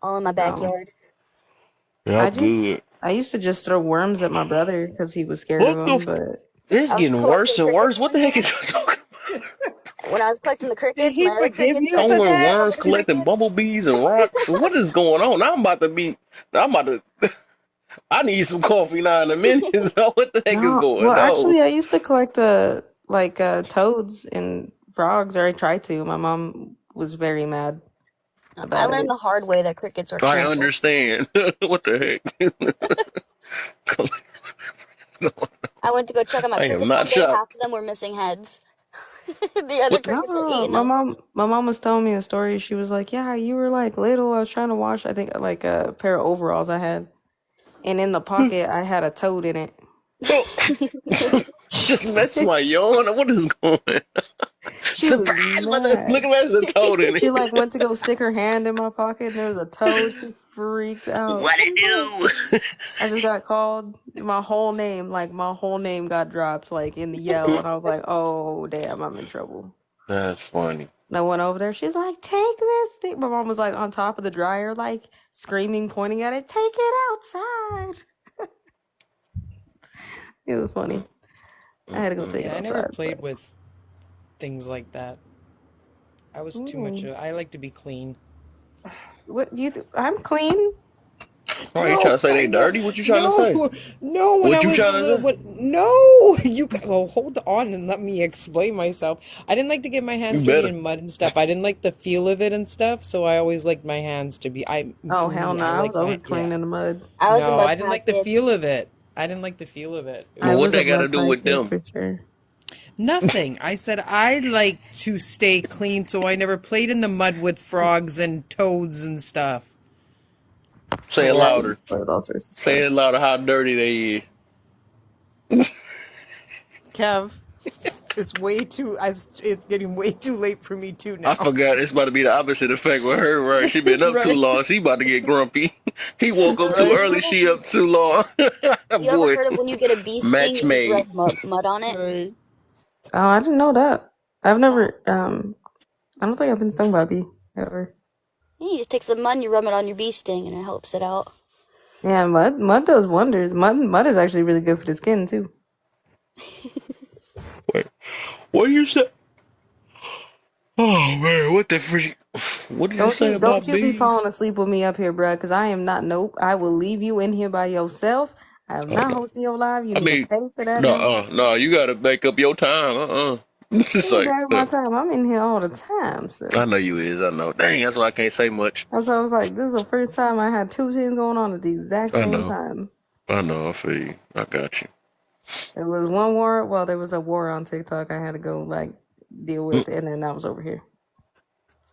all in my No, backyard. Yeah, I'm good. I used to just throw worms at my brother because he was scared of What the? them. But This I was getting collecting worse and crickets worse. What one the heck year. is you talking When I was collecting the Did crickets, he my other forgive crickets you started for throwing eating that? some of worms, the collecting crickets. bumblebees and rocks? What is going on? I'm about to. I need some coffee now in a minute. What the heck is no, well, going on? actually, I used to collect toads and frogs, or I tried to. My mom was very mad I about learned it. the hard way that crickets are I cannibals. understand. What the heck? I went to go check on my I am crickets not one day. Half shocked. of them were missing heads. The other What? crickets were No, eating them. my mom was telling me a story. She was like, "Yeah, you were like little. I was trying to wash, I think, like a pair of overalls I had, and in the pocket I had a toad in it." Oh, just that's my yawn. What is going on? She was Surprise, mother! Look mad. at me, there's a toad in She it. like went to go stick her hand in my pocket and there was a toad. She freaked out. What She's it like, do? I just got called my whole name got dropped like in the yell and I was like, oh damn, I'm in trouble. That's funny. And I went over there. She's like, take this thing. My mom was like on top of the dryer, like screaming, pointing at it, take it outside. It was funny. I had to go take it Yeah, I never outside. played with things like that. I was too much. Ooh. I like to be clean. What you I'm clean. Oh, you trying No, to say I they know. dirty? What you trying to say? No. When I What you was a trying little, to say? what? No, you. Oh, hold on and let me explain myself. I didn't like to get my hands You dirty better. in mud and stuff. I didn't like the feel of it and stuff. So I always liked my hands to be. Oh For hell me, no. I I was like always my. clean Yeah. in the mud. I was a No, mud I didn't pie like the kid. feel of it. I didn't like the feel of it. It I Well, was what was a they got to mud do pie with kid them? for sure. nothing. I said I like to stay clean, so I never played in the mud with frogs and toads and stuff. Say it Yeah, I louder. used to play with all sorts of Say stuff. it louder. How dirty they is. Kev, it's getting way too late for me too I now. forgot. It's about to be the opposite effect with her. Right? She been up too Right. long. She about to get grumpy. He woke up too You early. ever She up too long. you ever Boy, heard of when you get a bee sting, match you just made. rub mud on it? Right. Oh, I didn't know that. I've never I don't think I've been stung by a bee ever. You just take some mud and you rub it on your bee sting, and it helps it out. Yeah, mud does wonders. Mud is actually really good for the skin too. Wait, what you say? Oh man, what the freak? What did you say Don't about you be bees? falling asleep with me up here, bruh, because I am not nope. I will leave you in here by yourself. I am Oh not no. hosting your live. You I need to mean, pay for that no, now. no. You gotta make up your time. It's You ain't like, bad my time. I'm in here all the time, I sir. know you is. I know. Dang, that's why I can't say much. That's why I was like, this is the first time I had two things going on at the exact I same know. time. I know. I feel you. I got you. There was one war. Well, there was a war on TikTok I had to go like deal with, and then I was over here.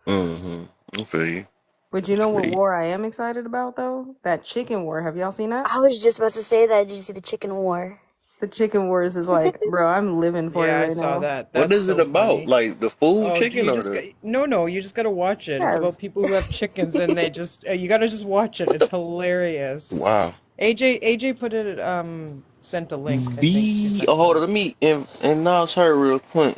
Mm-hmm. I feel you. But you know what war I am excited about though? That chicken war. Have y'all seen that? I was just about to say that. Did you see the chicken war? The chicken wars is like, bro, I'm living for it Yeah, I right saw now. that. What That's is it so about? funny. Like the food Oh, do chicken you or just the no, you just gotta watch it. It's Yeah, about people who have chickens and they just you gotta just watch it. what It's the hilarious. wow. AJ put it sent a link. I think she B sent oh a hold link. on, let me and now it's her real quick.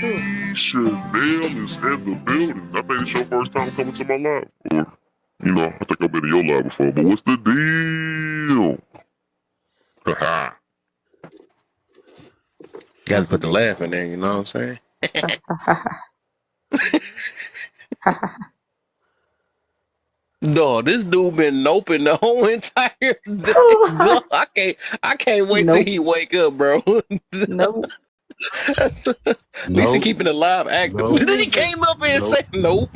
who? Chanel is in the building. I think it's your first time coming to my live. Or, I think I've been in your live before, but what's the deal? Haha. Gotta What's the put the deal? laugh in there, you know what I'm saying? No, this dude been noping the whole entire day. Dog, I can't wait till Nope. he wake up, bro. Nope. At least he Nope. keeping it live active. Nope. Then He he needs a came up here and Nope. said nope.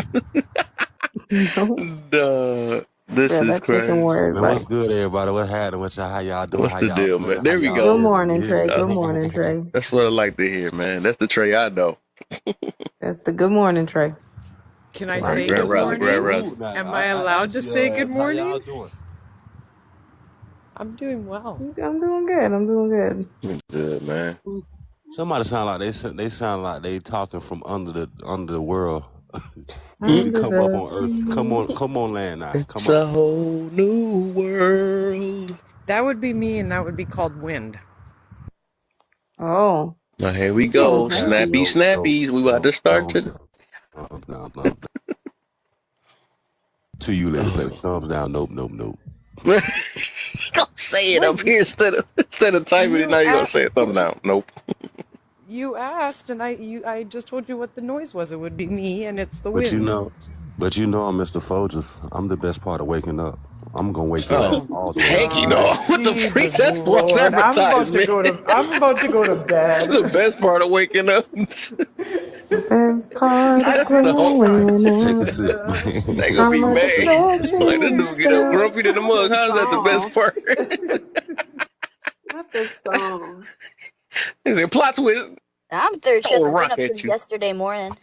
Nope. Duh, this Bro, is that chicken crazy. war is Man, what's like, good, everybody? What happening? What y'all? How y'all doing? What's How the y'all deal, man? feeling? How There we y'all good go. feeling? morning, You hear Trey. me? Good That's, morning, Trey. that's what I like to hear, man. That's the Trey I know. That's the good morning, Trey. Can I All right, say Hey, Grand good Rising, Grand morning? rude Rising. now. Am I I allowed asked to say your good ass, how y'all morning? doing? I'm doing well. I'm doing good. I'm doing good. Good, man. Somebody sound like they sound like they talking from under the world. You need to Under come up the on Earth. sea. Come on land now. It's Come on. a whole new world. That would be me, and that would be called wind. Oh, Now here we this man go. crazy. Snappy snappies. We about to start to. No. To you, lady, play. Oh. Thumbs down. Nope. Say it up Wait, here instead of typing it. you Now you're gonna a- say it. Thumb down. Nope. you asked, and I just told you what the noise was. It would be me, and it's the But you wind. know, I'm Mr. Folgers. I'm the best part of waking up. I'm gonna wake your ass Oh, Oh all the way up heck, to you the know God, day. what the freak? Jesus That's false Lord! advertisement. I'm about to go to bed. The best part of waking up. The best part of I That's the whole. I Take a growing up. sip, man. They gonna How be much mad. Like this baby dude get up stuff. grumpy to the Not mug. the How's that the best song. part? Not the song. He said, plot twist. I'm third Throw shift. a I've been rock up at since you. yesterday morning.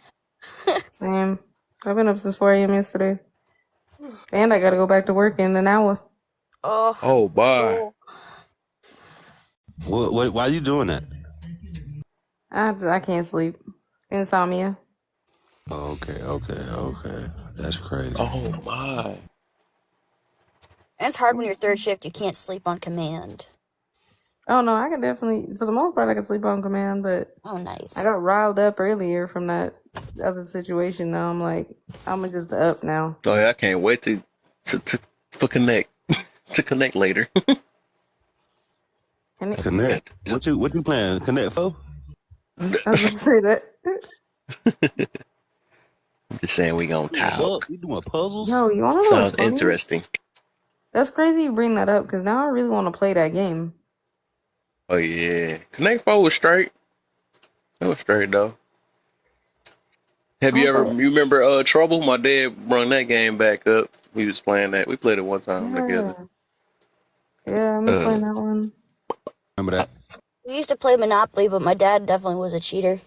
Same. I've been up since 4 a.m. yesterday. And I gotta go back to work in an hour. Oh, Oh, bye. cool. Why are you doing that? I can't sleep. Insomnia. Okay. That's crazy. Oh, my. And it's hard when you're third shift. You can't sleep on command. Oh no, I can definitely, for the most part, I can sleep on command, but Oh, I nice. got riled up earlier from that other situation. Now I'm like, I'm just up now. Oh, yeah, I can't wait to for connect to connect later. And it, Connect. What you playing? Connect 4? I was about to say that. I'm just saying we gonna talk. You doing puzzles? Yo, you wanna know what's Sounds funny? interesting. That's crazy you bring that up because now I really want to play that game. Oh yeah, Connect Four was straight. It was straight though. Have you ever? Okay. You remember Trouble? My dad brought that game back up. We was playing that. We played it one time Yeah. together. Yeah, I miss Uh, playing that one. Remember that? We used to play Monopoly, but my dad definitely was a cheater.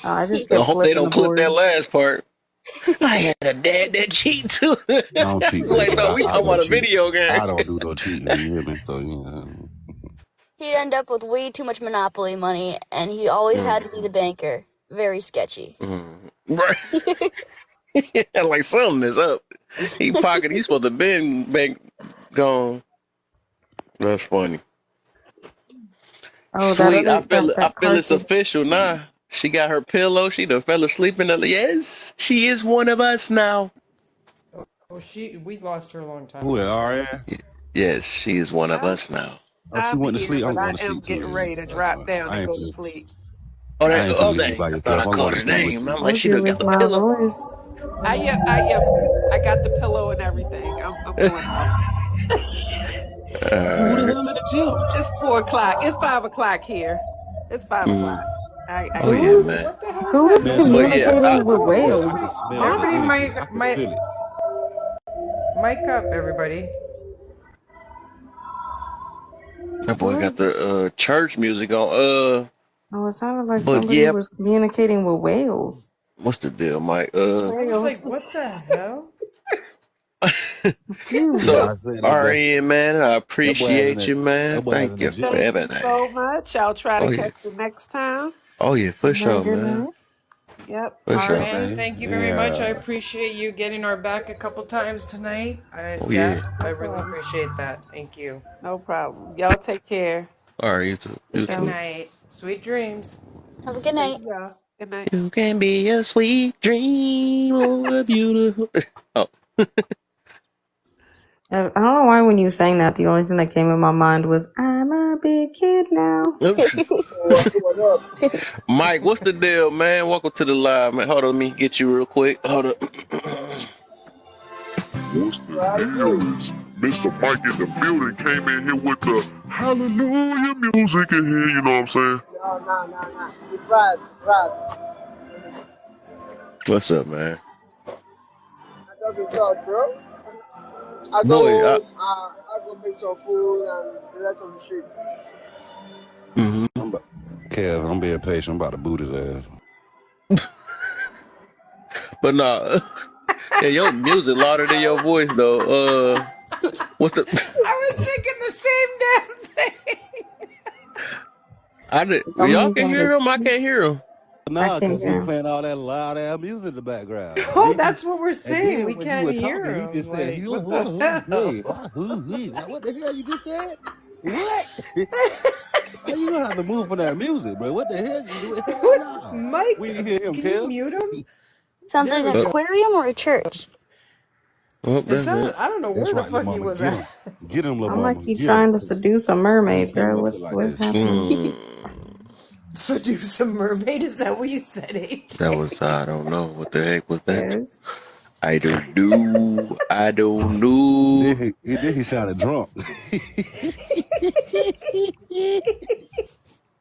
Oh, I just I kept hope they flipping the don't clip that board. last part. I had a dad that cheat too. I don't cheat, Like, baby. no, we I talking don't about a cheat. video game. I don't do no cheating. You hear me? So He'd end up with way too much Monopoly money, and he always had to be the banker. Very sketchy. Right. Like something is up. He's supposed to been bank gone. That's funny. Oh, that Sweet. other I that feel it's cartoon. official now. She got her pillow. She done fell asleep in the yes. She is one of us now. Oh, we lost her a long time who ago. are Yes, she is one of I'm, us now. Oh, she I'm went to here, sleep. but I'm I going to am sleep too. getting Then. ready to That's drop fine. down and go to sleep. I ain't finna Oh leave you dang. by I thought I yourself. I'm called going to her sleep with name. you. I'm like, Told she you done it got was the my pillow. voice. I got the pillow and everything. I'm going out. Who the Alright. hell in the gym? It's 4 o'clock. It's 5 o'clock here. It's 5 o'clock. I Oh got yeah, Who's man. What the hell is who's Man, happening? But so yeah, communicating with I whales? can smell the Everybody, energy. I can feel it. mic up, everybody. that boy Who got is? the church music on. Oh, it sounded like But somebody yeah, was communicating with whales. what's the deal, Mike? I was Whales. like, what the hell? Yeah, So I said that boy. RN, man, I That boy is in appreciate the you, man. that boy is Thank in the you for gym. Thank you everything. so much. I'll try to Oh yeah. catch you next time. Oh yeah, for Good night, sure, good man. night. Yep. For sure. RN, thank you very much. I Yeah. appreciate you getting our back a couple times tonight. Oh Yeah, yeah. I No really problem. appreciate that. Thank you. No problem. Y'all take care. All right, you too. For You Good sure. too. night. Sweet dreams. Have a good Thank night. y'all. Good night. You can be a sweet dream or a beautiful. Oh. I don't know why when you sang that, the only thing that came in my mind was, I'm a big kid now. Oops. Mike, what's the deal, man? Welcome to the live, man. Hold on, let me get you real quick. Hold up. What's the deal? Is Mr. Mike in the building came in here with the hallelujah music in here, you know what I'm saying? No. It's right. It's right. What's up, man? I just talk, bro. I Boy, go home. I go make some food and the rest of the shit. mhm. Kev, I'm being patient. I'm about to boot his ass. But nah, yeah, your music louder than your voice though. What's the? I was thinking the same damn thing. I did. Y'all I'm can glad hear him. I it's- can't hear him. I Nah, can't cause hear he him. playing all that loud ass music in the background. Oh, that's what we're And saying. We then when you can't were hear talking, he him. just said, Like, what the hey, hell? what the hell you just said? What? How you gonna have to move for that music, bro? What the hell? Hell What? no. We Mike, didn't hear him, can you Kev. mute him? Sounds There like we an Oh, go. aquarium or a church. oh, It that's sounded, it. I don't know That's where the right, little fuck he mama. was Get at. him. Get him, little I'm like, mama. you Get him. trying to seduce a He mermaid, came bro. up here like What's this. happening? Mm, Seduce a mermaid? Is that what you said, that AJ? was I don't know what the heck was that. Yes. I don't do. I don't know. Then he sounded drunk.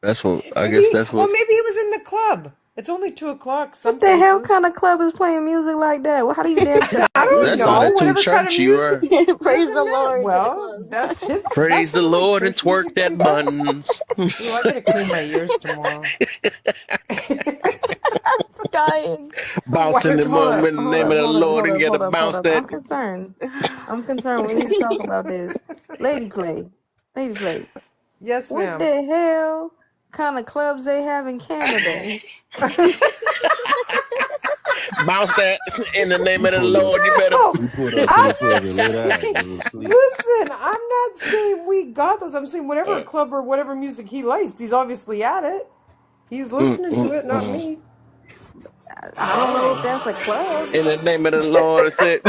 That's what I guess. Maybe, That's well, what. maybe he was in the club. It's only 2 o'clock some What the hell places. kind of club is playing music like that? Well, how do you dance to I that don't That music? know. sounded too Whatever kind of churchy, music right? Praise the doesn't matter. Lord to the Well, club. that's his. That Praise the sounded like Lord and church twerk music to that you guys. buns. Ooh, I gotta clean my ears tomorrow. Dying. Bouncing them Hold in up, the hold name up, of the hold up, Lord hold and up, you gotta hold up, hold bounce up. that. I'm concerned. I'm concerned. We need to talk about this. Lady Clay. Lady Clay. Yes, What ma'am. the hell kind of clubs they have in Canada? Bounce that in the name he of the pulled up. Lord. You better. No, He pulled up to I'm the club not and lay down. saying. Go to sleep. Listen, I'm not saying we got those. I'm saying whatever club or whatever music he likes, he's obviously at it. He's Mm, listening mm, to it, not mm. me. I don't know if that's a club. In the name of the Lord, I said.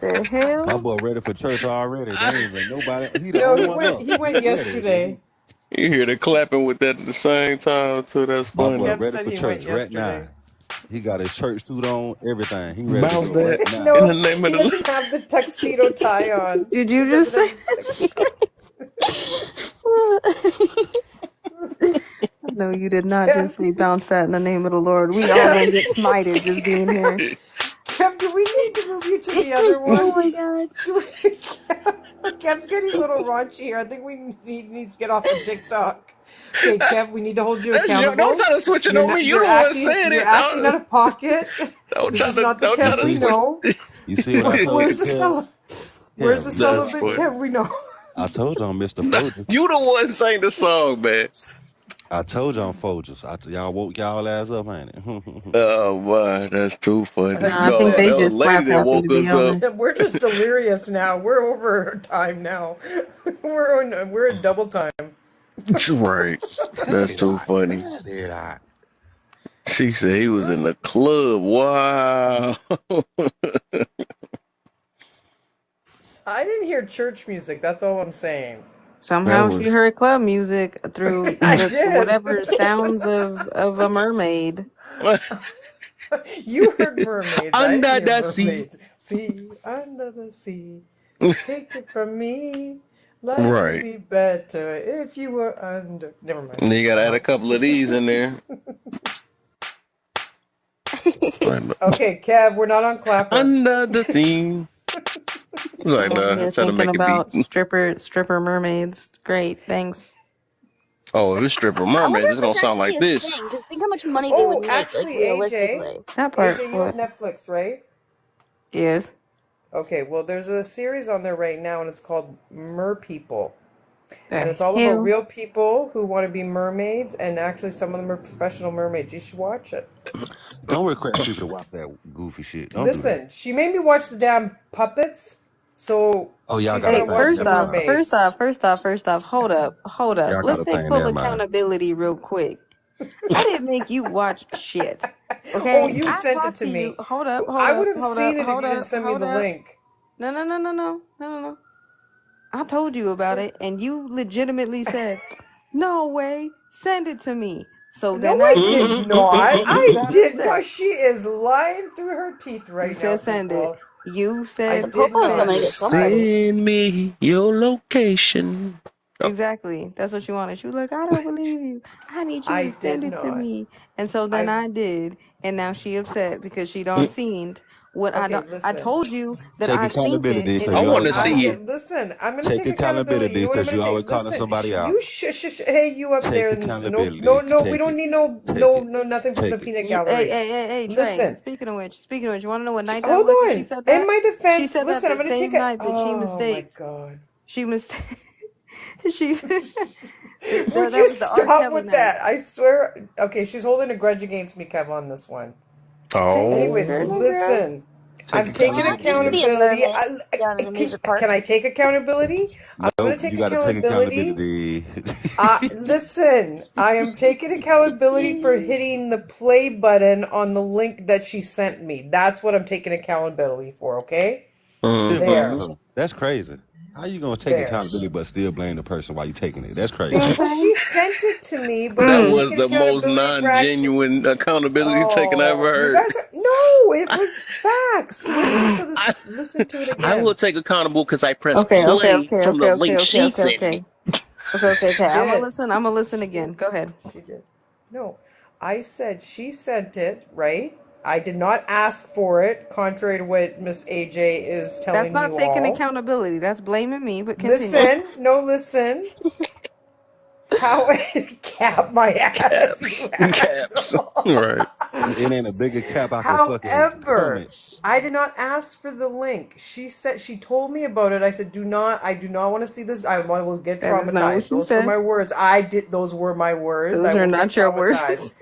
The My hell? boy ready for church already. They ain't even nobody. He the No, only he one went. up. He He went ready. yesterday. You hear the clapping with that at the same time too. That's My boy funny. Kev ready said for he went church right now. yesterday. He got his church suit on, everything. He ready to Bounce go right that now. in the No, name of he the Lord. doesn't have the tuxedo tie on. Did He you just doesn't have say? the tuxedo. No, you did not just Kev, say bounce that in the name of the Lord. We all Kev, gonna get smited just being here. Kev, do we need to move you to the other Oh one? my god. Kev's getting a little raunchy here. I think he needs to get off of TikTok. Okay, Kev, we need to hold you That's your. Don't accountable. try to switch it You're on me. not. You the one saying You're it. acting out of pocket. Don't This try is to. not the Don't You try Kev to we see, switch. know. you see what I told you, Where's the Kev? Where's the Kev, That's celibate funny. Kev we know? I told you I'm Mr. Nah, Folgers. you the one saying the song, man. I told you I'm Folgers. Y'all woke y'all ass up, ain't it? Oh boy, that's too funny. Nah, I You think No, they that was a just lady slap that happy to woke be us up. honest. we're just delirious now. We're over time now. We're in double time. Right. That's too funny. She said he was in the club. Wow. I didn't hear church music. That's all I'm saying. That Somehow she was. heard club music through I the did. whatever sounds of a mermaid. You heard mermaids. I didn't Under hear the sea. mermaids. See, under the sea. Take it from me. Life would Right. be better if you were under. Never mind. And you gotta add a No. couple of these in there. Like, Okay, Kev, we're not on Clapper. under the sea. Like, I'm over nah, I'm here trying to thinking make a beat. about stripper mermaids. Great, thanks. Oh, if it's stripper I wonder mermaids, it's if gonna it's sound actually like a this. thing. Because think how much money they would Oh, make, like actually, AJ, realistically. That part. AJ, you have What? Netflix, right? Yes. Okay, well, there's a series on there right now, and it's called Mer People. The And it's all about hell? real people who want to be mermaids, and actually, some of them are professional mermaids. You should watch it. Don't request people to watch that goofy shit. Don't do that. Listen, she made me watch the damn puppets, so Oh, y'all she's got a gonna Hey, thing. watch the first Never off, mind. first mermaids. off, first off, first off, hold up. Y'all got Let's a take thing. full Never mind. accountability real quick. I didn't make you watch shit. Oh, Okay? you I sent it talked to to you. me. Hold up, hold I would up, have hold up, seen it if hold you didn't up, send me hold the up. link. No. I told you about it, and you legitimately said, "No way, send it to me." So No, then I I did did, not. and you I got did not. upset. She is lying through her teeth You right now, said send it. people. You I The said did Popo's send gonna not. get it. something. Send me your location. Oh, Exactly. That's what she wanted. She was like, I don't believe you. I need you I to did send it to not. me. And so then I I did. And now she upset because she mm. don't seen what I okay. don't. I Listen. told you that Take I seen it accountability and because I it you was want always to I'm calling. see fire. you. listen. I'm gonna Take take accountability. You accountability know what I'm because gonna you take? always calling Listen. somebody out. You Hey, you up Take there? No, no, accountability. no. We Take don't it. need Take it. nothing from the Take it. peanut You, hey, gallery. hey, hey, hey, Trey. Listen. Speaking of which, you want to know what night that Hold was that she on. said In that? my She defense, said that listen. I'm the gonna take same it. night that she Oh my mistake. god. She she Would that you was the R. stop Kelly with night. that? I swear. Okay, she's holding a grudge against me, Kev, on this one. Hey, Anyways, Oh, girl, girl. listen. Take I'm Why taking not just accountability. be a accountability. mermaid down in the music park? Can I take accountability? I'm gonna Nope. You take got to take accountability. accountability. Listen, I am taking accountability for hitting the play button on the link that she sent me. That's what I'm taking accountability for, okay? Just There. mm-hmm. that's crazy. How you gonna take There. accountability but still blame the person while you taking it? That's See what I'm crazy. Well, saying? she sent it to me, but That I'm Mm. was taking the most accountability for actually. non-genuine accountability taken I ever Oh, you heard. guys are no, it was facts. Listen to I, this. Listen to it I will again. take accountable because I pressed Okay, okay, play okay, from the okay, okay, link okay, she okay, sent me. okay. Okay. She I'm gonna did. listen. I'm gonna listen She again. did. Go ahead. She did. No, I said she sent it, right? I did not ask for it, contrary to what Miss AJ is That's telling not you taking all. accountability. That's blaming me. But continue. Listen, no, listen. How cap my ass, you Caps. Caps. asshole. Right. It ain't a bigger cap I can fucking However, stomach. I did not ask for the link. She told me about it. I said, I do not want to see this. Will get That is not what traumatized. she Those were said. my words. Those were my words. I Those are will get not your words. traumatized.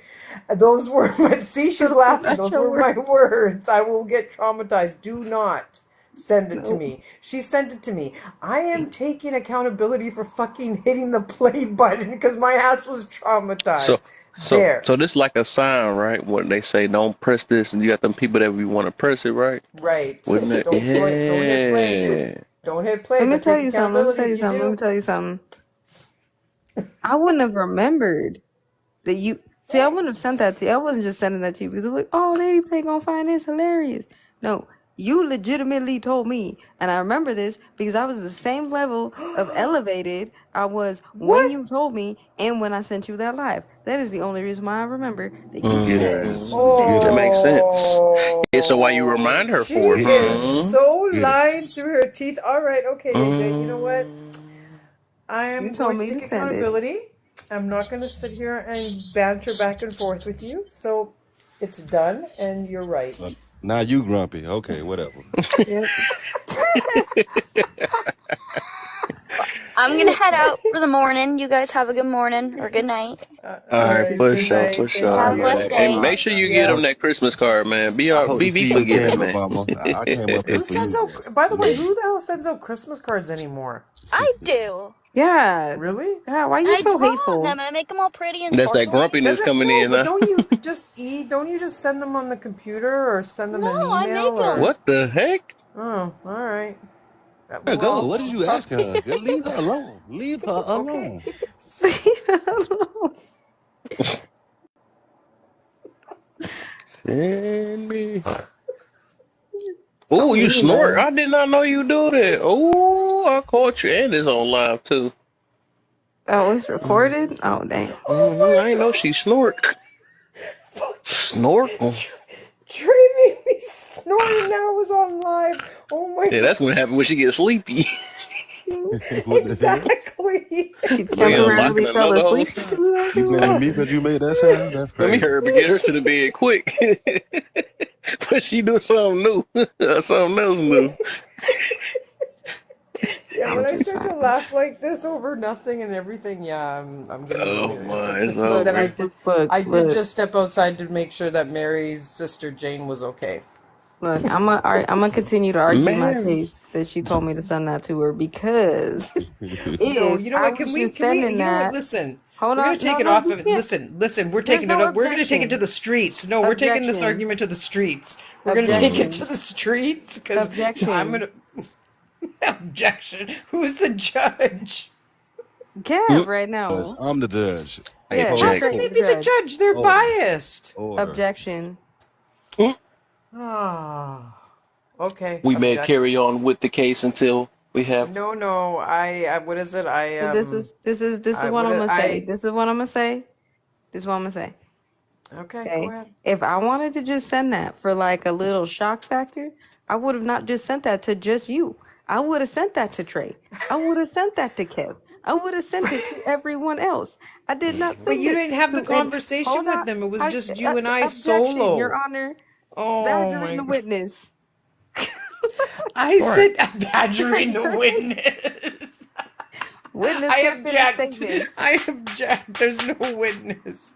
Those were my, see, she's Those are laughing. not Those your were words. my words. I will get traumatized. Do not send it to Nope. me. She sent it to me. I am taking accountability for fucking hitting the play button because my ass was So, traumatized. so, There. so this like a sign, right? When they say don't press this, and you got them people that we want to press it, right? Right. Wouldn't it? Don't hit play. Yeah. Don't hit play, Let me but tell take you something. Let me accountability tell if you you something. Let me do. tell you something. I wouldn't have remembered that you. See, I wouldn't have sent that to you. I wasn't just sending that to you because it was like, oh, Lady Play gonna find this hilarious. No, you legitimately told me, and I remember this because I was the same level of elevated I was when What? you told me and when I sent you that live. That is the only reason why I remember that you Get said ass. you did Mm, Get that that. makes ass. sense. Oh, Yeah, so why you remind her she for? Get is Hmm. ass. so Get it. lying through her teeth. All right, okay, AJ. You know what? Mm. I You am told going to me take to send it. accountability. I'm not going to sit here and banter back and forth with you. So it's done, and you're right. Now you grumpy. Okay, whatever. Yep. I'm gonna head out for the morning. You guys have a good morning or good night. All All You right, too. right. for Good Thank sure, you. night. for Thank sure. Have All a you. right, blessed and day. make sure you get Yeah. them that Christmas card, man. I hope to see Be you again, forgiving, Big man. Mama. I came up here Who for sends you. out? By the way, who the hell sends out Christmas cards anymore? I do. Yeah. Really? God, why you I so draw on hateful? them and I make them all pretty and That's that sparkly. grumpiness Doesn't coming no, in, but huh? don't you just send them on the computer or send them No, an I email make or them. What the heck? oh, all right. There go. Well, What did you talk asking her? Just leave her alone. Leave her okay. alone. Send me. So Oh, you mean, snort? man. I did not know you do that. Oh, I caught you, and it's on live too. Oh, it's Mm-hmm. recorded? Oh, dang. Oh I ain't know she snort. my god. Snorkel. Trey made me snorting now it was on live. Oh my Yeah, that's what god. happens when she gets sleepy. talking. What the hell? Exactly. She Yeah, locking temporarily fell another whole asleep side. too. That's You blaming what. me because you made that sound? That's Let me crazy. hurry up and get her to the bed quick. But she do something new. Something else new. Yeah, I'm when I just start to saying. laugh like this over nothing and everything, yeah, I'm getting Oh delirious. my, it's But Look, then over. I did look. just step outside to make sure that Mary's sister Jane was okay. Look, I'm gonna continue to argue my Mary. case that she told me to send that to her because No, if you know I what? was just sending You know what? that, Listen, hold we're gonna on, take no, it no, off you of it. can't. Listen, we're There's taking it no up. We're gonna take it to objection. the streets. No, we're taking this Objection. argument to the streets. We're gonna take it Mm. to Objection. the streets because I'm Objection. gonna objection. Who's the judge? Kev Mm. right now. I'm the judge. I Yeah, How object. can Trey's they the be the judge. judge? They're Orders. biased. Orders. Objection. Mm. Ah, okay. We may Object. carry on with the case until we have. No. I what is it? So this is I what what I'm is, gonna say. I This is what I'm gonna say. This is what I'm gonna say. okay. Go Okay. ahead. If I wanted to just send that for like a little shock factor, I would have not just sent that to just you. I would have sent that to Trey. I would have sent that to Kev. I would have sent it to everyone else. I did not But send you it didn't have the to and conversation hold with on. them. It was I, just you and I objection, Your solo. Honor. Oh Badgering my the god. witness. I Right. said badgering the witness. Witness I can't finish object. statements. I object. There's no witness.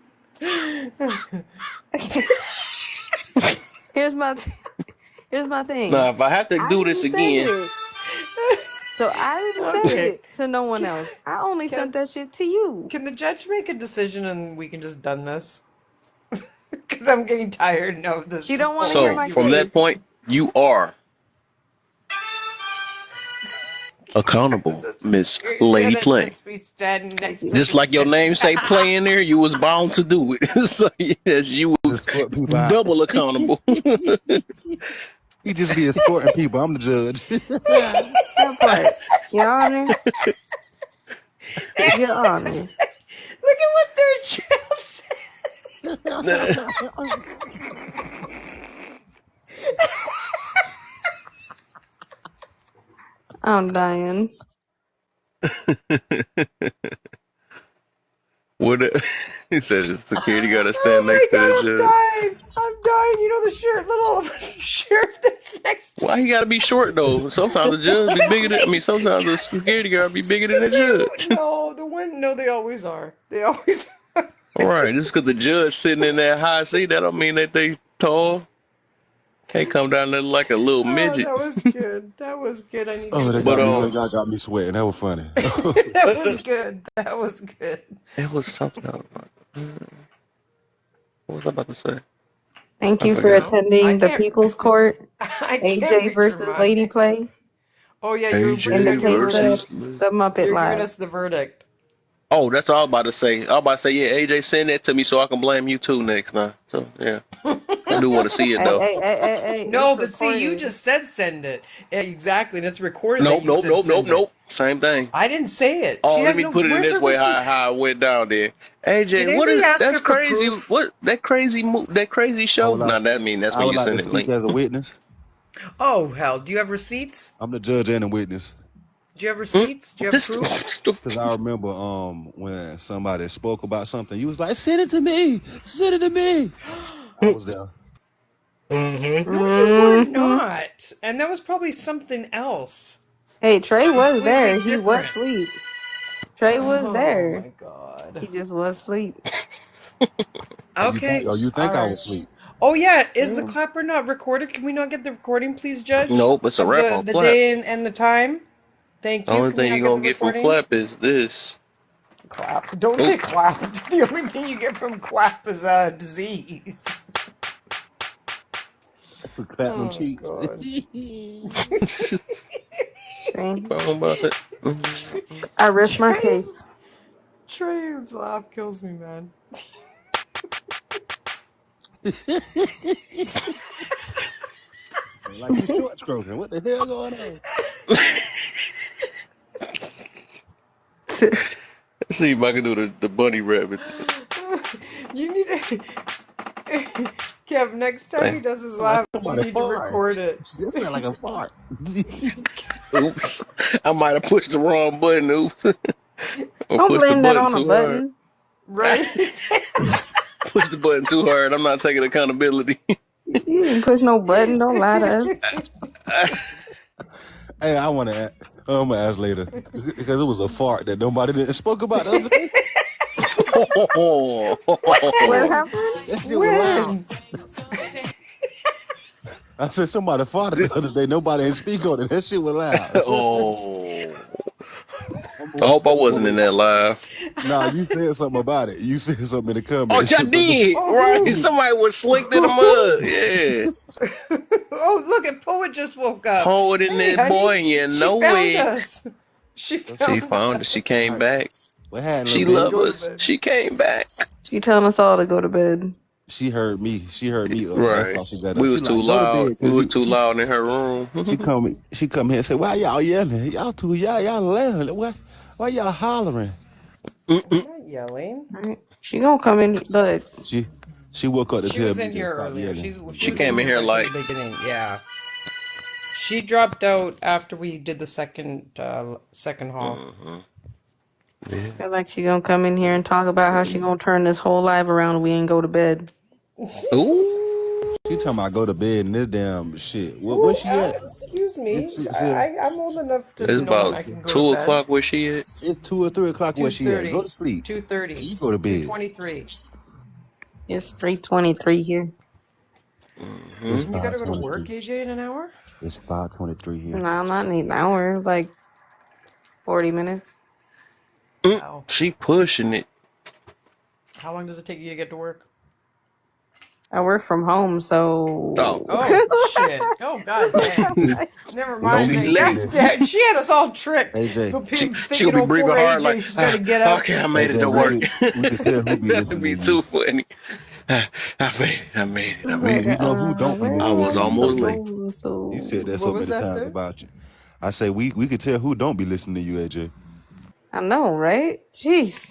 Here's my here's my thing. Now, if I have to I do this didn't send again, it. So I didn't send Okay. it to no one else. I only sent Can that shit to you. can the judge make a decision and we can just done this? Because I'm getting tired of She this don't want to whole hear so my from argument. that case. point, you are accountable, This is Miss you're Lady gonna Play. just be standing Thank next to you. Just me. like your name say, play in there, you was bound to do it. So yes, you was Escort people out. double accountable. You just be escorting people. I'm the judge. Yeah, that part. Your Honor. Your Honor. Look at what their child said. I'm dying. What he says the security got to Oh stand my next to god, the I'm judge. dying. I'm dying. You know the little sheriff that's next to Why he gotta be short though? Sometimes the judge be bigger than sometimes the security guard be bigger than the judge. No, the one no, they always are. They always are. All right, just because the judge sitting in that high seat, that don't mean that they tall. Can't come down there like a little Oh, midget. that was good. That was good. I need to Oh, go they But got back me. and They watch. got me sweating. That was funny. That was good. That was good. it was something else. What was I about to say? Thank I you for forgot. No, I attending the can't. People's Court, I can't AJ read your versus Lady mind. Play, Oh yeah, you were in the AJ giving case her the. of versus. the Muppet You're giving Lab. us the verdict. Oh, that's all I was about to say. I was about to say, yeah, AJ, send that to me so I can blame you too next time. So yeah, I do want to see it Hey, though. hey, hey, hey, hey, No, it's but see, you recorded. just said send it. Yeah, exactly, and it's recorded that Nope, you nope, said nope, nope, send it. nope. Same thing. I didn't say it. Oh, She let has me no. put it in Where's this her way. receipt? How it went down there. Did AJ, what anybody is ask her that's for crazy? proof? What that crazy that crazy I show? would like. Nah, that mean that's I when would you like to send it speak link. as a witness. Oh hell, do you have receipts? I'm the judge and the witness. Do you have receipts? Do you have This proof? Because I remember when somebody spoke about something, you was like, send it to me. Send it to me. I was there. Mm-hmm. No, you were Hmm. not. And that was probably something else. Hey, Trey was Completely there. He was different. asleep. Trey was Oh there. my god. He just was asleep. Okay. You All think I right. was asleep? Oh yeah, is the True. clapper not recorded? Can we not get the recording, please, Judge? Nope, it's a Of wrap the on the clap. day and the time? Thank The you. only Can we thing not you're get the gonna get from recording? clap is this. Clap. Don't Oh, say clap. The only thing you get from clap is a disease. Clap them Oh cheeks. god. See? wrong about it. Mm-hmm. I rest my Trey's case. Trey's laugh kills me, man. Like you short stroking. What the hell going on? Let's see if I can do the bunny rabbit. You need to Kev, next time he Thing. does his Like laugh, you somebody need to fart. record it. That sound like a fart. Oops. I might have pushed the wrong button. Oops. Or Don't pushed the blame that button on a too hard. button. Right? Push the button too hard. I'm not taking accountability. You didn't push no button. Don't lie to us. Hey, I'm gonna ask later because it was a fart that nobody didn't spoke about the other day. What happened? That shit was loud. When? I said somebody farted the other day. Nobody ain't speak on it. That shit was loud. Oh. I hope I wasn't in that live. Nah, you said something about it. You said something in the Oh, comments. y'all did. Oh, Right. who? Somebody was slicked in the mud. Yeah. Oh, look at Poet just woke up. Hold in Hey, that boy, honey, and you she know found it. us. She She found found it. us. She came back. What happened, She little love bitch? Go to us. bed. She came back. She telling us all to go to bed. She heard me. She heard me up. That's Right. why she got up. We She was too like, go to loud. bed. We Cause was too loud in her room. she come here and say, why y'all yelling? Y'all yelling. Why y'all hollering? We're not yelling. All right. She gonna come in. Look, She woke up to She tell was me in to here stop earlier. yelling. She She was in came in here here right from like, the beginning. Yeah. She dropped out after we did the second haul. yeah. feel like she gonna come in here and talk about how she gonna turn this whole live around and we ain't go to bed. Ooh. She talking about go to bed and this damn shit. Where she at? Excuse me. Sarah, I'm old enough to It's know when about I can go to bed. 2 o'clock where she at. it's 2 or 3 o'clock where she at. Go 2:30. to sleep. 2:30. You go to bed. 2:23. It's 3:23 here. It's You gotta go to 5:23. work, AJ, in an hour? It's 5:23 here. No, not in an hour. Like 40 minutes. Wow. She pushing it. How long does it take you to get to work? I work from home, so Oh, Oh, shit. Oh, god damn. Never don't mind be then. late. God damn. She had us all tricked. AJ, She gonna Thinking, be oh, poor breathing hard AJ, like, she's gotta get up. okay, I made it AJ, to work. we could tell who be That'd listening be to you. too funny. I made it. like, We know who don't be where I listening was to am I you, almost AJ. late. You supposed said that What so was many that times there? about you. I say we could tell who don't be listening to you, AJ. I know, right? Jeez.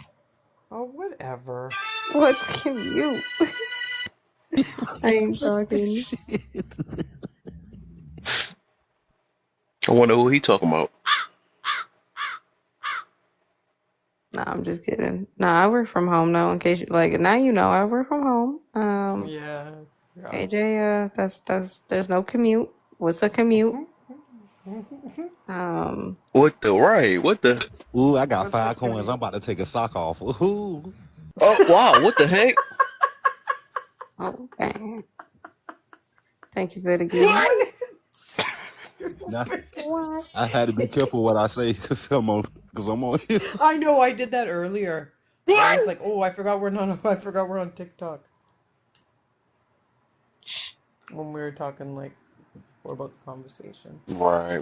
Oh, whatever. What's cute? I ain't talking. I wonder who he talking about. No, I'm just kidding. No, I work from home now. In case you like, now you know I work from home. Yeah. AJ, that's there's no commute. What's a commute? What the right? What the? Ooh, I got What's the 5 coins. I'm commute? about to take a sock off. Ooh. Oh wow! What the heck? Okay. Thank you for the gift. Now, What? I had to be careful what I say because I'm on here. I know, I did that earlier. I was like, oh, I forgot we're on TikTok. When we were talking, like, before about the conversation. Right.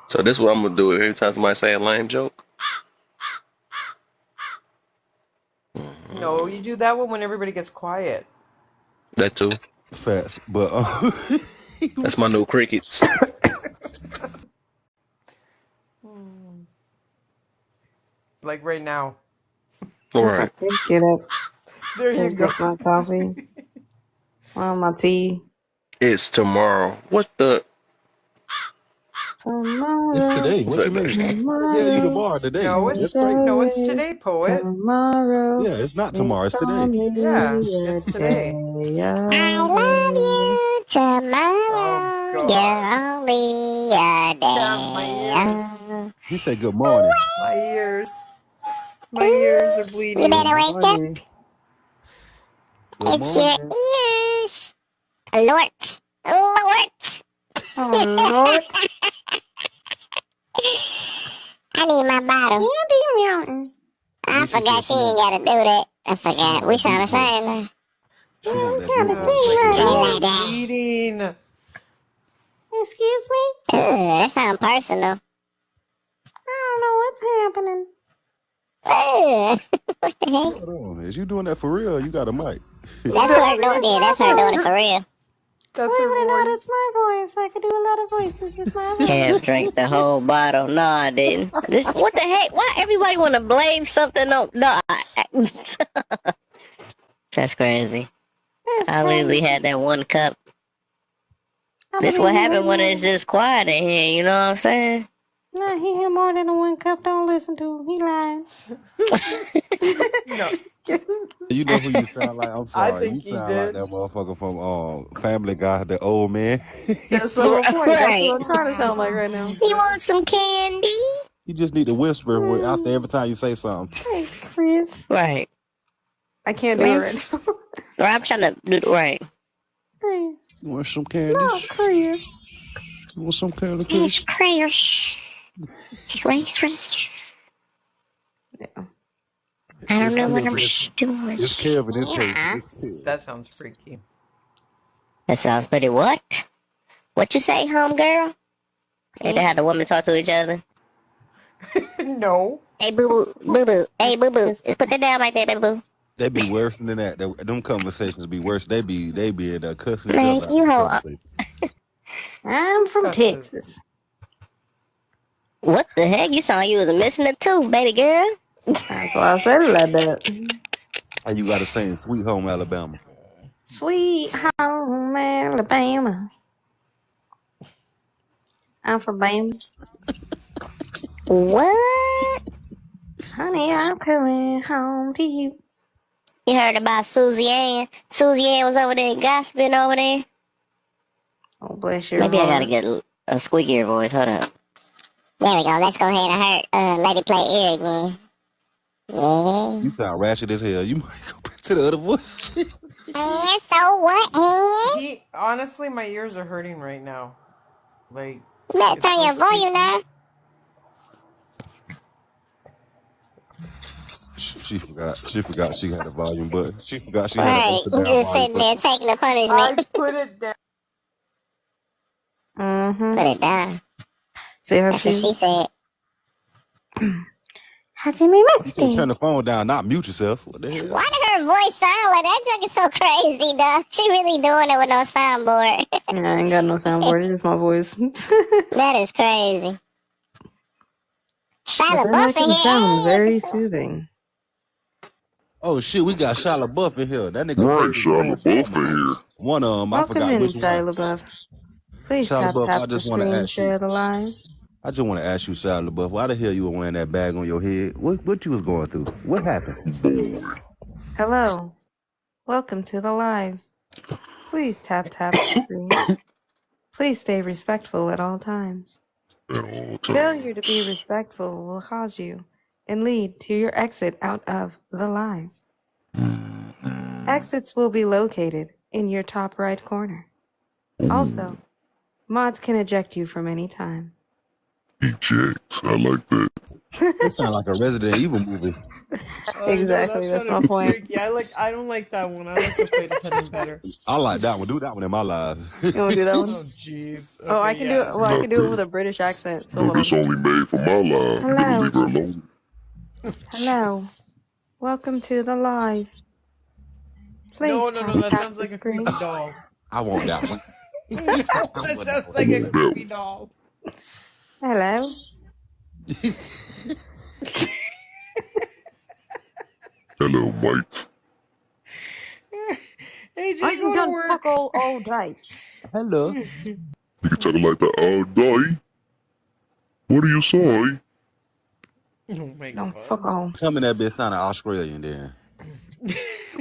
So this is what I'm gonna do every time somebody say a lame joke. No, you do that one when everybody gets quiet. That too. Facts, but That's my new crickets. Like right now. All It's like, right. please get up. There you Please go. get my coffee. My tea. It's tomorrow. What the? it's Tomorrow. today. What you mean? How the hell you Tomorrow. tomorrow today? No, That's it's crazy. today, poet. Tomorrow. Yeah, it's not It's tomorrow. It's today. only Yeah, a it's today. day I love away. you Oh tomorrow. God. You're only a God, my ears. day He said good morning. My ears. My ears are away. You Good bleeding. better wake up. morning. Good It's your morning. ears. Lort. Lort. Oh, Lord. I need my bottle. Candy Mountain. I Alicia forgot said she ain't gotta do that. I she forgot. want We that sound boot the hoe. same. She want that Kind boot of hoe. My She thing said right ears that. are Say now. like that. bleeding. Excuse me? That sound personal. I don't know what's happening. What the heck? Hold on. Is you doing that for real? You got a mic. That's her doing it. That's her That's doing it her. for real. That's Believe her it or not, it's voice. my voice. I could do a lot of voices with my Kev voice. drank the whole bottle. No, I didn't. This what the heck? Why everybody want to blame something on? No, that's crazy. It's I kind literally of. had that one cup. This what happened when it's just quiet in here, you know what I'm saying? Nah, he had more than a 1 cup. Don't listen to him. He lies. No. You know who you sound like? I'm I sorry. You think he sound like did. that motherfucker from Family Guy, the old man. That's the whole point. That's what Right. I'm trying to sound like right now. He wants some candy. You just need to whisper after every time you say something. Hey, Chris. Right. I can't do it right Chris. now. Or I'm trying to do it right. Chris. You want some candy? No, Chris. You want some candy, It's Chris? Chris. Yeah. I don't know what I'm It's doing. It's Kev in this case. Yeah. It's Kev. That sounds freaky. That sounds pretty what? What you say, homegirl? They had the woman talk to each other. No. Hey, boo-boo, boo-boo. Hey, boo-boo. Put that down right there, boo-boo. They be worse than that. Them conversations be worse. They be in there cussing each Man, other. you hoe. I'm from Cusses. Texas. What the heck? You sound like you was missing a tooth, baby girl. That's why I said it like that. And you got to sing "Sweet Home Alabama." Sweet home Alabama. I'm from Bama. What? Honey, I'm coming home to you. You heard about Susie Ann? Susie Ann was over there gossiping over there. Oh, bless your Maybe heart. I gotta get a squeakier voice. Hold up. There we go. Let's go ahead and hurt Lady Play ear again. Yeah. You sound ratchet as hell. You might go back to the other voice. And so what? And? Honestly, my ears are hurting right now. Like, You better turn your volume down. She forgot she had a volume button. She forgot she had Right. a You down just volume sitting there button. taking the I punishment. put it down. Mm-hmm. Put it down. See how That's what she said. How'd you mean You can turn the phone down, not mute yourself. What the hell? Why did her voice sound like that? Junk is so crazy, though. She really doing it with no soundboard. Yeah, I ain't got no soundboard. It's just my voice. That is crazy. Shia But then LaBeouf that can in sound here. very soothing. Oh shit, we got Shia LaBeouf in here. That nigga Right, played Shia in LaBeouf in Transformers. here. One of them, I Welcome forgot in, which Shia one. LaBeouf. Please Shia tap LaBeouf, I the just want to screen, ask share you. the live. I just want to ask you, Shia LaBeouf, why the hell you were wearing that bag on your head? What you was going through? What happened? Hello. Welcome to the live. Please tap the screen. Please stay respectful at all times. Failure to be respectful will cause you and lead to your exit out of the live. Exits will be located in your top right corner. Also, mods can eject you from any time. Eject. I like that. That sound like a Resident Evil movie. Exactly, that's my point. Freaky. I don't like that one. I like the flight attendant better. I like that one. Do that one in my life. You want to do that one? Oh, jeez. Oh, I Okay, can yeah. do it. Well, I can do it with a British accent. So No, hold this on. only made for my live. You better leave her alone. Hello. Welcome to the live. Please No, that tap sounds the like a screen. creepy doll. I want that one. That sounds like a creepy doll. Hello. Hello, Mike. Hey, Jay, I ain't go to done work. fuck all day. Hello. You can talk like that all day. What do you say? Oh my Don't god. fuck all. Tell me that bitch sounded Australian then.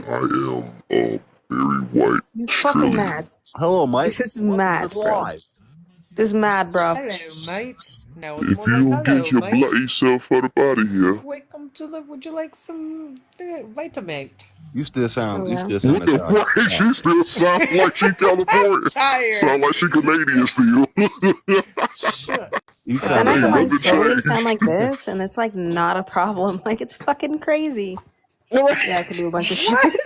I am very white. You fucking Australian. mad. Hello, Mike. This is Welcome mad, to the bro. live. This is mad, bro. Hello, mate. No, it's If more you like don't hello, get your mate. bloody self out of here. Welcome to the. Would you like some Vitamate? You still sound What like the child. fuck? She still sound like she California. Tired. Sound like she Canadian still. Shut. You Then sound I Ain't can like nothing totally changed. sound like this, and it's like not a problem. Like it's fucking crazy. Yeah, I can do a bunch of shit.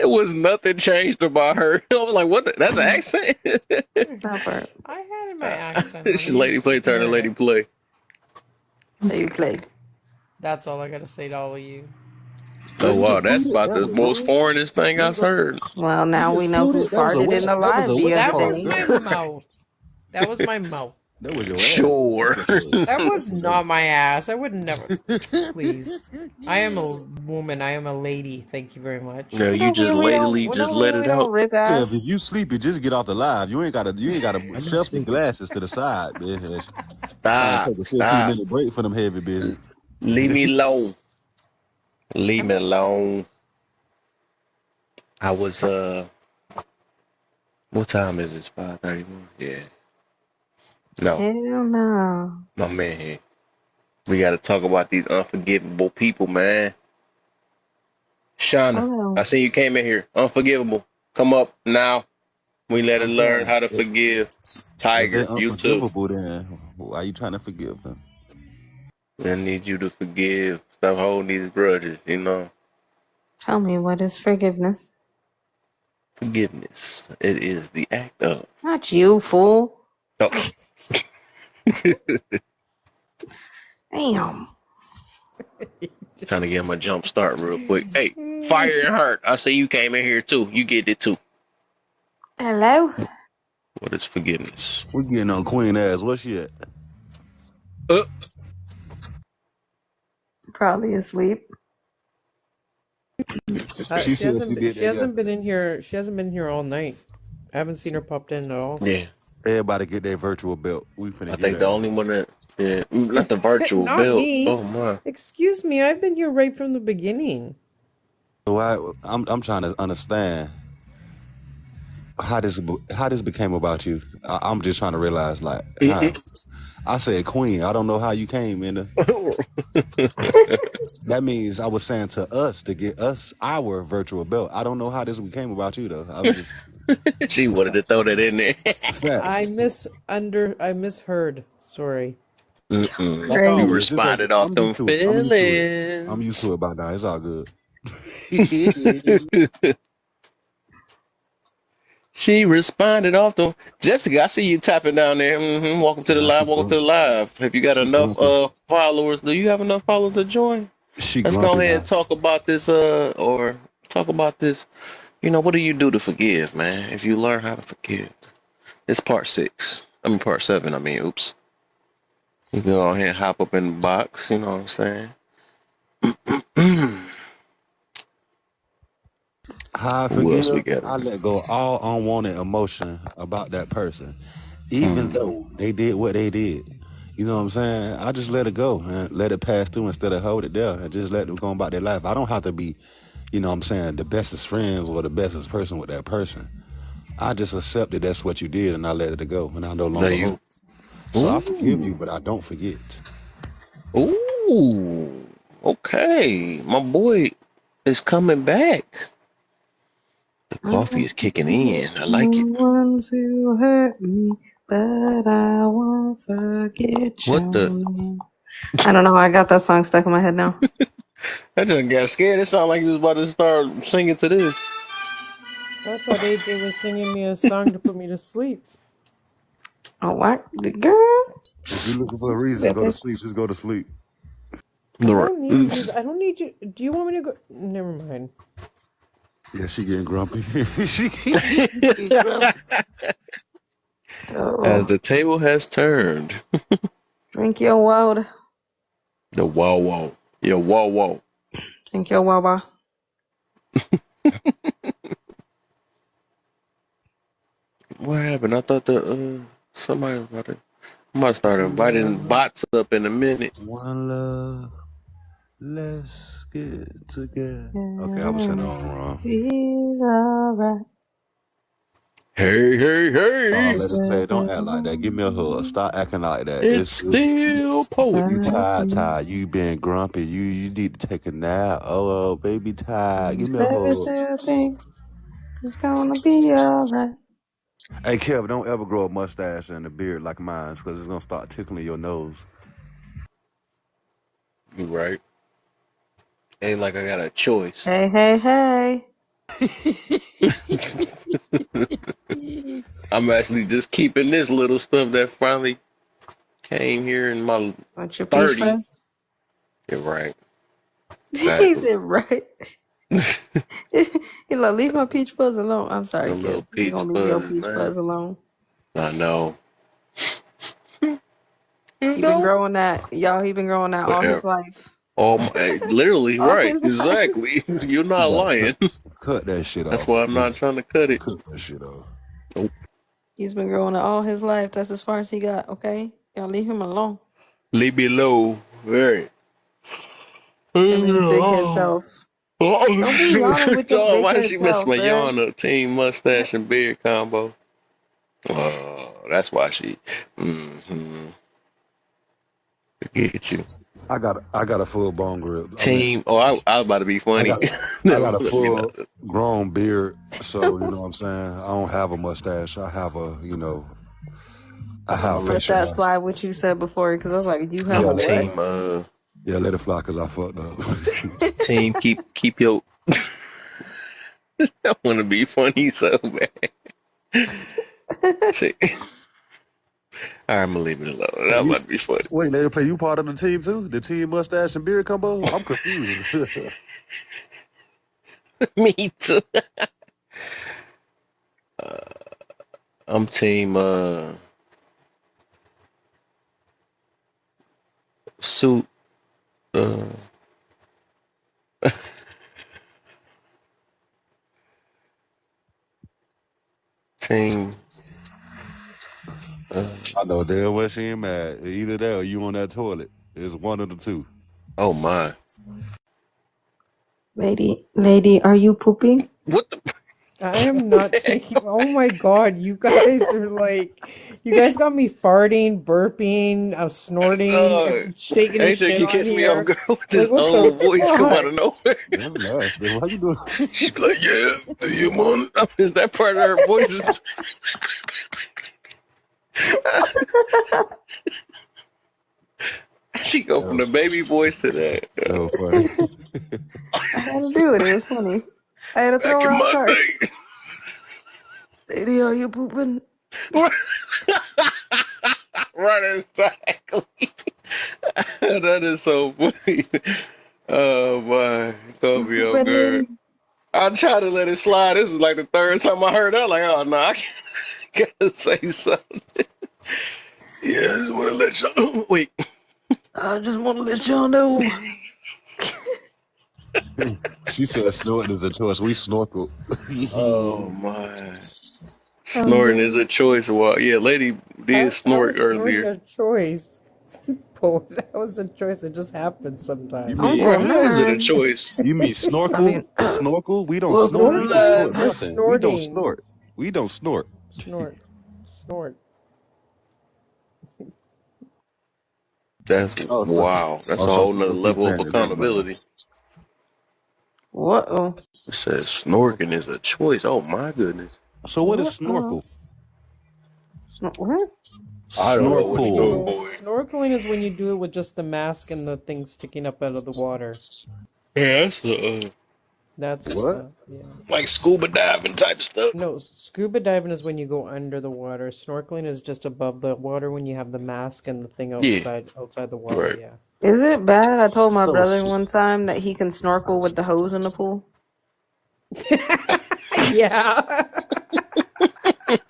It was nothing changed about her. I was like, what? That's an accent? That part. I had in my accent. She lady play, turn to lady play. That you played. That's all I gotta say to all of you. Oh, wow. That's about the most foreignest thing I've heard. Well, now we know who farted in the live the That other was day. my mouth. That was my mouth. That was your ass. Sure. That was not my ass. I would never. Please. I am a woman. I am a lady. Thank you very much. No, What you don't just mean we lately don't? just Don't let mean it we don't out. rip Kev, if ass. you sleepy, just get off the live. You ain't gotta I'm not shuffle your sleeping. glasses to the side, man. Trying to Stop. take a 15 Stop. minute break for them heavy business. Leave me alone. Leave me alone. I was what time is it? 5:31? Yeah. No, Hell no. my man here. We gotta talk about these unforgivable people, man. Shauna, Hold I on. see you came in here. Unforgivable. Come up now. We let I'm it learn saying, how to forgive. if they Tiger, you too. unforgivable, then why you trying to forgive them? I need you to forgive. Stop holding these grudges, you know. Tell me, what is forgiveness? Forgiveness. It is the act of. Not you, fool. Oh. Damn. Trying to get him a jump start real quick. Hey, Fire and Hurt. I see you came in here too. You get it too. Hello? What is forgiveness? We getting on Queen ass. Where she at? Uh, Probably asleep. She She said hasn't. she did She that hasn't been yesterday. in here. She hasn't been here all night. I haven't seen her popped in at all. yeah. Everybody get their virtual belt. We finna I get think the her. only one that, yeah, not the virtual Not build. me. Oh my. Excuse me. I've been here right from the beginning. So I'm trying to understand how this became about you. I'm just trying to realize like how. I said Queen. I don't know how you came in. That means I was saying to us to get us our virtual belt. I don't know how this became about you though. I was just She wanted to throw that in there. facts. I misheard. Sorry. Like You Crazy. always, it's okay. responded off I'm them used to it. I'm used to it. I'm used feelings. to it by now. It's all good. She responded off them. Jessica, I see you tapping down there. Welcome to the Now she live. Welcome to grumpy. the live. Have you got She enough grumpy. followers? Do you have enough followers to join? She Let's go grumpy ahead now. and talk about this or talk about this. What do you do to forgive, man? If you learn how to forgive. It's part 6. I mean part 7, oops. You can go ahead and hop up in the box, you know what I'm saying? How I Who else we forgive, got I in there? let go all unwanted emotion about that person, even Mm. though they did what they did. You know what I'm saying? I just let it go and let it pass through instead of hold it there and just let them go about their life. I don't have to be, you know what I'm saying, the bestest friends or the bestest person with that person. I just accept that that's what you did and I let it go and I no Now longer you hold. So I forgive you, Ooh. but I don't forget. Ooh. Okay. My boy is coming back. The I coffee is kicking forgive in. I the like it. ones who hurt me, but I won't forget What your the name. I don't know. I got that song stuck in my head now. I just got scared. It sounded like he was about to start singing to this. I thought AJ was singing me a song to put me to sleep. Oh, what? The girl? If you're looking for a reason to go to sleep, just go to sleep. I Lord. don't need to do that. I don't need you. Do you want me to go? Never mind. Yeah, she getting grumpy. she getting grumpy. As Oh, the table has turned. drink your water. The wow wow. Yeah, wow wow. Drink your wawa. What happened? I thought somebody was about to I might start inviting Together, bots up in a minute. one love. Let's get together. Okay, I was saying it all Yeah, wrong. she's alright. Hey, hey, Oh, hey. let us say, don't act like that. Give me a hug. Stop acting like that. It's still You poetry. tired, tired. You been grumpy. You need to take a nap. Oh, baby, tired. Give me a hug. Everything is gonna be alright. Hey, Kev, don't ever grow a mustache and a beard like mine, because it's gonna start tickling your nose. You right. Ain't like I got a choice. Hey, hey, hey. I'm actually just keeping this little stuff that finally came here in my Want your peach 30s. fuzz? You're right. He Exactly. said, right. He like, leave my peach fuzz alone. I'm sorry, The kid. little We're peach gonna leave your fuzz, peach man. fuzz alone. I know. You He been know, growing that, y'all. He been growing that all his forever. life. Literally All right, his life. exactly. You're You not gotta lying. cut that shit That's off. why I'm not Please trying to cut it. cut that shit off. Nope. He's been growing it all his life. That's as far as he got. Okay, y'all leave him alone. Leave me low. Right. Him and his big head Oh, self. Don't be yawning with your big why did head she miss self, my bruh. yawn up? Team mustache and beard combo. Oh, that's why she. Mm-hmm. Forget you. I got a full bone grip. I mean, Team. Oh, I was about to be I funny. got I Never got a let me know. full grown beard, so you know what I'm saying. I don't have a mustache. I have I I'm have gonna let facial that hair. slide what you said before, because I was like, you have Yeah, a I'm let it, what? team. yeah, let it fly because I fucked up. Team. Keep your. I want to be funny so bad. See. All right, I'm gonna leave it alone. Hey, I'm about to be funny. wait, later play. You part of the team too? The team mustache and beard combo? I'm confused. Me too. I'm team. Suit. Uh, team. I know damn well she ain't mad. Either that or you on that toilet. It's one of the two. Oh my. Lady, are you pooping? What the? I am not taking. Oh my god, you guys are like, you guys got me farting, burping, snorting, Uh, shaking a AJ shit can on catch me off here. guard with Like, this what the old voice come out fuck? of nowhere. That's nasty. Why you doing? She be like, "Yeah, do you want?" Is that part of her voice? She go from the baby voice to that. So funny. I had to do it. It was funny. I had to throw Back her in off my guard. day. Lady, are you pooping? Right, exactly. That is so funny. Oh my, caught You me off pooping, guard. lady? I tried to let it slide. This is like the third time I heard that. Like, oh no, I gotta say something. Yeah, I just want to let y'all know. Wait. I just want to let y'all know. She said snorting is a choice. We snorkel. Oh my. I'm Snorting is dead. a choice. Well, yeah, lady did How snort is snorting earlier. a choice? But that was a choice. It just happens You sometimes. I'm mean Bro, going how is it a nine. choice? you mean I snorkel? mean, Snorkel? We don't welcome snort. to We don't Snorkel snort or live. nothing. We don't snorting? snort. We don't snort. Snort, snort. That's Oh, so, wow. That's oh, a so whole nother people keep level of saying it. Never mind. accountability. What? It says snorking is a choice. Oh my goodness. So what is What? snorkel? What? I don't know what to go Snorkel. for. Snorkeling is when you do it with just the mask and the thing sticking up out of the water. Yeah, that's That's What? yeah. like scuba diving type stuff. No, scuba diving is when you go under the water. Snorkeling is just above the water when you have the mask and the thing Yeah, outside the water. right. Yeah. Is it bad? I told my So brother one time that he can snorkel with the hose in the pool. Yeah.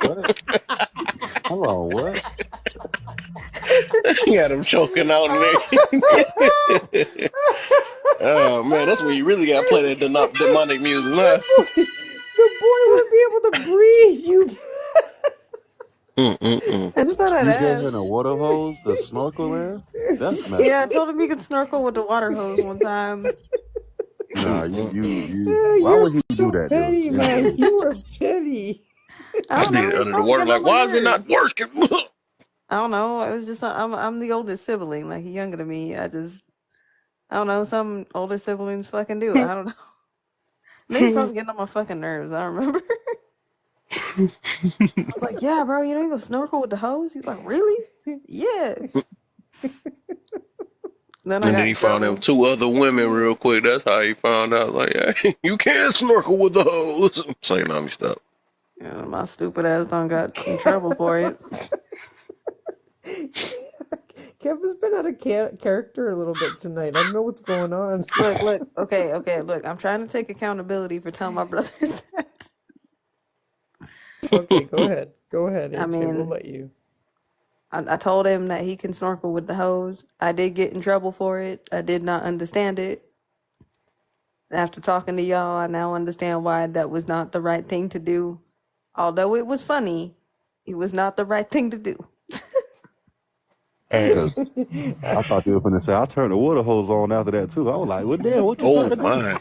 what? Hold on. What? He had him choking out in there. Oh man, that's where you really gotta play that demonic music, huh? The boy wouldn't be able to breathe. You. Mm-mm-mm. I just thought I'd You gave him ask. a water hose to snorkel in? That's messed Yeah, I up. told him he could snorkel with the water hose one time. Nah, Mm-mm-mm. why You're would he do so that though? petty, man. Anyway, You are petty. I I don't did know. it He's under the probably water. getting on Like, my why is it not nerves. working? I don't know. It was just I'm the oldest sibling. Like he's younger than me. I don't know. Some older siblings fucking do it. I don't know. Maybe he's probably getting on my fucking nerves. I don't remember. I was like, yeah, bro. You know you go snorkel with the hose. He's like, really? Yeah. Then I And then got he in found them trouble. two other women real quick. That's how he found out. Like, hey, you can't snorkel with the hose. I'm saying, let me stop. Yeah, my stupid ass done got in trouble for it. Kevin's been out of character a little bit tonight. I don't know what's going on. Look. Okay. Look, I'm trying to take accountability for telling my brothers that. Okay, go ahead. Go ahead, I AJ. We'll mean, let you. I told him that he can snorkel with the hose. I did get in trouble for it. I did not understand it. After talking to y'all, I now understand why that was not the right thing to do. Although it was funny, it was not the right thing to do. Because I thought you were going to say, I turned the water hose on after that, too. I was like, well, damn, what you Oh trying to do? my.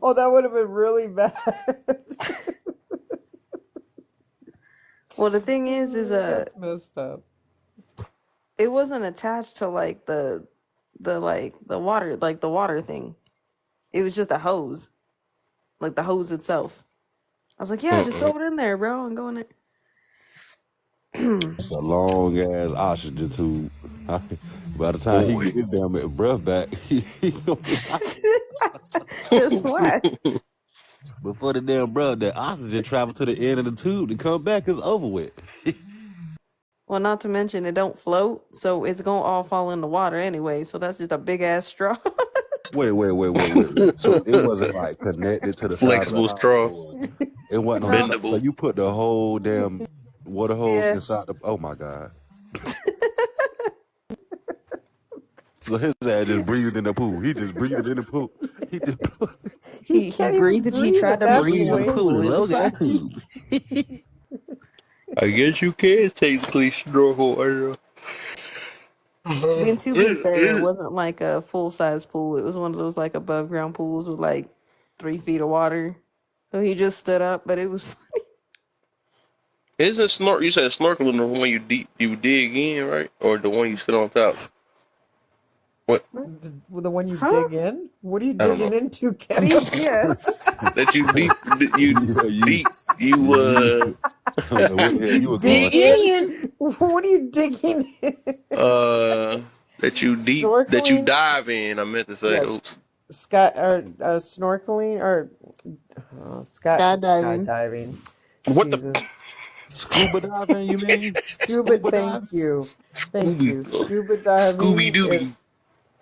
Oh, that would have been really bad. Well, the thing is That's messed up. it wasn't attached to like the water thing. It was just a hose, like the hose itself. I was like, yeah, just throw it in there, bro, and go in there. It's a long ass oxygen tube. By the time he Boy. get his damn breath back, he gonna be That's why. before the damn breath, that oxygen travel to the end of the tube to come back is over with. Well, not to mention it don't float, so it's gonna all fall in the water anyway. So that's just a big ass straw. Wait. So it wasn't like connected to the side of the Flexible house, straw. or it wasn't on the No. side. So Bendable. you put the whole damn water hose Yeah. inside the. Oh my god. So his ass just breathed in the pool. He just breathed in the pool. He just He He can't even breathed. He breathe tried at to that breathe breathed in in the the point. pool. pool. A It was long ass fine. pool. I guess you can technically snorkel. And to be fair, it wasn't like a full size pool. It was one of those like above ground pools with like 3 feet of water. So he just stood up, but it was Isn't snort? You said snorkeling the one you dig in, right? Or the one you sit on top? What? The one you huh? dig in? What are you I don't know. digging into, What do Kevin? you? Yeah. That you deep, you Yeah, deep, you you. I don't know what the hell you were Dig going. dig in? in. What are you digging in? That you deep, that you Snorkeling? dive in. I meant to say, Yes. oops. Sky or snorkeling or Skydiving. skydiving. What the Jesus. Scuba diving, you mean? Scuba, Scuba thank diving? you. Thank Scooby, you. Scuba Scooby diving Dooby? is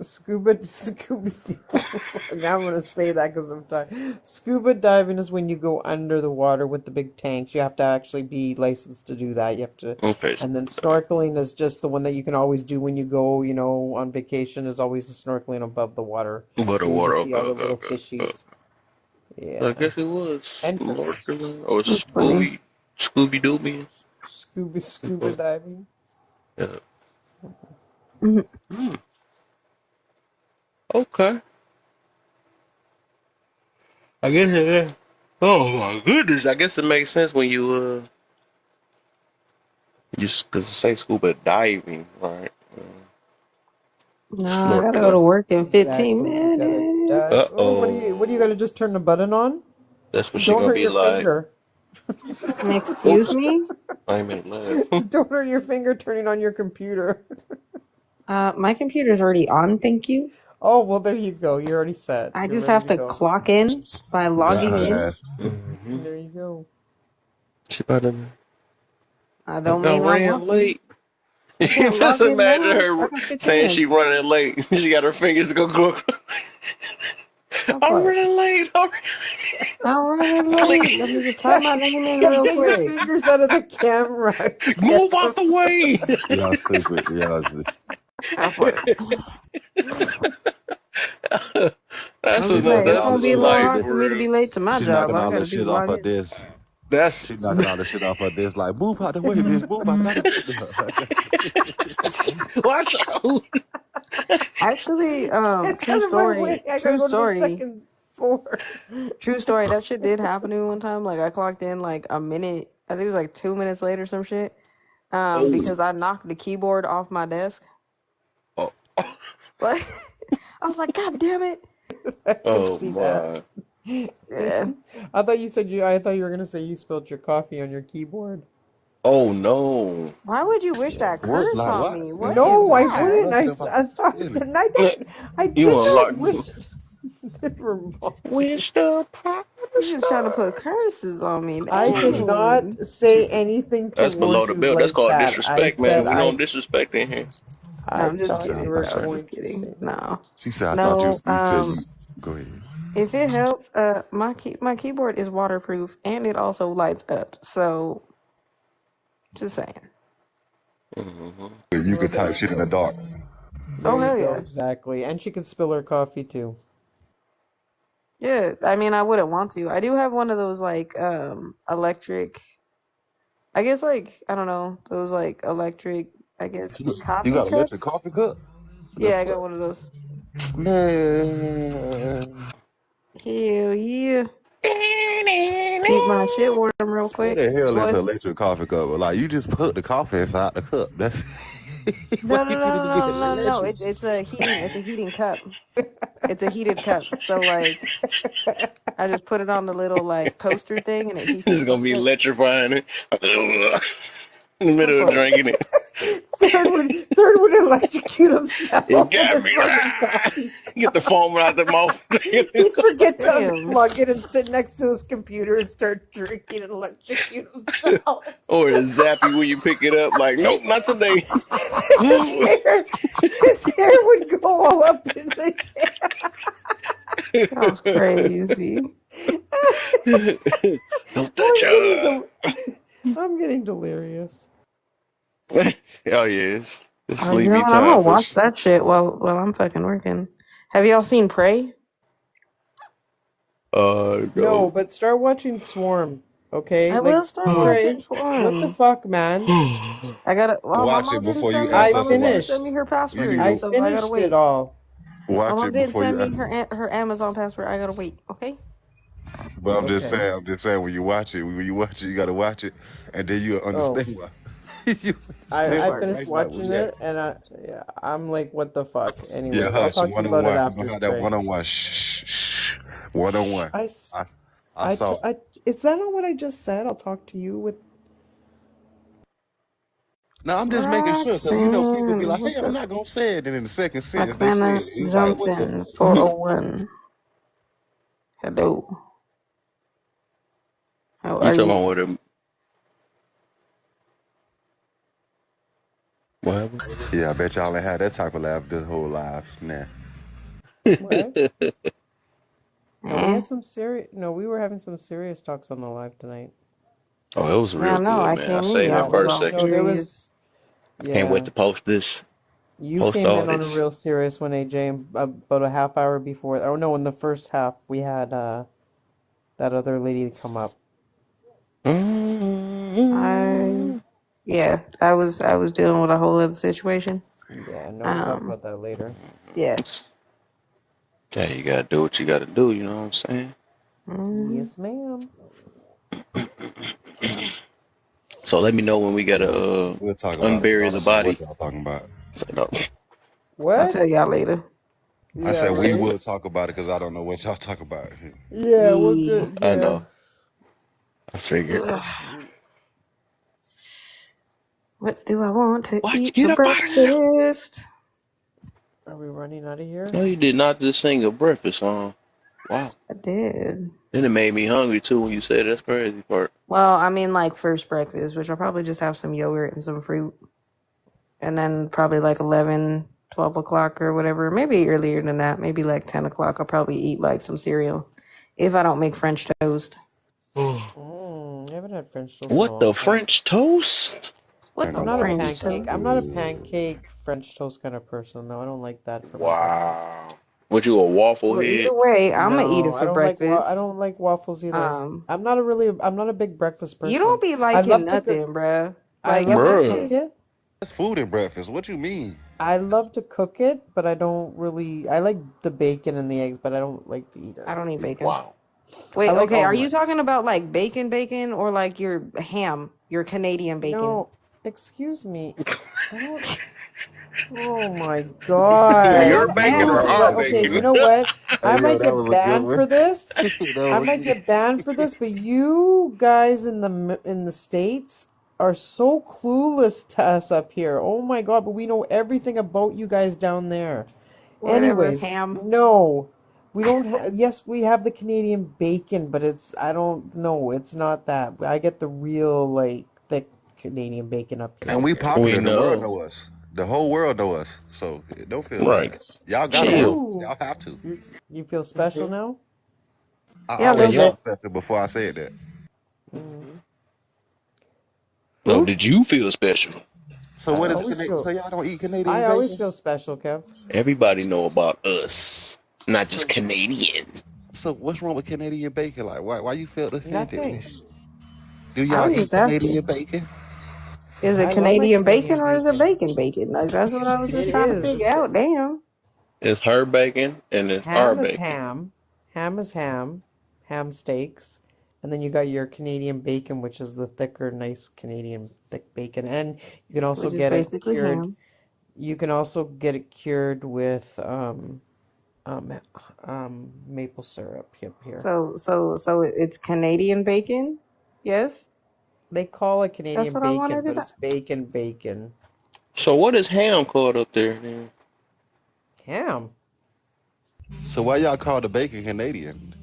Scooby Doo. Now I'm gonna say that because I'm tired. Scuba diving is when you go under the water with the big tanks. You have to actually be licensed to do that. You have to, Okay, and then scuba dive. snorkeling is just the one that you can always do when you go, on vacation. Is always the snorkeling above the water, But the where you water. just see Okay, all the okay, little okay. fishies. I Yeah, guess it was and snorkeling or That's funny. Scooby Dooby. scuba diving. Yeah. Mhm. Hmm. Okay. I guess it. Oh my goodness! I guess it makes sense when you just because say scuba diving, right? No, I gotta go to Snorkeling. work in 15 Exactly. You gotta dive. minutes. Oh, what do you Oh, gotta just turn the button on? that's what she Don't gonna hurt be your like. finger. Excuse Oops, me? I ain't meant to laugh. Don't hurt your finger turning on your computer. My computer's already on, thank you. Oh, well, there you go. You're already set. I You're just ready have to to go. clock in by Got logging in. her ass. Mm-hmm. There you go. She about to. I I don't got mean I ran want to. late. I can't Just log in imagine now. I her got 15 saying minutes. she running late. She got her fingers to go. That I'm part. running late. I'm running Click. late. Let me just type my name in Kev, real get your quick. fingers out of the camera, Move Kev. out the way. Y'all stupid. Y'all just. That part. That's I'm She just enough. saying, knocking it's That's all gonna the be a shit little off the like hard desk. for for me to real. be late to my She job. knocking I all the gotta be shit off her logged in. desk. That's She knocking all the shit off her desk. Like, move out the way, bitch. Move. I gotta get there. watch out. Actually, Get out of my way. I gotta go to the second floor. true story. That shit did happen to me one time. Like I clocked in like a minute. I think it was like 2 minutes late or some shit. Oh. Because I knocked the keyboard off my desk. Oh. Like I was like, God damn it. I can Oh see that. my. Yeah. I thought you were gonna say you spilled your coffee on your keyboard. Oh no. Why would you wish that What? curse Like on what? me? What Man, is No, what I the hell? that? wouldn't. That I, stuff s- out I the thought ceiling. I You did not unlocked. wish it. Never mind. Wish upon a You just trying to put star. curses on me. I did not Dang. say anything That's below towards the you belt. That's like called that. I disrespect, man. said We don't disrespect in here. I I'm just She thought said, I kidding, you thought were you bro. said. Just going to kidding. say that. No. She said, I thought No, you said you. Go ahead. if it helps, my keyboard is waterproof and it also lights up. So just saying. Mm-hmm. You Well, could there type you shit in the go. dark. There Oh you hell go. yeah. Exactly. And she can spill her coffee too. Yeah, I mean I wouldn't want to. I do have one of those like electric, I guess, like, I don't know, those like electric, I guess, You coffee got an electric cups. coffee cup? The Yeah, I got fuck? one of those. Man. Hell yeah. Keep my shit warm real What quick. the hell Well, is an it's electric coffee cup? Like, you just put the coffee inside the cup. That's why no no you no need to no be no no no. electric. It's a heating cup. It's a heated cup. So like I just put it on the little like toaster thing and it heats It's gonna itself be up. electrifying it in the Of middle of course. drinking it. Third would electrocute It himself with got his me. fucking Ah! coffee Get the cup. foam out the mouth. He'd forget to Damn. unplug it and sit next to his computer and start drinking and electrocute himself. Or to zap you when you pick it up. Like, nope, not today. his hair, his hair would go all up in the Sounds crazy. Don't Oh, touch her. I'm getting delirious. Oh yeah, it's You know sleepy what? I'm time gonna for. watch that shit while I'm fucking working. Have y'all seen Prey? No, No. but start watching Swarm, okay? I Like, will start watching Prey. What the Swarm. fuck, man? I gotta. Well, my Watch mom it didn't before send you me. ask I My us to mom didn't watch. send me finished. her You need password, I to so I gotta finished it wait. all. My watch mom it didn't before send you me ask. her Amazon password. I gotta wait. Okay. But Okay. I'm just saying, when you watch it, you gotta watch it, and then you'll Oh, understand why. you That understand I why part. finished right now we watching react. it, and yeah, I'm like, what the fuck? Yeah, Anyways, I'll hush. talk to you One on about it one. We're after gonna have that Prey. one on one. Shh. One on one. I, s- I saw it. is that not what I just said? I'll talk to you with. No, I'm just making sure because people be Roxanne, like, "Hey, what's I'm up? not gonna say it," and in the second sentence they say Roxana it. It's like, "What's up?" Johnson, 401. Hello. How You are talking you? about what? What happened? Yeah, I bet y'all ain't had that type of laugh this whole life. Nah. What? No, we Eh? had some serious. No, we were having some serious talks on the live tonight. Oh, it was Yeah, real no, good, I man. I came in. saved it Y'all Yeah. for was a all No, second. there serious. was. I can't wait Yeah. to post this. You Post came all in on a this. real serious one, AJ, about a half hour before. Oh no, in the first half we had that other lady come up. I Mm-hmm. yeah, I was dealing with a whole other situation. Yeah, no, we'll talk Um, about that later. yeah. Yeah, you gotta do what you gotta do. You know what I'm saying? Mm, Yes, ma'am. So let me know when we gotta We'll talk about it because I unbury the don't know what body. y'all talking about. So, no. I'll What? tell y'all later. I Yeah, said we right. will talk about it because I don't know what y'all talk about. Yeah, we're Yeah. good. I Yeah. know. I figured. Ugh. Let's see. What do I want to Watch, eat get for up out of there. breakfast? Are we running out of here? No, you did not just sing a breakfast song. Wow. I did. Then it made me hungry too when you said it. That's crazy part. Well, I mean, like first breakfast, which I'll probably just have some yogurt and some fruit. And then probably like 11, 12 o'clock or whatever. Maybe earlier than that. Maybe like 10 o'clock. I'll probably eat like some cereal if I don't make French toast. I haven't had French toast in a What long the time. French toast? What And I'm a the not a lot of French this pancake. sound I'm toast? not a good. pancake French toast kind of person. No, I don't like that for my breakfast. Wow. What you a waffle Well, either head? way, I'm gonna eat No, it I for don't like I breakfast. don't like waffles either. Um, I'm not a big breakfast you person. don't be I liking love to cook. nothing, bruh. I Like love to Bruh. cook breakfast, it. That's food and breakfast. What you mean? I love to cook it, but I don't really. I like the bacon and the eggs, but I don't like to eat it. I don't eat bacon. Wow. I Wait, like okay, are you talking omelets. about like bacon, or like your ham, your Canadian bacon? No, excuse me. I don't. Oh my Your God. You bacon or know Ham. our what? Okay, you bacon? know what? Hey, I yo, might that get was a good banned one. for this. that I was might good. get banned for this, but you guys in the States are so clueless to us up here. Oh my God, but we know everything about you guys down there. Whatever, Anyways, ham. no. We don't yes, we have the Canadian bacon, but I don't know, it's not that. I get the real like thick Canadian bacon up And here. we We popular. The world know. know us. The whole world know us. So don't feel Right. bad. Y'all gotta know Chill. us. Ooh, Y'all have to. You feel special now? I yeah, a Yeah, little always yeah. felt bit. special before I said that. Mm. No, Who? did you feel special? So I what is always So feel y'all don't eat Canadian I always bacon? feel special, Kev. Everybody know about us, not just So Canadian. so what's wrong with Canadian bacon? Like why you felt offended? Nothing. Do y'all I'm eat just asking. Canadian bacon? Is it I love my Canadian bacon Canadian or is it bacon. bacon bacon? Like that's what I was It just trying to is. figure It's out. Damn. It's her bacon and it's our ham is bacon. ham. Ham is ham. Ham steaks. And then you got your Canadian bacon, which is the thicker, nice Canadian thick bacon. And you can also Which is get it basically cured. ham. You can also get it cured with um, maple syrup. Yep, here. So it's Canadian bacon? Yes? They call it That's Canadian what I bacon, wanted to but know. it's bacon. So what is ham called up there? Then? Ham. So why y'all call the bacon Canadian?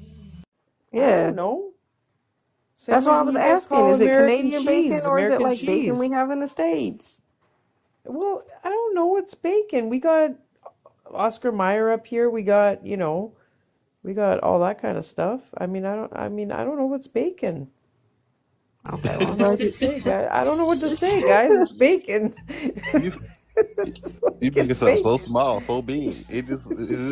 I don't Yeah. know. Same That's why I reason was you guys asking. call Is it American Canadian bacon cheese or is it American like bacon we cheese. have in the States? Well, I don't know. It's bacon. We got Oscar Mayer up here. We got all that kind of stuff. I don't know what's bacon. Okay, I well I'm don't know glad what to you say, guys. I don't know what to say, guys. It's bacon. You It's you like making it's something so bacon. small, so big. Is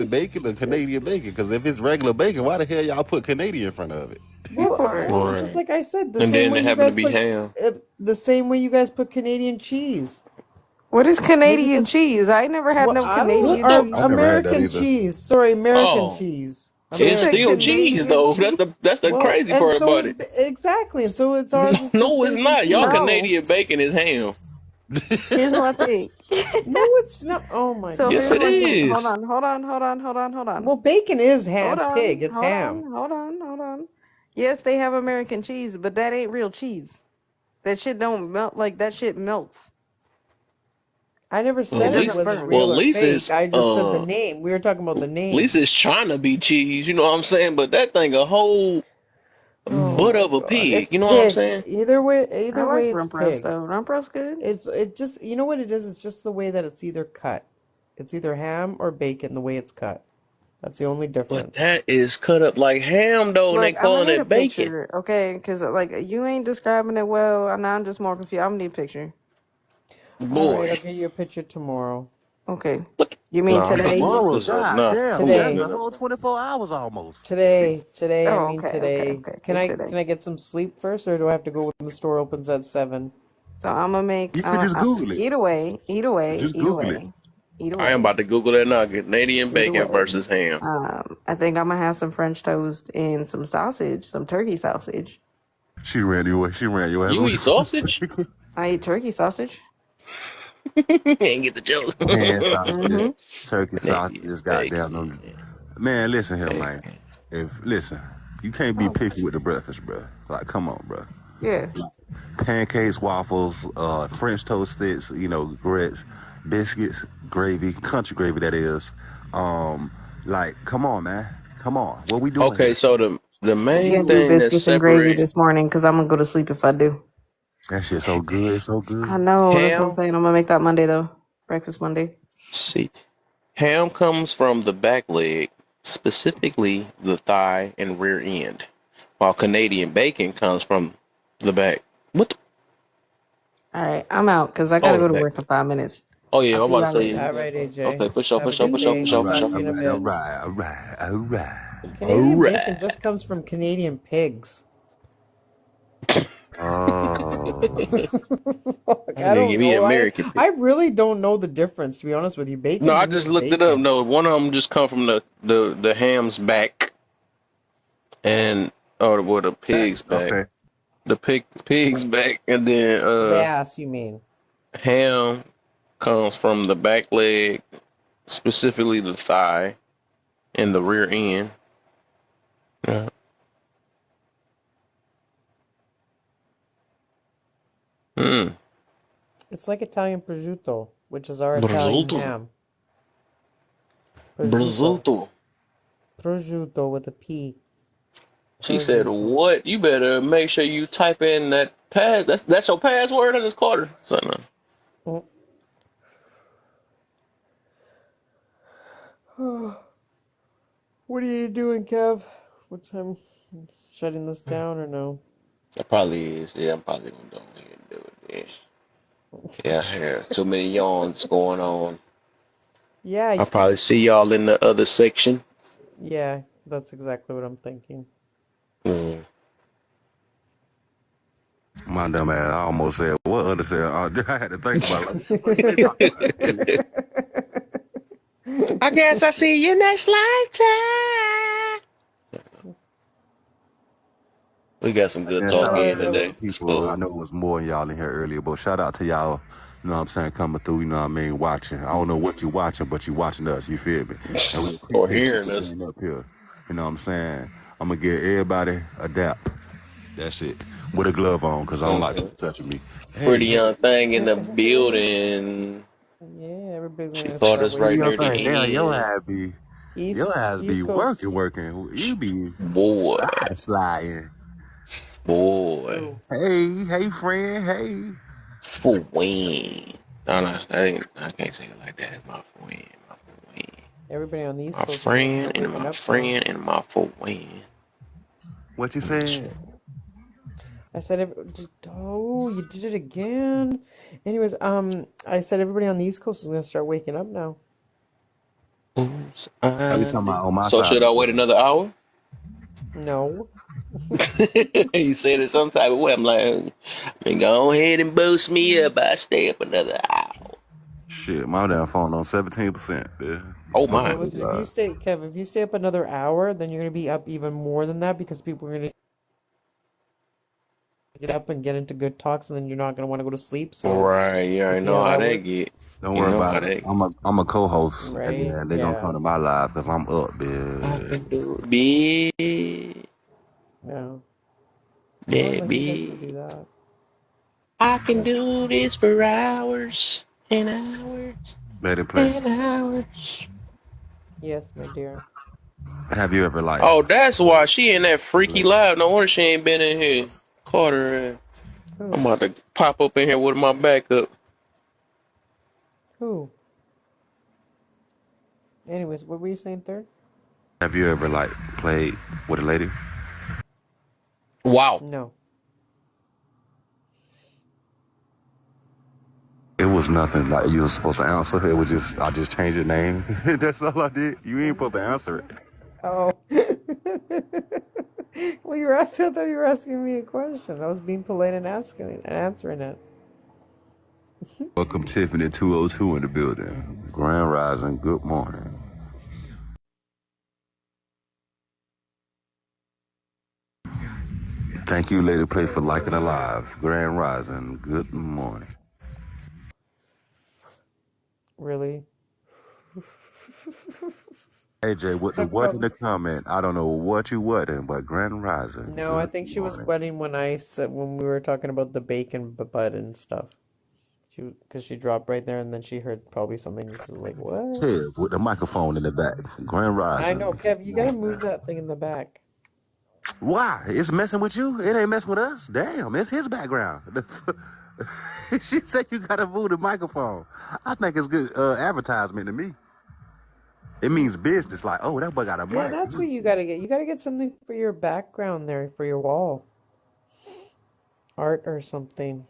it bacon or Canadian bacon? Because if it's regular bacon, why the hell y'all put Canadian in front of it? Well, I for don't just Right. like I said, And then they happen to be ham. the same way you guys put Canadian cheese. what is Maybe Canadian because cheese? I ain't never had well, no I don't What Canadian the? or I cheese. never had that American either. cheese. Sorry, American Oh, cheese. She it's said American still cheese. cheese Canadian though. cheese. That's the Well, crazy and part so about is it. exactly, and so it's ours is just No, it's bacon not. Y'all cheese. No. Canadian bacon is ham. Here's my thing. No, it's not. Oh my So Yes, here's it my God. thing. Hold is. on, hold on, hold on, hold on, hold on. Well, bacon is Hold ham, on, pig. It's hold on, ham. hold on, hold on. Yes, they have American cheese, but that ain't real cheese. That shit don't melt like that shit melts. I never Well, It said at it least, doesn't wasn't burn. well, real at or least fake. it's I just said the name. We were talking about the at name. least it's trying to be cheese. You know what I'm saying? But that thing a whole Oh butt my of a God. pig. It's You know what I'm pig. saying? I Either like way, it's rump roast pig. though. Rump roast good. It just you know what it is? It's just the way that it's either cut. It's either ham or bacon, the way it's cut. That's the only But difference. that is cut up like ham though, and they Look, I'm gonna calling need a it bacon. picture, okay? Because like you ain't describing it well, and now I'm just more confused. I'm gonna need a picture. All right, I'll Boy, get you a picture tomorrow. Okay. look. You mean Nah, I'm about to today? look Tomorrow, this up. god Nah, damn, I'm that's looking Today. a it up. whole 24 hours almost. Today, I Oh, mean okay, okay, today. okay, Can okay. I Today. can I get some sleep first, or do I have to go when the store opens at 7? So I'm gonna make You could just Google it. eat away, eat away, Just eat Google it. away, eat I am away, about to Google that now. Canadian eat bacon away. versus ham. I think I'm gonna have some French toast and some sausage, some turkey sausage. She ran you away. She ran your ass You away eat from sausage? I eat turkey sausage. Ain't get the joke. hand sausages, Mm-hmm. turkey Canadian sausages, goddamn bacon. them. Man, listen here, man. Bacon. Listen, you can't be picky with the breakfast, bro. Like, come on, bro. Yeah. Pancakes, waffles, French toast sticks, grits, biscuits, gravy, country gravy that is. Um, like, come on, man. Come on. What we doing Okay, here? so the I main can't do thing that biscuits and gravy separate this morning because I'm gonna go to sleep if I do. That shit so good, so I good. know. That's what I'm ham, saying. I'm gonna make that Monday though. Breakfast Monday. see, ham comes from the back leg, specifically the thigh and rear end, while Canadian bacon comes from the back. What? All right, I'm out because I gotta Oh, go the to back. work in 5 minutes. Oh yeah, I'll I'm see about to y'all say later. you All got. right, AJ. Okay, for sure, Have for a sure, good for sure, for day. All sure, for right, Talk sure. to all you in a right, all bit. right, all right, all right. All Canadian bacon right. just comes from Canadian pigs. Oh, Fuck, I I need to give don't me know. American I pick. really don't know the difference, to be honest with you. No, Bacon I to me just is looked it up. bacon. No, one of them just come from the ham's back and or the back. pig's back. Okay. The pig's back, and then The ass, you mean? ham comes from the back leg, specifically the thigh and the rear end. Yeah. Mm. It's like Italian prosciutto, which is our Italian Brazzuto. ham. Prosciutto. Brazzuto. Prosciutto with a P. She said, Prosciutto. "What? You better make sure you type in that pass. That's your password. I just called her. Something. Mm. What are you doing, Kev? What time? Shutting this down or no? That probably is. Yeah, I'm probably gonna go ahead and do it. Yeah. Yeah, there's too many yawns going on. Yeah, I'll probably see y'all in the other section. yeah, that's exactly what I'm thinking. Mm. My dumb ass, I almost said what other said. I had to think about it. Like, what the fuck they talking about? Shit. I guess I see you next lifetime. We got some I good guess talk shout out in to Uh, the today. people. I So, know it was more than y'all in here earlier, but shout out to y'all. You know what I'm saying? Coming through, you know what I mean? Watching. I don't know what you watching, but you watching us. You feel me? And we or appreciate you hearing for us. being up here. You know what I'm saying? I'm going to get everybody a dap. That's it. With a glove on, because I don't like Hmm. people touching me. Hey, Pretty hey. young thing in the building. yeah, everybody's She gonna caught start us Pretty right waking young near up thing. soon. Damn, the end. your ass be East Coast. working. You be Boy, sliding. boy. Who? Hey, friend, hey. Fahhwinn. No, no, I can't say it like that. My friend, my fahhwinn. Everybody on the East My Coast is gonna friend start and waking my up though. friend and my fahhwinn. What you Let me saying? check. I said, oh, you did it again. Anyways, I said everybody on the East Coast is gonna start waking up now. Oops, Are you I talking about did. on my So side should of I the wait world? another hour? No. You said it some type of way. I'm like, man, go ahead and boost me up. I stay up another hour. Shit, my damn phone on 17%. Yeah. Oh Fuck my. No, with listen, if you God. stay, Kev, if you stay up another hour, then you're gonna be up even more than that because people are gonna get up and get into good talks, and then you're not gonna want to go to sleep. So Right, yeah, you I see know how how that they works, get. Don't You worry know about how it. they I'm a co-host, and right? then they gonna come Yeah. to my live because I'm up, I bitch. can do it, big, Yeah. Oh, that then you guys can big. do that. I can do this for hours and hours Better play. and hours. Yes, my dear. Have you ever like Oh, that's why she in that freaky like, live. No wonder she ain't been in here. Caught her. I'm Who? about to pop up in here with my backup. Who? Anyways, what were you saying, third? have you ever like played with a lady? Wow. No. It was nothing like you was supposed to answer. It was just I just changed your name. That's all I did. You ain't What supposed did to you answer say? it. Oh. Well, you were asking. I thought you were asking me a question. I was being polite and asking and answering it. Welcome Tiffany 202 in the building. Grand Rising, good morning. Thank you, Lady Play, for liking alive. Grand Rising, good morning. Really? AJ, with the I what in probably. the comment? I don't know what you wasn't, but Grand Rising, No, I good think she was morning. wedding when I said when we were talking about the bacon butt and stuff. Because she dropped right there, and then she heard probably something, and she was like, "What?" Kev with the microphone in the back. Grand I Rising. know, Kev. You gotta move that thing in the back. Why? It's messing with you? It ain't messing with us. Damn, it's his background. She said you gotta move the microphone. I think it's good advertisement to me. It means business. Like, oh, that boy got a Yeah, mic. that's what you gotta get. You gotta get something for your background there, for your wall, art or something.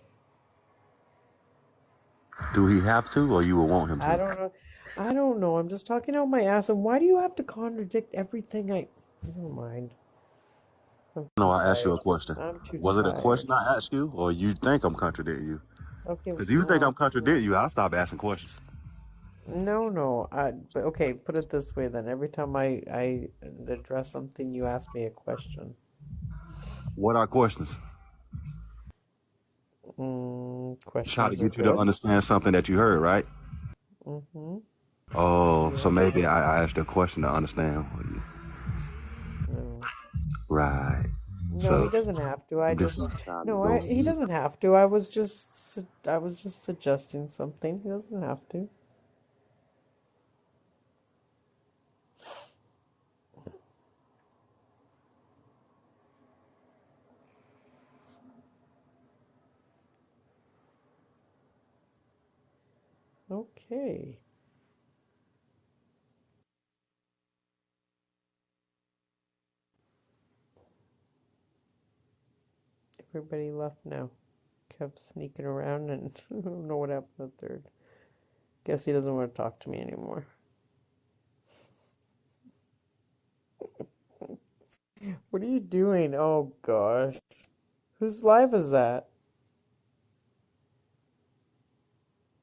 Do he have to, or you will want him I to? don't know. I don't know. I'm just talking out my ass. And why do you have to contradict everything I? Never mind. I'm No, too I asked you a tired. question. I'm too Was it a tired. question I asked you, or you think I'm contradicting you? Okay, Because if you think I'm well, contradicting you, I'll stop asking questions. no, no. But okay, put it this way then. Every time I address something, you ask me a question. What are questions? Try to Questions are get you to good. understand something that you heard, right? Mm-hmm. Oh, so Yep. maybe I asked a question to understand. No. Right. No, he So doesn't have to. I I'm just just not trying to no. go He deep. doesn't have to. I was just suggesting something. He doesn't have to. Okay. Everybody left now. Kev sneaking around, and I don't know what happened to the third. Guess he doesn't want to talk to me anymore. What are you doing? Oh gosh. Whose live is that?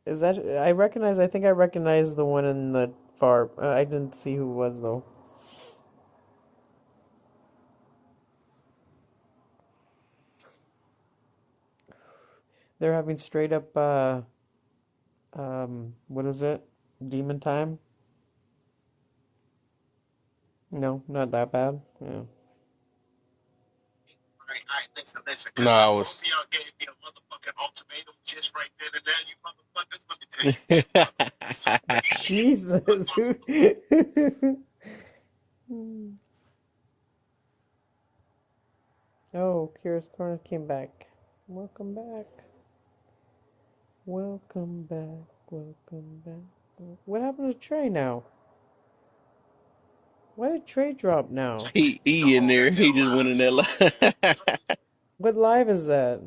Is that I think I recognize the one in the far I didn't see who it was though. They're having straight up what is it? Demon time? No, not that bad. Yeah. No, I was. Jesus. Oh, Kira's Corner came back. Welcome back. Welcome back. Welcome back. What happened to Trey now? Why did Trey drop now? He in there. He just went in there. What live is that?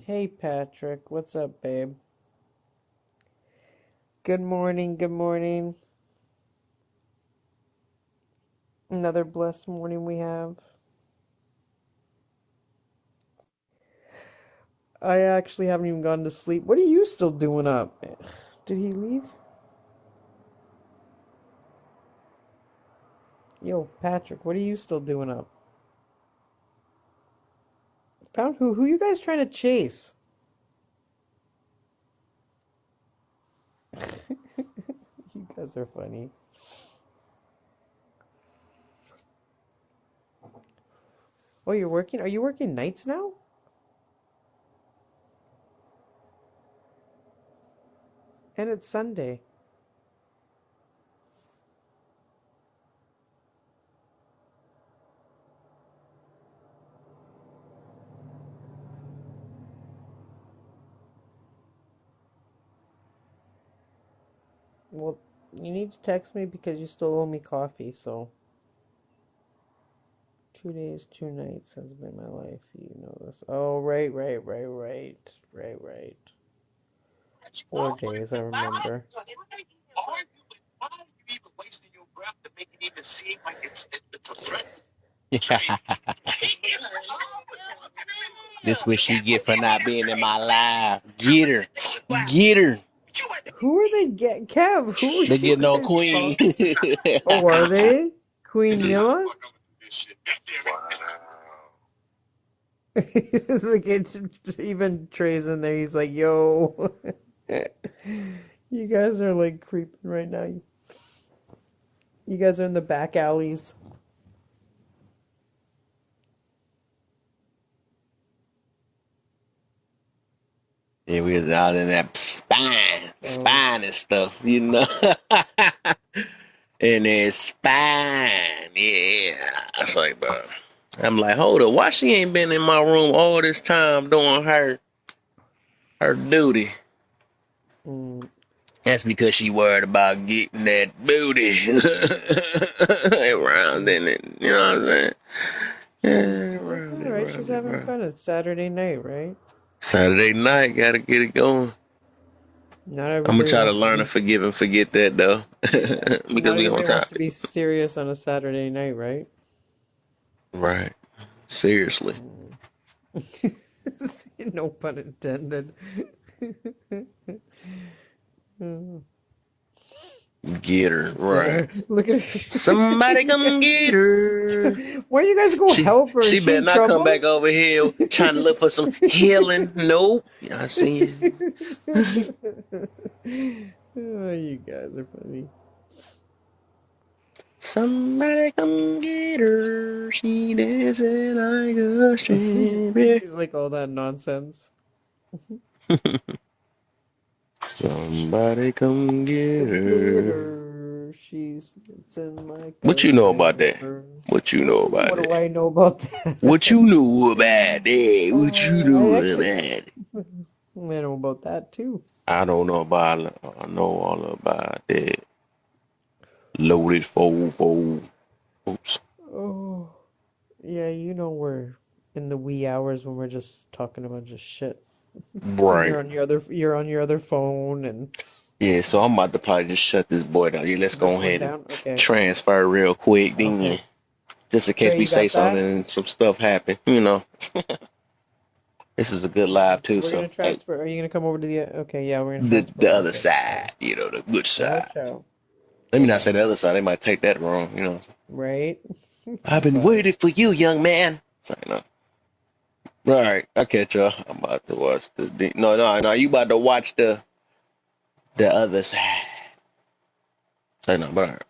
Hey Patrick, what's up, babe? Good morning, good morning. Another blessed morning we have. I actually haven't even gone to sleep. What are you still doing up? Did he leave? Yo, Patrick, what are you still doing up? Found who? Who you guys trying to chase? You guys are funny. Oh, you're working? Are you working nights now? And it's Sunday. Well, you need to text me because you still owe me coffee, so 2 days, 2 nights has been my life. You know this. Oh, right. 4 days, I remember. This what she get for not being in my life. Get her. Get her. Who are they get? Kev, who are They you getting on guys Queen. talking? Oh, are they? Queen Mila? Like it's even Trey's in there. He's like, "Yo, you guys are like creeping right now. You guys are in the back alleys." Yeah, we was out in that Oh, spine and stuff, you know. And then spine, yeah. It's like, bro. I'm like, hold up, why she ain't been in my room all this time doing her duty? mm, That's because she worried about getting that booty around in it. You know what I'm saying? Yeah, that's around all it, right. She's around it, having bro. fun. It's Saturday night, right? Saturday night, gotta get it going. Not I'm gonna everybody try to wants to learn be. to forgive and forget that though, Yeah, because not we on everybody time. wants to be serious on a Saturday night, right? Right. Seriously. Mm. No pun intended. Get her. Get Right. her. Look at her. Somebody You come guys. get her. Why you guys go help her? Is She she better in not come back trouble? over here trying to look for some healing. Nope. I see you. Oh, you guys are funny. Somebody come get her. She dancing like a stripper. He's like all that nonsense. Somebody come get Come get her. her. She's dancing like What a you know about that? stripper. What you know about What do that? I know about What you that? know about that? What you I know about actually it? I know about that too. I don't know about. I know all about that. Loaded fold. Oops. Oh. Yeah, you know we're in the wee hours when we're just talking about just shit. So Right. you're on your other phone and Yeah, so I'm about to probably just shut this boy down. Yeah, let's shut this go one ahead and down. Okay. transfer real quick, then Okay. just in case Trey, we you say got something that? and some stuff happen. You know, this is a good Okay, live so too. we're So gonna hey, transfer. Are you gonna come over to the? Okay, yeah, we're gonna the transfer. the other Okay, all side, right. you know, the good Ciao, side. ciao. Let me not say Okay, the other side. They might take that wrong. You know, right. I've been Bye. waiting for you, young man. So, you know. All right, I catch y'all. I'm about to watch no. You about to watch the other side. Say no, but all right.